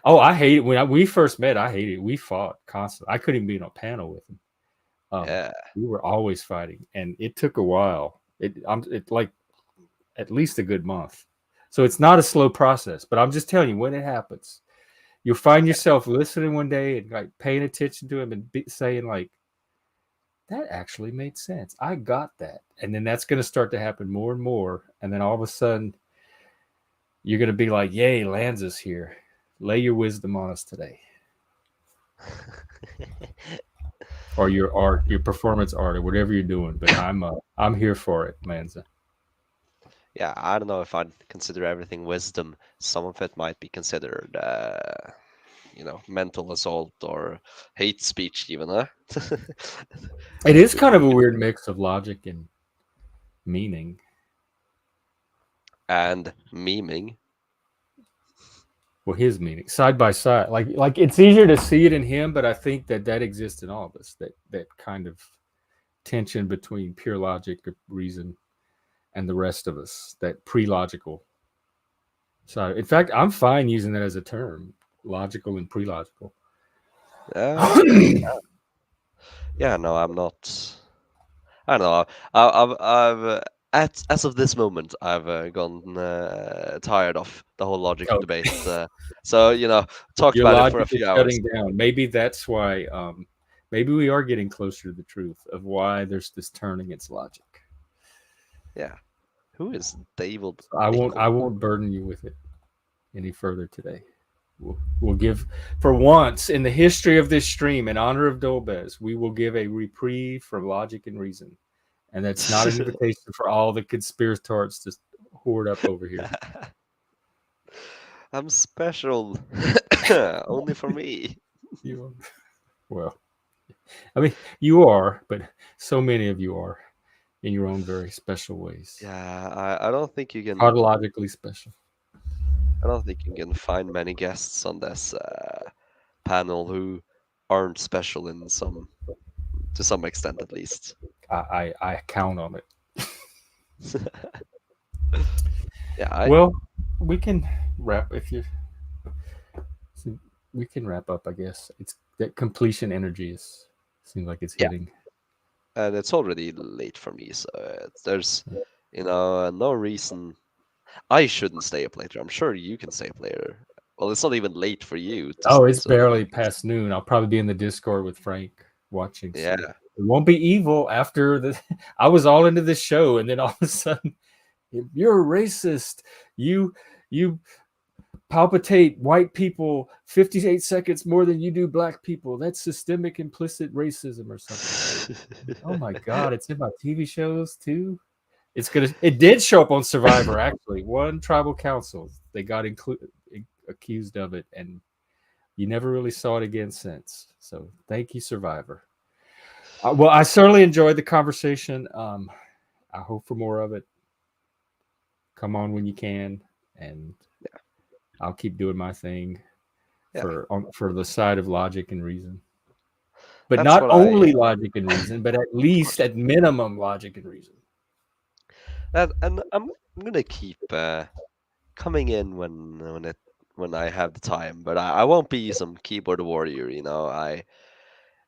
I hate it. When we first met, I hated it. We fought constantly. I couldn't even be on a panel with him. Yeah, we were always fighting, and it took a while. It like at least a good month. So it's not a slow process. But I'm just telling you, when it happens, you'll find yourself listening one day and paying attention to him and saying that actually made sense. I got that, and then that's going to start to happen more and more, and then all of a sudden, you're going to be like, "Yay, Lanza's here! Lay your wisdom on us today." Or your art, your performance art, or whatever you're doing. But I'm here for it, Lanza. Yeah, I don't know if I'd consider everything wisdom. Some of it might be considered, mental assault or hate speech, even, huh? It is kind of a weird mix of logic and meaning. And memeing. Well, his meaning, side by side. Like it's easier to see it in him, but I think that exists in all of us. That kind of tension between pure logic, reason, and the rest of us. That pre-logical side. In fact, I'm fine using that as a term, logical and pre-logical. Yeah, no, I'm not. I don't know. I've as of this moment, I've gone tired of the whole logic debate. So talked Your about it for a few hours. Shutting down. Maybe that's why. Maybe we are getting closer to the truth of why there's this turn against logic. Yeah. Who is David? I won't burden you with it any further today. We'll give, for once in the history of this stream, in honor of Dolbez, we will give a reprieve from logic and reason. And that's not an invitation for all the conspirators to hoard up over here. I'm special. Only for me. Well, I mean, you are, but so many of you are in your own very special ways. Yeah, I don't think you can... Tautologically special. I don't think you can find many guests on this panel who aren't special in to some extent at least. I count on it. Yeah. Well, we can wrap we can wrap up, I guess. It's that completion energy seems like it's hitting. And it's already late for me, so there's no reason I shouldn't stay up later. I'm sure you can stay up later. Well, it's not even late for you. It's barely past noon. I'll probably be in the Discord with Frank watching. Yeah. So it won't be evil after I was all into this show, and then all of a sudden, if you're a racist, you palpitate white people 58 seconds more than you do black people. That's systemic implicit racism or something. Oh my God, it's in my TV shows too. It did show up on Survivor, actually. One tribal council, they got accused of it, and you never really saw it again since. So thank you, Survivor. Well, I certainly enjoyed the conversation. I hope for more of it. Come on when you can, and I'll keep doing my thing for the side of logic and reason. But not only logic and reason, but at least at minimum logic and reason. And I'm gonna keep coming in when I have the time, but I won't be some keyboard warrior. I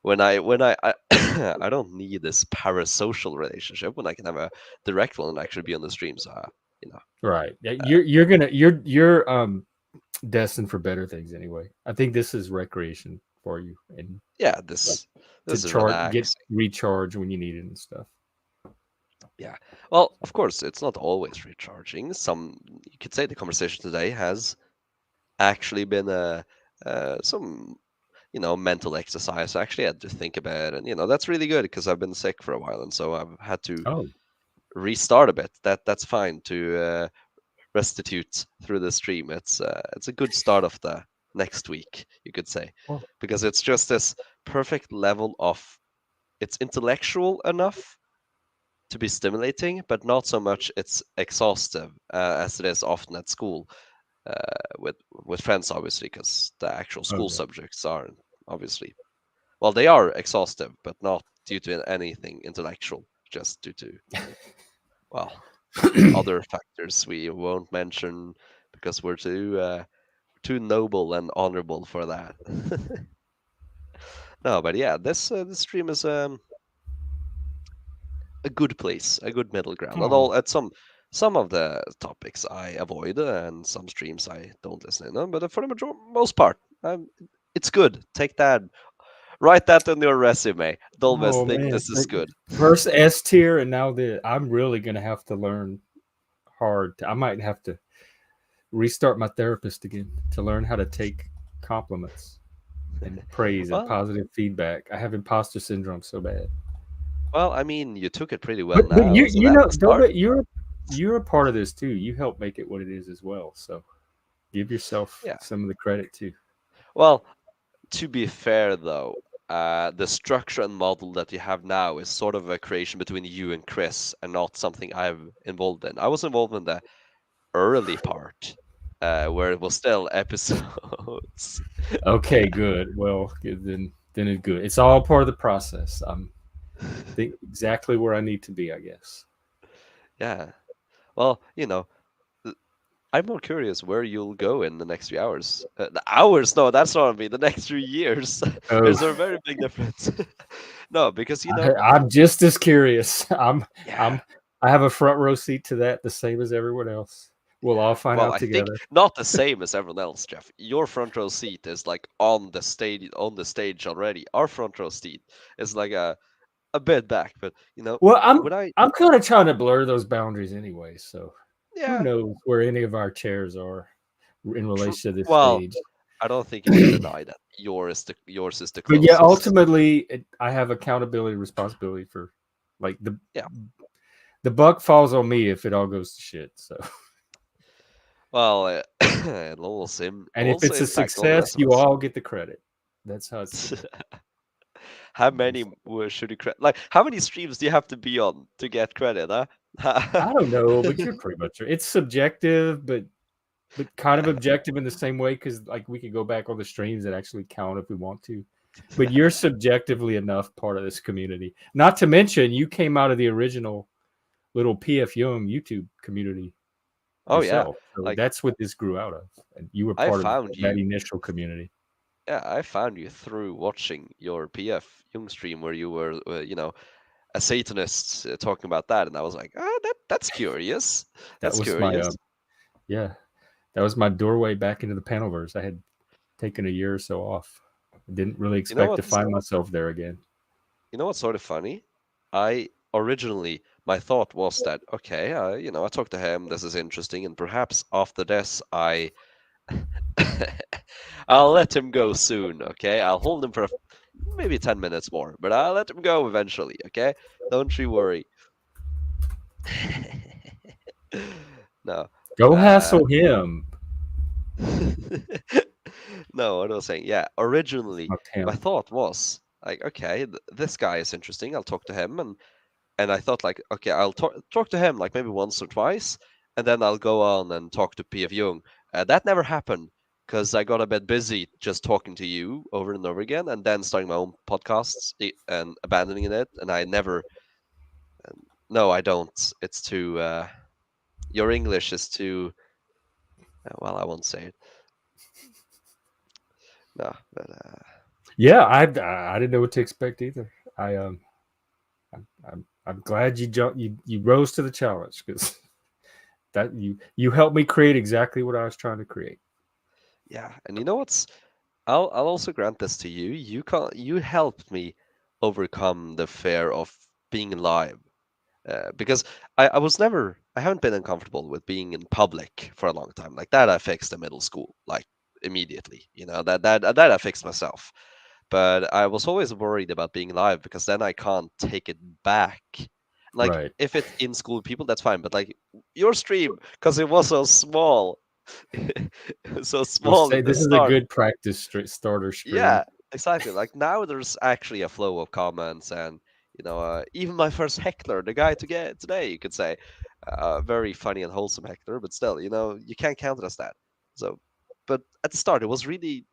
I don't need this parasocial relationship when I can have a direct one and actually be on the stream. So right, you're destined for better things anyway. I think this is recreation for you, and this is get recharge when you need it and stuff. Yeah, well, of course, it's not always recharging. You could say the conversation today has actually been some mental exercise. I actually had to think about it, and that's really good because I've been sick for a while, and so I've had to restart a bit. That's fine to restitute through the stream. It's a good start of the next week, you could say, because it's just this perfect level of it's intellectual enough to be stimulating, but not so much it's exhaustive as it is often at school with friends, obviously, because the actual school subjects aren't obviously. Well, they are exhaustive, but not due to anything intellectual, just due to other factors we won't mention because we're too noble and honorable for that. No, but yeah, this stream is a good place, a good middle ground. Although at some of the topics I avoid and some streams I don't listen in on, but for the most part, it's good. Take that, write that on your resume. Dolbez think this is good. First S tier, and now I'm really gonna have to learn hard. I might have to restart my therapist again to learn how to take compliments and praise and positive feedback. I have imposter syndrome so bad. Well, I mean, you took it pretty well now. But you're a part of this too. You help make it what it is as well. So give yourself some of the credit too. Well, to be fair though, the structure and model that you have now is sort of a creation between you and Chris, and not something I'm involved in. I was involved in the early part, where it was still episodes. Okay, good. Well, then it's good. It's all part of the process. Think exactly where I need to be, I guess. Yeah. Well, I'm more curious where you'll go in the next few hours. The hours? No, that's not me. The next 3 years. There's a very big difference. No, because I'm just as curious. I have a front row seat to that, the same as everyone else. We'll all find out together. Think not the same as everyone else, Jeff. Your front row seat is like on the stage already. Our front row seat is like a a bit back, but Well, I'm kind of trying to blur those boundaries anyway. So who knows where any of our chairs are in relation to this stage? I don't think you can deny that yours is the closest. But yeah, ultimately, I have accountability, responsibility for, like, the buck falls on me if it all goes to shit. So, well, it'll also and if it's a success, you all get the credit. That's how it's. How many should you credit? Like, how many streams do you have to be on to get credit? Huh? I don't know, but you're pretty much. It's subjective, but kind of objective in the same way, because like we could go back on the streams that actually count if we want to. But you're subjectively enough part of this community. Not to mention, you came out of the original little PF Young YouTube community. Oh yourself. yeah, So like, that's what this grew out of, and you were part of that initial community. Yeah, I found you through watching your PF Young stream where you were, a Satanist talking about that, and I was like, that's curious. That's curious. That was my doorway back into the Panelverse. I had taken a year or so off. I didn't really expect to find myself there again. You know what's sort of funny? Originally, my thought was that, okay, I talked to him, this is interesting, and perhaps after this, I'll let him go soon, okay? I'll hold him for maybe 10 minutes more, but I'll let him go eventually, okay? Don't you worry. No. Go hassle him. No, what I was saying, yeah, originally, my thought was, like, okay, this guy is interesting, I'll talk to him, and I thought, like, okay, I'll talk to him, like, maybe once or twice, and then I'll go on and talk to PF Young. That never happened, because I got a bit busy just talking to you over and over again, and then starting my own podcasts and abandoning it, and I never... No, I don't. It's too... your English is too... well, I won't say it. No, but... Yeah, I didn't know what to expect either. I'm glad you rose to the challenge, because that you helped me create exactly what I was trying to create. Yeah, and you know what's... I'll also grant this to you. You helped me overcome the fear of being live, because I haven't been uncomfortable with being in public for a long time. Like that, I fixed in middle school, like immediately. That I fixed myself. But I was always worried about being live, because then I can't take it back. Like, right. If it's in school people, that's fine. But like your stream, because it was so small. So small. This is a good practice starter stream. Yeah, exactly. Like now there's actually a flow of comments, and even my first heckler, the guy today, you could say, very funny and wholesome heckler, but still, you can't count it as that. So, but at the start, it was really,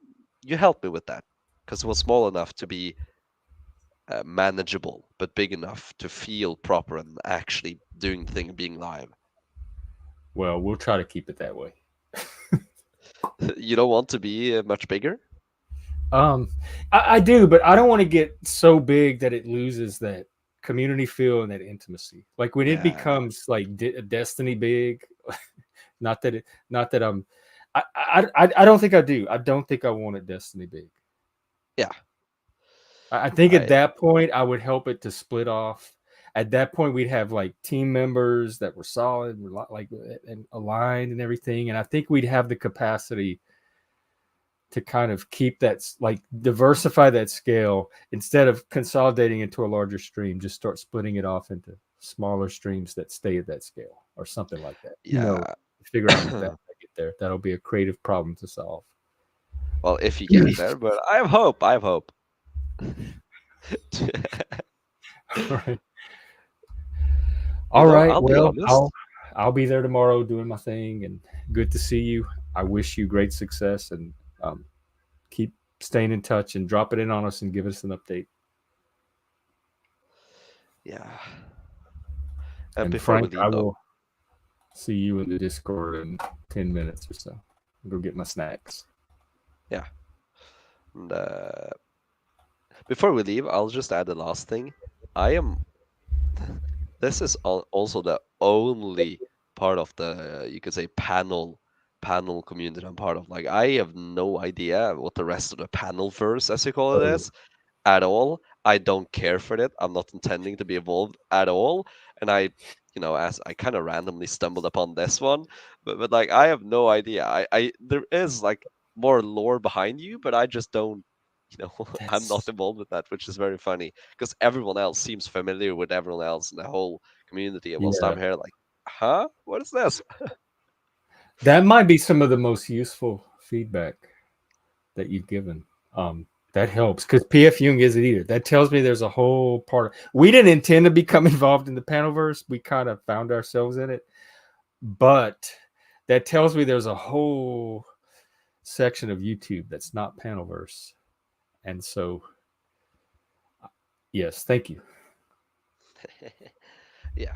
you helped me with that, because it was small enough to be manageable, but big enough to feel proper and actually doing the thing, being live. Well, we'll try to keep it that way. You don't want to be much bigger? I do, but I don't want to get so big that it loses that community feel and that intimacy. Like when it becomes like Destiny big, not that I'm. I don't think I do. I don't think I want it Destiny big. Yeah. I think at that point I would help it to split off. At that point, we'd have like team members that were solid, like and aligned and everything. And I think we'd have the capacity to kind of keep that, like diversify that scale instead of consolidating into a larger stream. Just start splitting it off into smaller streams that stay at that scale or something like that. Yeah, figure out that I get there. That'll be a creative problem to solve. Well, if you get there, but I have hope. All right. Well, I'll be there tomorrow doing my thing, and good to see you. I wish you great success, and keep staying in touch and drop it in on us and give us an update. Yeah. And Frank, I will see you in the Discord in 10 minutes or so. I'll go get my snacks. Yeah. And, before we leave, I'll just add the last thing. This is also the only part of the, you could say, panel community I'm part of. Like, I have no idea what the rest of the panel verse, as you call it, is at all. I don't care for it. I'm not intending to be involved at all. And I, as I kind of randomly stumbled upon this one, but like I have no idea. I there is like more lore behind you, but I just don't. I'm not involved with that, which is very funny because everyone else seems familiar with everyone else in the whole community. And whilst I'm here, like, huh? What is this? That might be some of the most useful feedback that you've given. That helps because PF Jung isn't either. That tells me there's a whole part. We didn't intend to become involved in the Panelverse. We kind of found ourselves in it. But that tells me there's a whole section of YouTube that's not Panelverse. And so, yes, thank you. Yeah.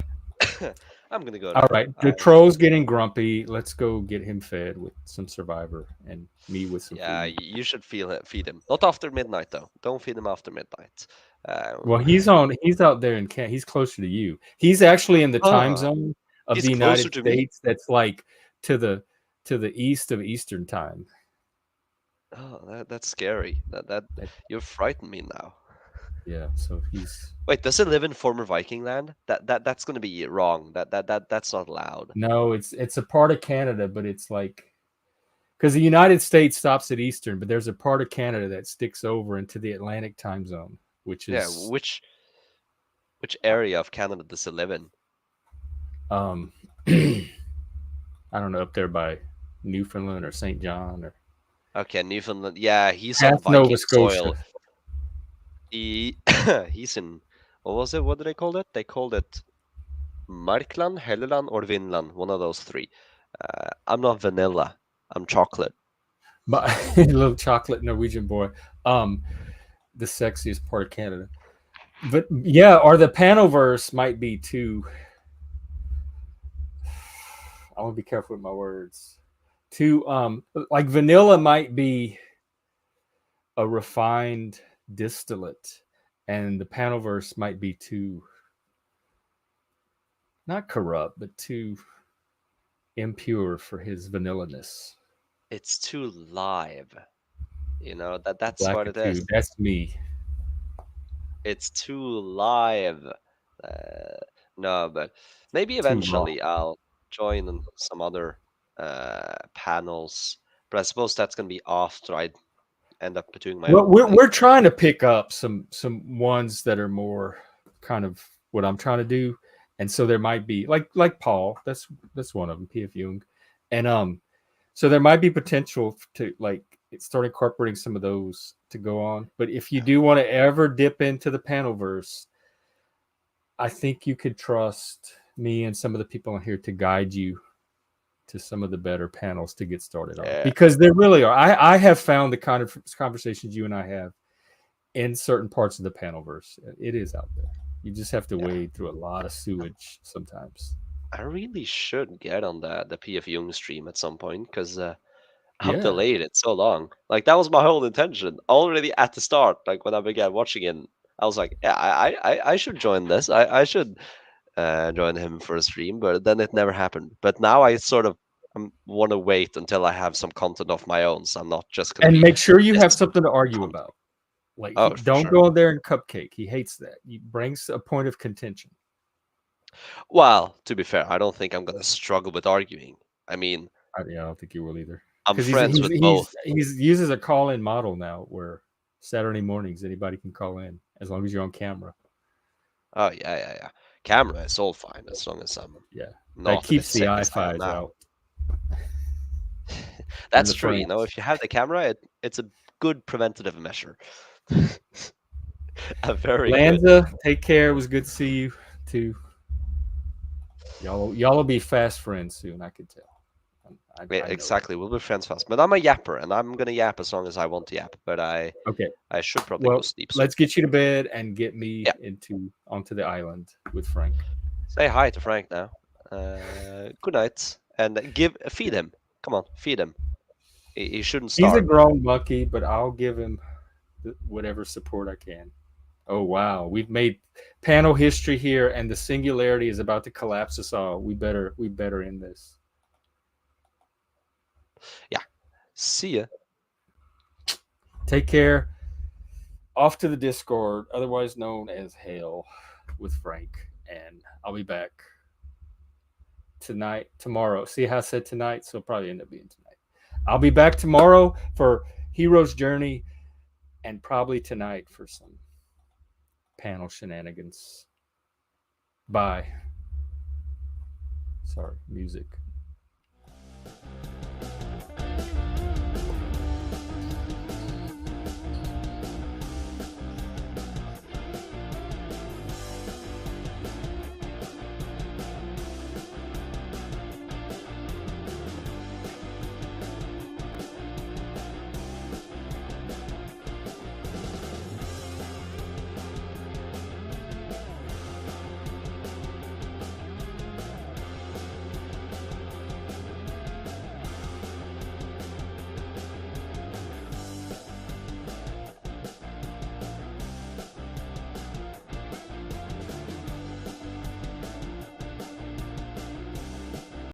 I'm going to go. All right. The troll's getting grumpy. Let's go get him fed with some Survivor and me with some food. You should feed him. Not after midnight, though. Don't feed him after midnight. Well, he's out there in Canada. He's closer to you. He's actually in the time zone of the United States that's like to the east of Eastern time. Oh, that's scary. That you've frightened me now. Yeah, so he's. Wait, does it live in former Viking land? That's going to be wrong. That's not allowed. No, it's a part of Canada, but it's like because the United States stops at Eastern, but there's a part of Canada that sticks over into the Atlantic time zone, which is which area of Canada does it live in? I don't know, up there by Newfoundland or St. John or. Okay, Newfoundland. Yeah, he's on Viking soil. He's in, what was it? What did they call it? They called it Markland, Helleland, or Vinland. One of those three. I'm not vanilla. I'm chocolate. But little chocolate Norwegian boy. The sexiest part of Canada. But yeah, or the Panelverse might be too. I want to be careful with my words. Too like vanilla might be a refined distillate, and the Panelverse might be too not corrupt, but too impure for his vanilla-ness. It's too live. That's what it is. That's me. It's too live. No, but maybe eventually I'll join some other panels. But I suppose that's going to be after I end up doing my own. We're trying to pick up some ones that are more kind of what I'm trying to do, and so there might be like Paul. That's one of them, PF Jung, and so there might be potential to like start incorporating some of those to go on. But if you do want to ever dip into the Panelverse, I think you could trust me and some of the people on here to guide you to some of the better panels to get started on, because there really are. I have found the kind of conversations you and I have in certain parts of the Panelverse. It is out there. You just have to wade through a lot of sewage sometimes. I really should get on the PF Jung stream at some point because I've delayed it so long. Like that was my whole intention already at the start. Like when I began watching it, I was like, yeah, I should join this. I should join him for a stream, but then it never happened. But now I sort of want to wait until I have some content of my own, so I'm not just going to. And make sure you have something to argue about. Like, don't go in there and cupcake. He hates that. He brings a point of contention. Well, to be fair, I don't think I'm going to struggle with arguing. I mean, I don't think you will either. I'm friends with both. He uses a call-in model now where Saturday mornings anybody can call in as long as you're on camera. Oh yeah. Camera is all fine as long as I'm that keeps the i5s out. That's true. If you have the camera, it's a good preventative measure. A very Lanza, take care. It was good to see you too. Y'all will be fast friends soon. I could tell. Exactly, we'll be friends fast. But I'm a yapper, and I'm gonna yap as long as I want to yap. But I should probably go sleep. Let's get you to bed and get me onto the island with Frank. Say hi to Frank now. Good night, and feed him. Come on, feed him. He shouldn't starve. He's a grown monkey, but I'll give him whatever support I can. Oh wow, we've made panel history here, and the singularity is about to collapse us all. We better end this. Yeah. See ya. Take care. off to the Discord, otherwise known as Hell, with Frank, and I'll be back tomorrow. See how I said tonight? So it'll probably end up being tonight. I'll be back tomorrow for Hero's Journey, and probably tonight for some panel shenanigans. Bye. Sorry, music.